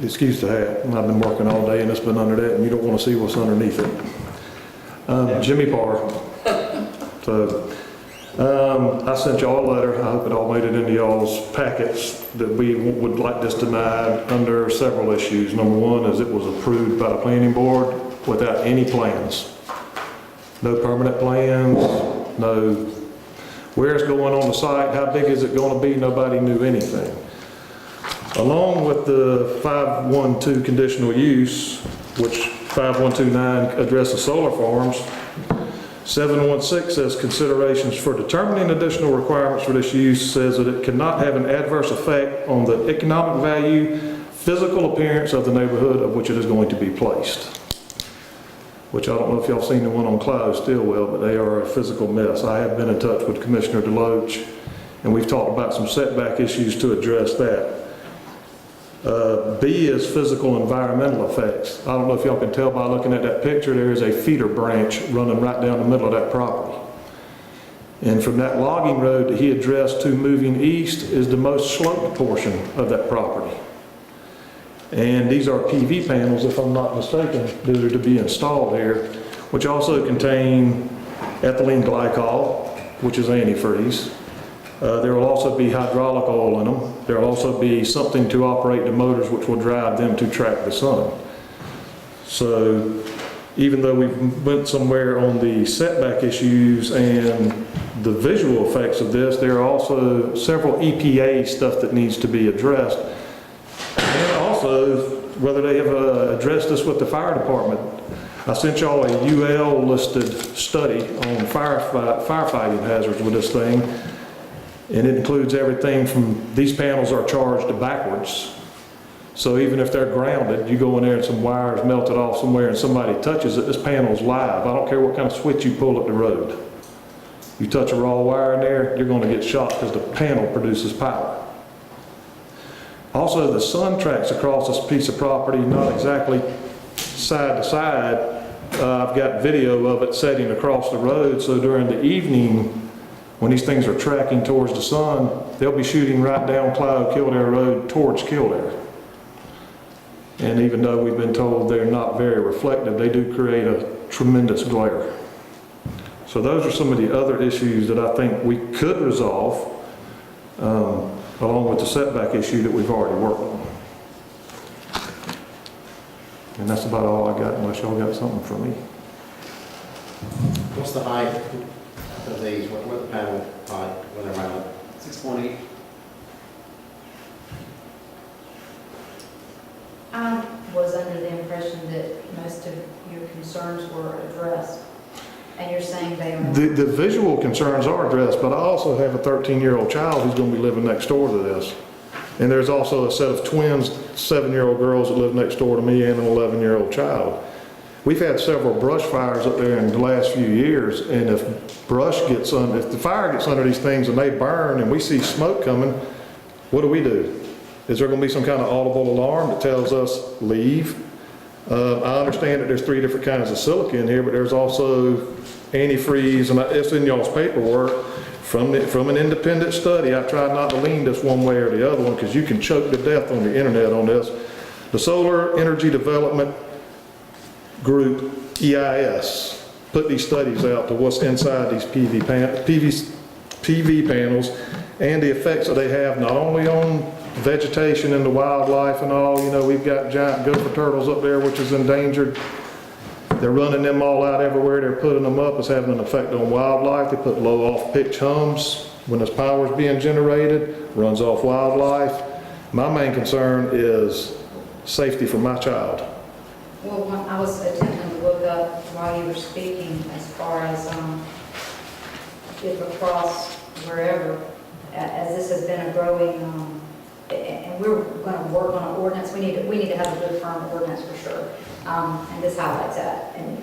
[SPEAKER 20] Excuse the hat, I've been working all day and it's been under that, and you don't want to see what's underneath it. Jimmy Parr. So I sent y'all a letter, I hope it all made it into y'all's packets, that we would like this denied under several issues. Number one is it was approved by the planning board without any plans. No permanent plans, no where it's going on the site, how big is it going to be, nobody knew anything. Along with the 512 conditional use, which 5129 addresses solar farms, 716 says considerations for determining additional requirements for this use says that it cannot have an adverse effect on the economic value, physical appearance of the neighborhood of which it is going to be placed. Which I don't know if y'all seen the one on Clyde Stillwell, but they are a physical mess. I have been in touch with Commissioner Deloach, and we've talked about some setback issues to address that. B is physical environmental effects. I don't know if y'all can tell by looking at that picture, there is a feeder branch running right down the middle of that property. And from that logging road that he addressed to moving east is the most sloped portion of that property. And these are PV panels, if I'm not mistaken, that are to be installed here, which also contain ethylene glycol, which is antifreeze. There will also be hydraulic oil in them. There will also be something to operate the motors which will drive them to track the sun. So even though we went somewhere on the setback issues and the visual effects of this, there are also several EPA stuff that needs to be addressed. And also whether they have addressed this with the fire department. I sent y'all a UL listed study on firefighting hazards with this thing. And it includes everything from these panels are charged backwards. So even if they're grounded, you go in there and some wires melted off somewhere and somebody touches it, this panel's live. I don't care what kind of switch you pull at the road. You touch a raw wire in there, you're going to get shot because the panel produces power. Also, the sun tracks across this piece of property, not exactly side to side. I've got video of it setting across the road, so during the evening, when these things are tracking towards the sun, they'll be shooting right down Clyde Kildare Road towards Kildare. And even though we've been told they're not very reflective, they do create a tremendous glare. So those are some of the other issues that I think we could resolve, along with the setback issue that we've already worked on. And that's about all I got, unless y'all got something for me.
[SPEAKER 8] What's the height of these? What the panel height when they're mounted?
[SPEAKER 6] 6.8.
[SPEAKER 4] I was under the impression that most of your concerns were addressed, and you're saying they are.
[SPEAKER 20] The visual concerns are addressed, but I also have a 13-year-old child who's going to be living next door to this. And there's also a set of twins, 7-year-old girls that live next door to me and an 11-year-old child. We've had several brush fires up there in the last few years, and if the fire gets under these things and they burn and we see smoke coming, what do? Is there going to be some kind of audible alarm that tells us leave? I understand that there's 3 different kinds of silica in here, but there's also antifreeze, and it's in y'all's paperwork. From an independent study, I tried not to lean this one way or the other one because you can choke to death on the internet on this. The Solar Energy Development Group, EIS, put these studies out to what's inside these PV panels and the effects that they have not only on vegetation and the wildlife and all. You know, we've got giant gopher turtles up there which is endangered. They're running them all out everywhere. They're putting them up. It's having an effect on wildlife. They put low off-pitch hums when this power is being generated, runs off wildlife. My main concern is safety for my child.
[SPEAKER 4] Well, I was attempting to look up while you were speaking as far as if across wherever, as this has been a growing, and we're going to work on an ordinance. We need to have a good firm ordinance for sure, and this highlights that. And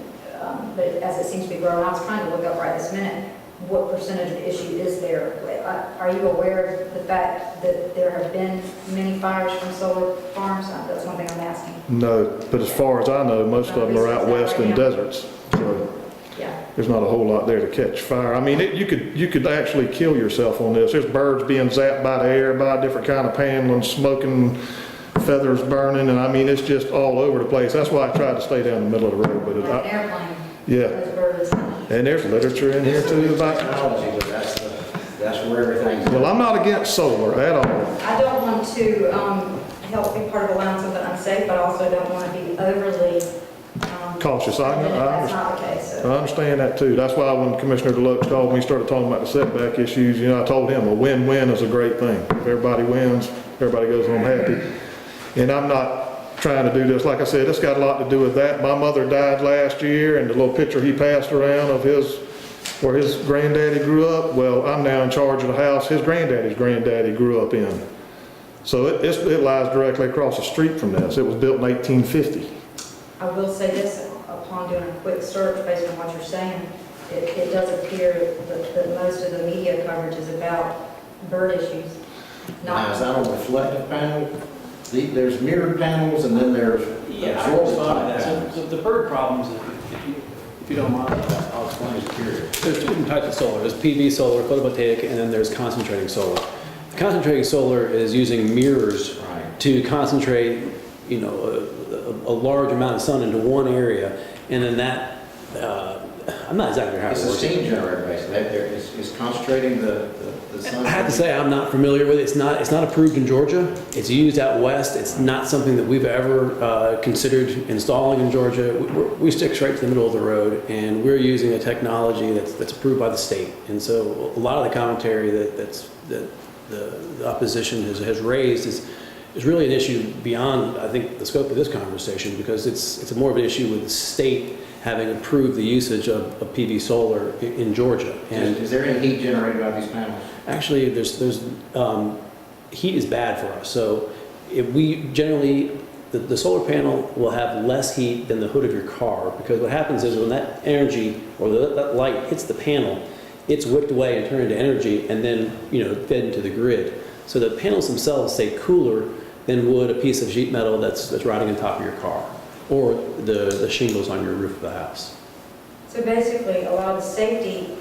[SPEAKER 4] but as it seems to be growing, I was trying to look up right this minute what percentage of the issue is there. Are you aware of the fact that there have been many fires from solar farms? That's one thing I'm asking.
[SPEAKER 20] No, but as far as I know, most of them are out west in deserts. So
[SPEAKER 4] yeah,
[SPEAKER 20] there's not a whole lot there to catch fire. I mean, you could actually kill yourself on this. There's birds being zapped by the air, by different kind of paneling, smoking, feathers burning, and I mean, it's just all over the place. That's why I tried to stay down the middle of the road. But
[SPEAKER 4] like an airplane.
[SPEAKER 20] yeah.
[SPEAKER 4] Those birds.
[SPEAKER 20] And there's literature in here too about
[SPEAKER 8] technology, but that's the that's where everything's.
[SPEAKER 20] Well, I'm not against solar at all.
[SPEAKER 4] I don't want to help be part of allowing something unsafe, but I also don't want to be overly
[SPEAKER 20] Cautious,
[SPEAKER 4] that's not the case.
[SPEAKER 20] I
[SPEAKER 4] So.
[SPEAKER 20] understand that too. That's why when Commissioner Deluxe called me, started talking about the setback issues, you know, I told him a win-win is a great thing. If everybody wins, everybody goes home happy. And I'm not trying to do this, like I said, it's got a lot to do with that. My mother died last year, and the little picture he passed around of where his granddaddy grew up, well, I'm now in charge of the house his granddaddy's granddaddy grew up in. So it lies directly across the street from this. It was built in 1850.
[SPEAKER 4] I will say this, upon doing a quick search based on what you're saying, it does appear that most of the media coverage is about bird issues.
[SPEAKER 8] Now, is that on reflective panel? There's mirrored panels and then there's absorbent panels.
[SPEAKER 18] So the bird problems, if you don't mind, I'll explain. There's two different types of solar. There's PV solar, photovoltaic, and then there's concentrating solar. Concentrating solar is using mirrors to concentrate, you know, a large amount of sun into one area, and then that, I'm not exactly sure how it works.
[SPEAKER 8] It's a steam generator, basically. It's concentrating the sun.
[SPEAKER 18] I have to say, I'm not familiar with it. It's not approved in Georgia. It's used out west. It's not something that we've ever considered installing in Georgia. We stick straight to the middle of the road, and we're using a technology that's approved by the state. And so a lot of the commentary that the opposition has raised is really an issue beyond, I think, the scope of this conversation, because it's more of an issue with the state having approved the usage of PV solar in Georgia. And
[SPEAKER 8] is there any heat generated by these panels?
[SPEAKER 18] actually, there's heat is bad for us. So if we generally, the solar panel will have less heat than the hood of your car, because what happens is when that energy or that light hits the panel, it's whipped away and turned into energy and then, you know, fed into the grid. So the panels themselves stay cooler than would a piece of sheet metal that's riding on top of your car, or the shingles on your roof of the house.
[SPEAKER 4] So basically, a lot of the safety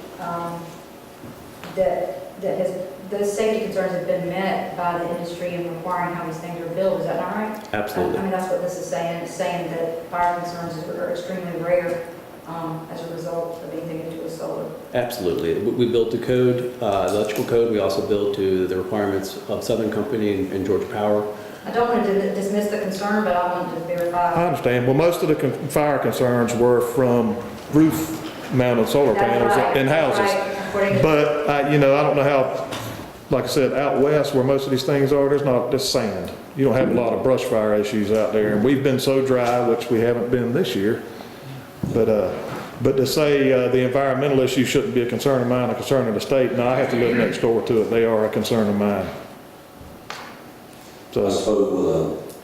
[SPEAKER 4] those safety concerns have been met by the industry in requiring how these things are built. Is that not right?
[SPEAKER 18] Absolutely.
[SPEAKER 4] I mean, that's what this is saying. It's saying that fire concerns are extremely rare as a result of anything to do with solar.
[SPEAKER 18] Absolutely. We built to code, the electrical code. We also built to the requirements of Southern Company and Georgia Power.
[SPEAKER 4] I don't want to dismiss the concern, but I want to verify.
[SPEAKER 20] I understand. Well, most of the fire concerns were from roof-mounted solar panels in houses. But, you know, I don't know how, like I said, out west where most of these things are, there's not just sand. You don't have a lot of brush fire issues out there. And we've been so dry, which we haven't been this year. But to say the environmental issue shouldn't be a concern of mine, a concern of the state, no, I have to live next door to it. They are a concern of mine. So,
[SPEAKER 2] I spoke with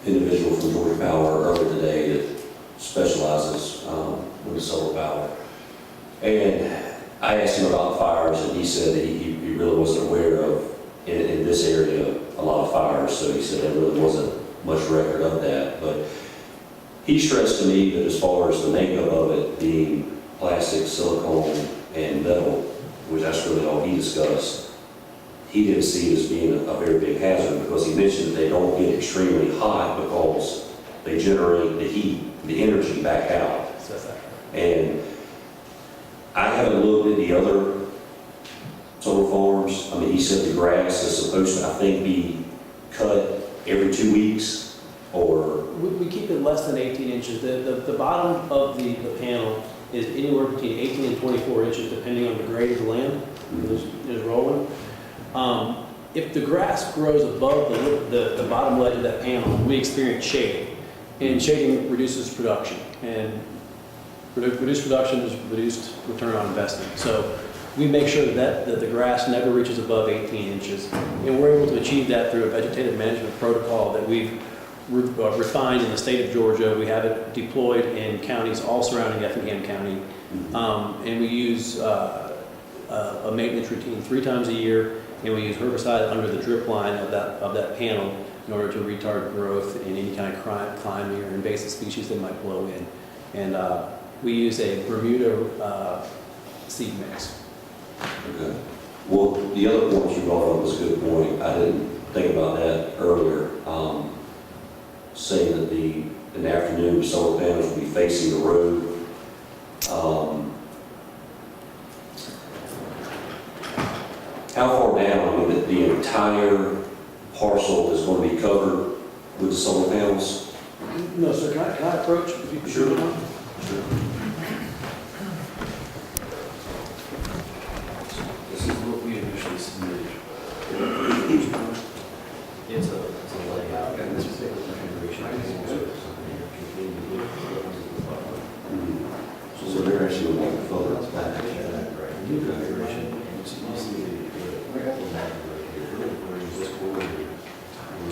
[SPEAKER 2] an individual from Georgia Power earlier today that specializes with the solar power. And I asked him about fires, and he said that he really wasn't aware of, in this area, a lot of fires. So he said there really wasn't much record of that. But he stressed to me that as far as the makeup of it being plastic, silicone, and metal, which that's really all he discussed, he didn't see it as being a very big hazard, because he mentioned that they don't get extremely hot because they generate the heat, the energy back out. And I haven't looked at the other solar farms. I mean, he said the grass is supposed to, I think, be cut every 2 weeks, or...
[SPEAKER 18] We keep it less than 18 inches. The bottom of the panel is anywhere between 18 and 24 inches, depending on the grade of the land is rolling. If the grass grows above the bottom ledge of that panel, we experience shading. And shading reduces production. And reduced production is reduced return on investment. So we make sure that the grass never reaches above 18 inches. And we're able to achieve that through a vegetative management protocol that we've refined in the state of Georgia. We have it deployed in counties all surrounding Effingham County. And we use a maintenance routine 3 times a year, and we use herbicide under the drip line of that panel in order to retard growth in any kind of climbing or invasive species that might blow in. And we use a Bermuda seed mix.
[SPEAKER 2] Okay. Well, the other point you brought up was a good point. I didn't think about that earlier. Saying that in the afternoon, solar panels will be facing the road. How far down, I mean, the entire parcel is going to be covered with the solar panels?
[SPEAKER 18] No, sir, can I approach?
[SPEAKER 2] Sure.
[SPEAKER 18] This is what we initially submitted. It's a layout, and this is the configuration.
[SPEAKER 2] So they're actually going to follow us back.
[SPEAKER 18] New configuration, you see we're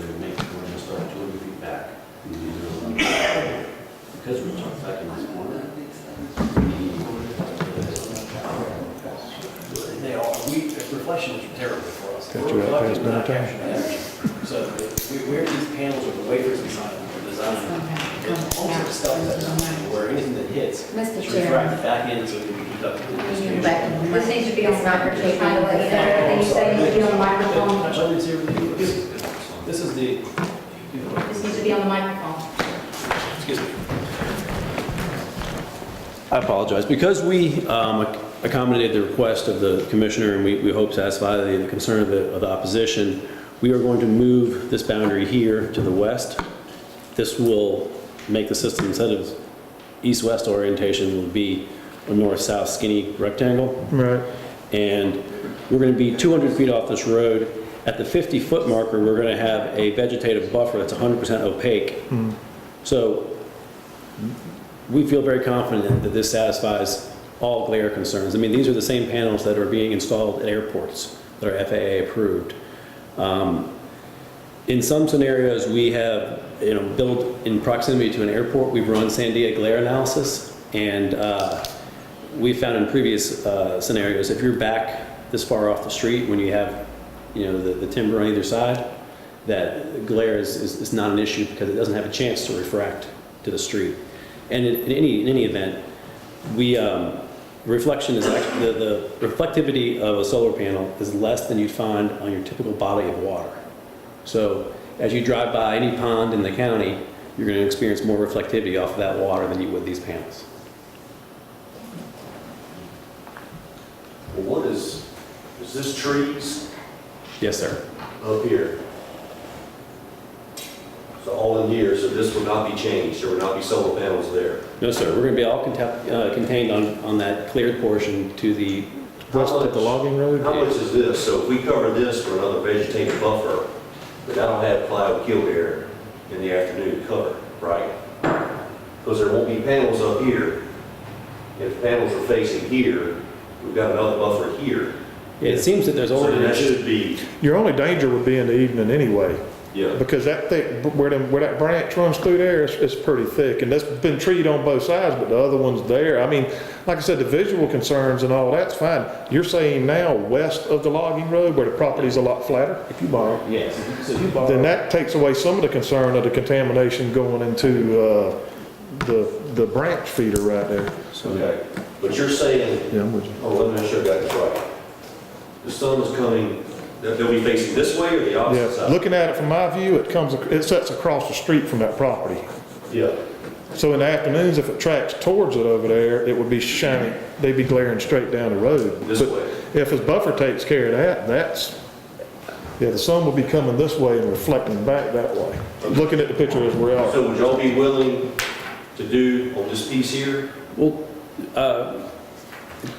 [SPEAKER 18] going to make, we're going to start 200 feet back. Because we're talking back in this corner. They all, reflection is terrible for us.
[SPEAKER 20] Got you out past dinner time?
[SPEAKER 18] So where these panels or the wafers inside are designed, it's almost stuff where anything that hits,
[SPEAKER 11] Mr.
[SPEAKER 18] it's
[SPEAKER 11] Chair.
[SPEAKER 18] refracted back in so we can keep up with the distribution.
[SPEAKER 4] This needs to be on the microphone, trying to let you know everything you say needs to be on the microphone.
[SPEAKER 18] This is the,
[SPEAKER 4] This needs to be on the microphone.
[SPEAKER 18] excuse me. I apologize. Because we accommodated the request of the commissioner and we hope to satisfy the concern of the opposition, we are going to move this boundary here to the west. This will make the system, instead of east-west orientation, will be a north-south skinny rectangle.
[SPEAKER 20] Right.
[SPEAKER 18] And we're going to be 200 feet off this road. At the 50-foot marker, we're going to have a vegetative buffer that's 100% opaque. So we feel very confident that this satisfies all glare concerns. I mean, these are the same panels that are being installed at airports that are FAA approved. In some scenarios, we have, built in proximity to an airport. We've run Sandia glare analysis, and we found in previous scenarios, if you're back this far off the street when you have, the timber on either side, that glare is not an issue because it doesn't have a chance to refract to the street. And in any event, reflection is actually, the reflectivity of a solar panel is less than you'd find on your typical body of water. So as you drive by any pond in the county, you're going to experience more reflectivity off of that water than you would these panels.
[SPEAKER 2] Well, what is this trees
[SPEAKER 18] Yes, sir.
[SPEAKER 2] up here? So all in here, so this would not be changed, there would not be solar panels there?
[SPEAKER 18] No, sir. We're going to be all contained on that cleared portion to the
[SPEAKER 20] West of the logging road?
[SPEAKER 2] How much is this? So if we cover this for another vegetative buffer, but that'll have cloud killdeer in the afternoon to cover, right? Because there won't be panels up here. If panels are facing here, we've got another buffer here.
[SPEAKER 18] It seems that there's
[SPEAKER 2] So
[SPEAKER 18] already...
[SPEAKER 2] that should be,
[SPEAKER 20] Your only danger would be in the evening anyway.
[SPEAKER 2] yeah.
[SPEAKER 20] Because that thick, where that branch runs through there, it's pretty thick, and that's been treed on both sides, but the other one's there. I mean, like I said, the visual concerns and all that's fine. You're saying now west of the logging road, where the property's a lot flatter?
[SPEAKER 18] If you borrow, yes. So if you borrow,
[SPEAKER 20] Then that takes away some of the concern of the contamination going into the branch feeder right there.
[SPEAKER 2] Okay. But you're saying,
[SPEAKER 20] Yeah, I'm with you.
[SPEAKER 2] let me make sure I got this right. The sun is coming, they'll be facing this way or the opposite
[SPEAKER 20] Yeah,
[SPEAKER 2] side?
[SPEAKER 20] looking at it from my view, it sets across the street from that property.
[SPEAKER 2] Yeah.
[SPEAKER 20] So in the afternoons, if it tracks towards it over there, it would be shining, they'd be glaring straight down the road.
[SPEAKER 2] This
[SPEAKER 20] But
[SPEAKER 2] way.
[SPEAKER 20] if his buffer takes care of that, the sun will be coming this way and reflecting back that way. Looking at the picture as we are.
[SPEAKER 2] So would y'all be willing to do on this piece here?
[SPEAKER 18] well,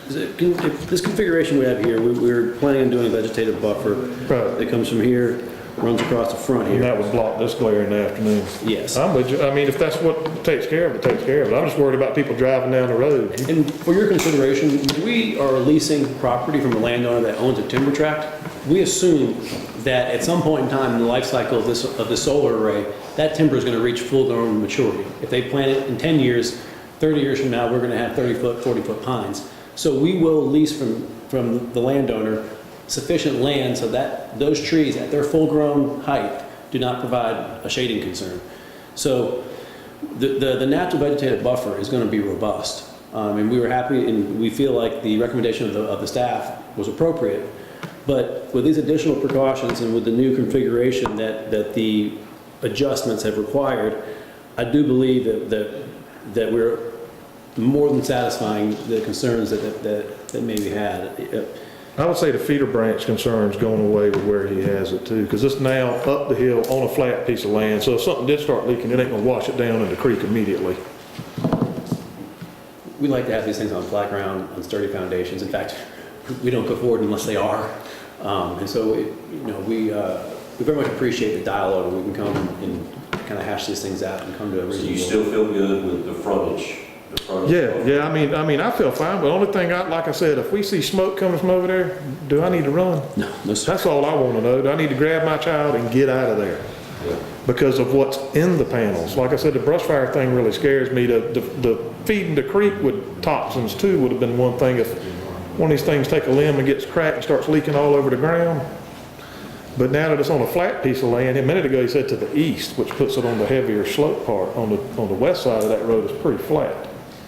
[SPEAKER 18] this configuration we have here, we're planning on doing a vegetative buffer
[SPEAKER 20] Right.
[SPEAKER 18] that comes from here, runs across the front
[SPEAKER 20] And
[SPEAKER 18] here.
[SPEAKER 20] that would block this glare in the afternoon.
[SPEAKER 18] Yes.
[SPEAKER 20] I'm with you. I mean, if that's what takes care of it, takes care of it. I'm just worried about people driving down the road.
[SPEAKER 18] And for your consideration, when we are leasing property from a landowner that owns a timber tract, we assume that at some point in time in the life cycle of this solar array, that timber is going to reach full-grown maturity. If they plant it in 10 years, 30 years from now, we're going to have 30-foot, 40-foot pines. So we will lease from the landowner sufficient land so that those trees at their full-grown height do not provide a shading concern. So the natural vegetative buffer is going to be robust. And we were happy, and we feel like the recommendation of the staff was appropriate. But with these additional precautions and with the new configuration that the adjustments have required, I do believe that we're more than satisfying the concerns that may be had.
[SPEAKER 20] I would say the feeder branch concern's going away with where he has it too, because it's now up the hill on a flat piece of land, so if something did start leaking, it ain't gonna wash it down in the creek immediately.
[SPEAKER 18] We like to have these things on flat ground, on sturdy foundations. In fact, we don't go forward unless they are. And so, we very much appreciate the dialogue, and we can come and kind of hash these things out and come to a
[SPEAKER 2] So
[SPEAKER 18] reasonable.
[SPEAKER 2] you still feel good with the frontage?
[SPEAKER 20] Yeah, I mean, I feel fine, but the only thing like I said, if we see smoke coming from over there, do I need to run?
[SPEAKER 18] No, sir.
[SPEAKER 20] That's all I wanna know. Do I need to grab my child and get out of there? Because of what's in the panels. Like I said, the brush fire thing really scares me. The feeding the creek with toxins too would have been one thing if one of these things take a limb and gets cracked and starts leaking all over the ground. But now that it's on a flat piece of land, a minute ago he said to the east, which puts it on the heavier slope part. On the west side of that road is pretty flat.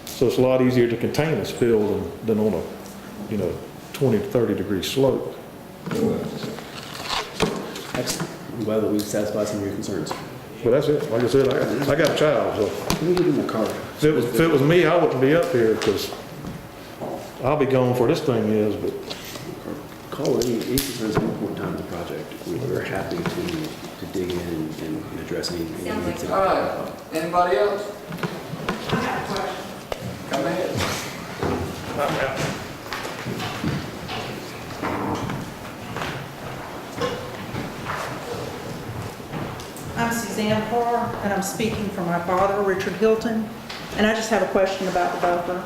[SPEAKER 20] So it's a lot easier to contain a spill than on a, 20 to 30 degree slope.
[SPEAKER 18] Excellent. I'm glad that we've satisfied some of your concerns.
[SPEAKER 20] But that's it. Like I said, I got a child, so.
[SPEAKER 18] Let me give you my card.
[SPEAKER 20] If it was me, I wouldn't be up here because I'll be gone before this thing is, but.
[SPEAKER 18] Call it any concerns at any point in time in the project. We're happy to dig in and address any needs.
[SPEAKER 1] All right, anybody else? Come ahead.
[SPEAKER 21] I'm Suzanne Parr, and I'm speaking for my father, Richard Hilton, and I just have a question about the buffer.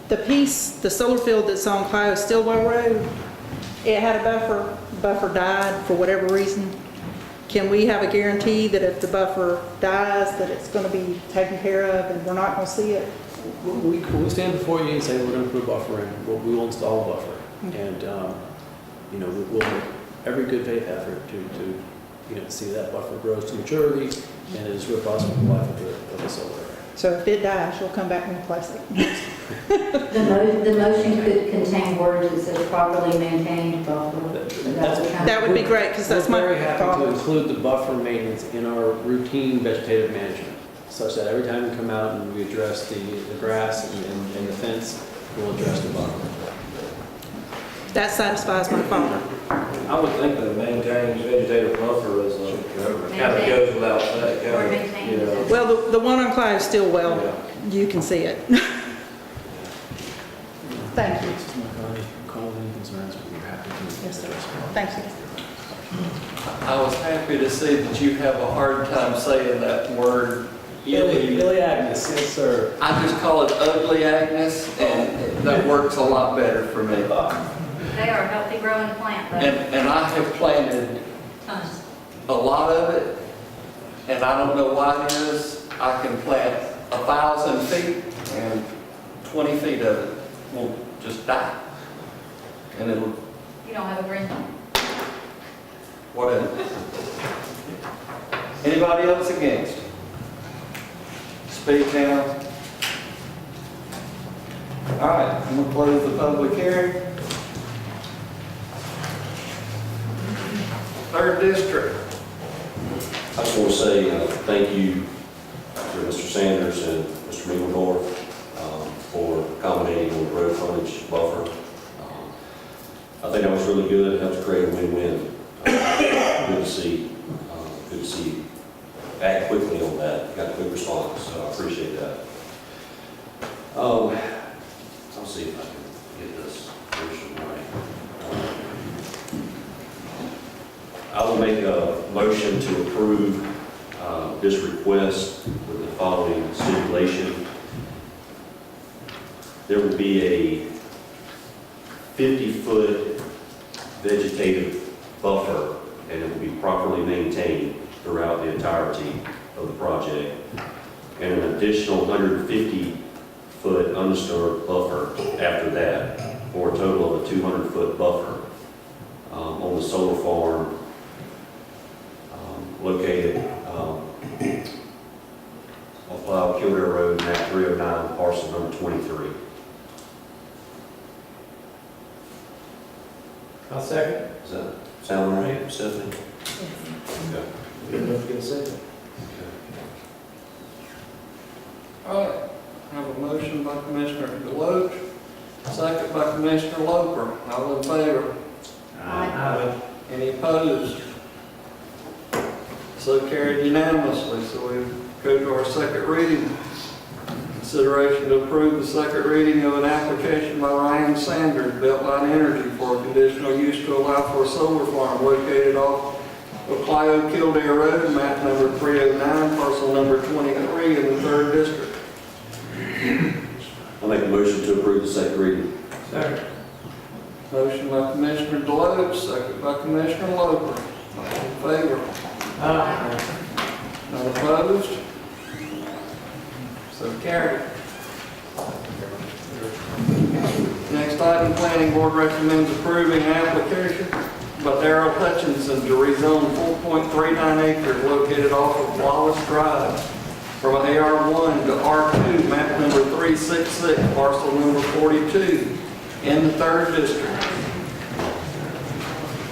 [SPEAKER 21] The solar field that's on Clio-Stillwell Road, it had a buffer died for whatever reason. Can we have a guarantee that if the buffer dies, that it's going to be taken care of and we're not going to see it?
[SPEAKER 18] We stand before you and say we're going to put a buffer in. We will install a buffer. And, we'll make every good faith effort to see that buffer grows to maturity and is robust with the life of the solar array.
[SPEAKER 21] So if it dies, you'll come back and replace it.
[SPEAKER 4] The motion could contain words that says properly maintained buffer.
[SPEAKER 21] That would be great, because that's my
[SPEAKER 18] We're very happy to
[SPEAKER 21] father.
[SPEAKER 18] include the buffer maintenance in our routine vegetative management, such that every time we come out and we address the grass and the fence, we'll address the buffer.
[SPEAKER 21] That satisfies my father.
[SPEAKER 6] I would think that maintains vegetative buffer is kind of goes without saying.
[SPEAKER 21] Well, the one on Clio-Stillwell, you can see it. Thank you.
[SPEAKER 18] Call any concerns, we're happy to.
[SPEAKER 21] Yes, sir. Thank you.
[SPEAKER 1] I was happy to see that you have a hard time saying that word.
[SPEAKER 18] Billy Agnes, yes, sir.
[SPEAKER 1] I just call it ugly Agnes, and that works a lot better for me.
[SPEAKER 4] They are a healthy growing plant, though.
[SPEAKER 1] And I have planted
[SPEAKER 4] Tons.
[SPEAKER 1] a lot of it, and I don't know why it is. I can plant 1,000 feet, and 20 feet of it will just die. And it'll,
[SPEAKER 4] You don't have a green thumb.
[SPEAKER 1] whatever. Anybody else against? Speak now. All right, I'm gonna close the public hearing. Third district.
[SPEAKER 2] I just want to say thank you to Mr. Sanders and Mr. Mingledorff for accommodating on the road frontage buffer. I think that was really good. It helps create a win-win. Good to see you act quickly on that. Got a quick response, so I appreciate that. I'll see if I can get this motion right. I will make a motion to approve this request with the following stipulation. There will be a 50-foot vegetative buffer, and it will be properly maintained throughout the entirety of the project, and an additional 150-foot undisturbed buffer after that, for a total of a 200-foot buffer on the solar farm located off Lyle Kildare Road, map 309, parcel number 23.
[SPEAKER 13] I'll second.
[SPEAKER 2] Does that sound right, Stephanie? Okay.
[SPEAKER 6] Good enough to get a second.
[SPEAKER 1] All right, I have a motion by Commissioner Deloach, Second by Commissioner Loper. All in favor?
[SPEAKER 11] Aye.
[SPEAKER 1] Any opposed? So carried unanimously. So we go to our second reading. Consideration to approve the second reading of an application by Ryan Sanders, Beltline Energy, for a conditional use to allow for a solar farm located off of Clio Kildare Road, map number 309, parcel number 23 in the 3rd District.
[SPEAKER 2] I'll make a motion to approve the second reading.
[SPEAKER 13] Second.
[SPEAKER 1] Motion by Commissioner Deloach, second by Commissioner Loper. All in favor?
[SPEAKER 13] Aye.
[SPEAKER 1] None opposed? So carried. Next item, Planning Board recommends approving an application by Darrell Hutchinson to rezone 4.39 acres located off of Wallace Drive from AR1 to R2, map number 366, parcel number 42, in the 3rd District.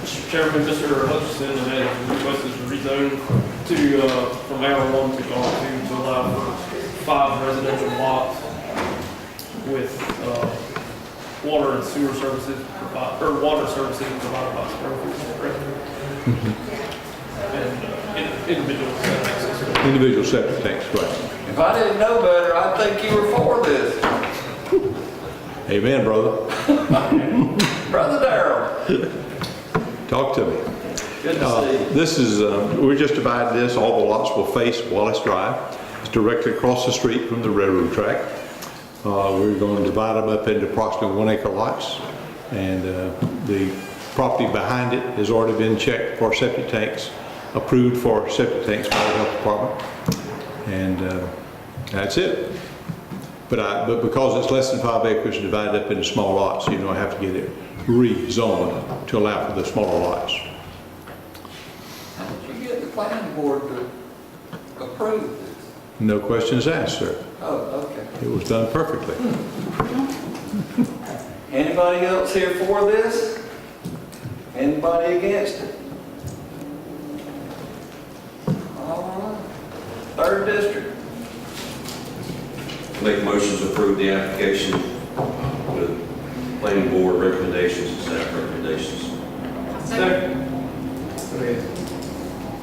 [SPEAKER 12] Mr. Chairman, Mr. Hutchinson has requested to rezone from R1 to R2 to allow for 5 residential lots with water and sewer services, or water services provided by Springfield, correct? And individual access.
[SPEAKER 7] Individual septic tanks, right.
[SPEAKER 1] If I didn't know better, I'd think you were for this.
[SPEAKER 7] Amen, brother.
[SPEAKER 1] Brother Darrell.
[SPEAKER 7] Talk to me.
[SPEAKER 1] Good to see you.
[SPEAKER 7] This is, we just divided this, all the lots will face Wallace Drive. It's directly across the street from the railroad track. We're going to divide them up into approximately 1 acre lots. And the property behind it has already been checked for septic tanks, approved for septic tanks by the health department. And that's it. But because it's less than 5 acres divided up into small lots, you know, I have to get it rezoned to allow for the smaller lots.
[SPEAKER 1] How did you get the planning board to approve this?
[SPEAKER 7] No questions asked, sir.
[SPEAKER 1] Oh, okay.
[SPEAKER 7] It was done perfectly.
[SPEAKER 1] Anybody else here for this? Anybody against it? All right. 3rd District.
[SPEAKER 2] Make a motion to approve the application with planning board recommendations and staff recommendations.
[SPEAKER 13] Second.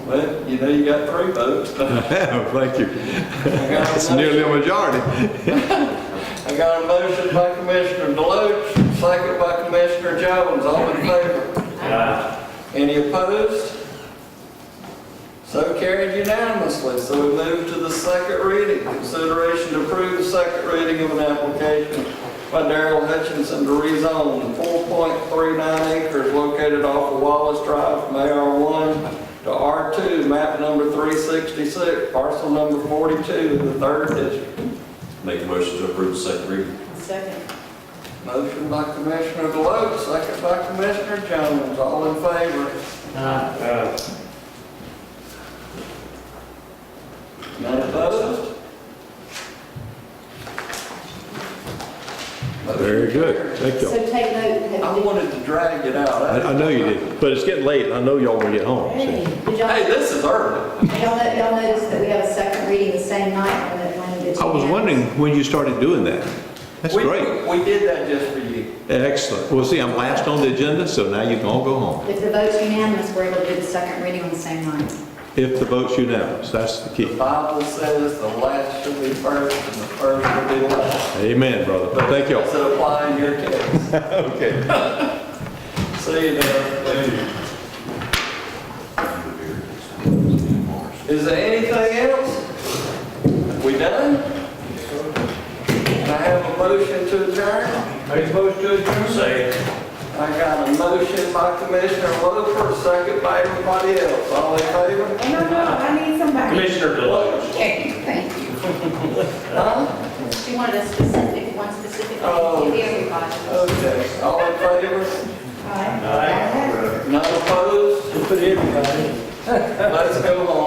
[SPEAKER 1] Well, you know you got 3 votes.
[SPEAKER 7] Thank you. It's nearly a majority.
[SPEAKER 1] I got a motion by Commissioner Deloach, second by Commissioner Jones. All in favor?
[SPEAKER 13] Aye.
[SPEAKER 1] Any opposed? So carried unanimously. So we move to the second reading. Consideration to approve the second reading of an application by Darrell Hutchinson to rezone 4.39 acres located off of Wallace Drive from AR1 to R2, map number 366, parcel number 42 in the 3rd District.
[SPEAKER 2] Make a motion to approve the second reading.
[SPEAKER 21] Second.
[SPEAKER 1] Motion by Commissioner Deloach, second by Commissioner Jones. All in favor?
[SPEAKER 13] Aye.
[SPEAKER 1] None opposed?
[SPEAKER 7] Very good. Thank
[SPEAKER 4] So
[SPEAKER 7] you.
[SPEAKER 4] take note.
[SPEAKER 1] I wanted to drag it out.
[SPEAKER 7] I know you did, but it's getting late. I know y'all want to get home.
[SPEAKER 4] Hey,
[SPEAKER 7] So.
[SPEAKER 4] did y'all,
[SPEAKER 1] Hey, this is early.
[SPEAKER 4] y'all notice that we have a second reading the same night when it's
[SPEAKER 7] I was wondering when you started doing that. That's great.
[SPEAKER 1] We did that just for you.
[SPEAKER 7] Excellent. Well, see, I'm last on the agenda, so now you can all go home.
[SPEAKER 4] If the vote's unanimous, we're able to do the second reading on the same night.
[SPEAKER 7] If the vote's unanimous, that's the key.
[SPEAKER 1] The Bible says the last shall be first and the first will be last.
[SPEAKER 7] Amen, brother. Thank y'all.
[SPEAKER 1] Does it apply in your case?
[SPEAKER 7] Okay.
[SPEAKER 1] See you there. Is there anything else? We done? Can I have a motion to adjourn?
[SPEAKER 13] Make a motion to adjourn. Second.
[SPEAKER 1] I got a motion by Commissioner Loper, second by everybody else. All in favor?
[SPEAKER 11] No, I need somebody.
[SPEAKER 12] Commissioner Deloach.
[SPEAKER 11] Okay, thank you.
[SPEAKER 1] Huh?
[SPEAKER 4] She wanted a specific, one specific,
[SPEAKER 1] Oh.
[SPEAKER 4] give everybody.
[SPEAKER 1] Okay. All in favor?
[SPEAKER 11] Aye.
[SPEAKER 1] None opposed?
[SPEAKER 13] Put everybody.
[SPEAKER 1] Let's go home.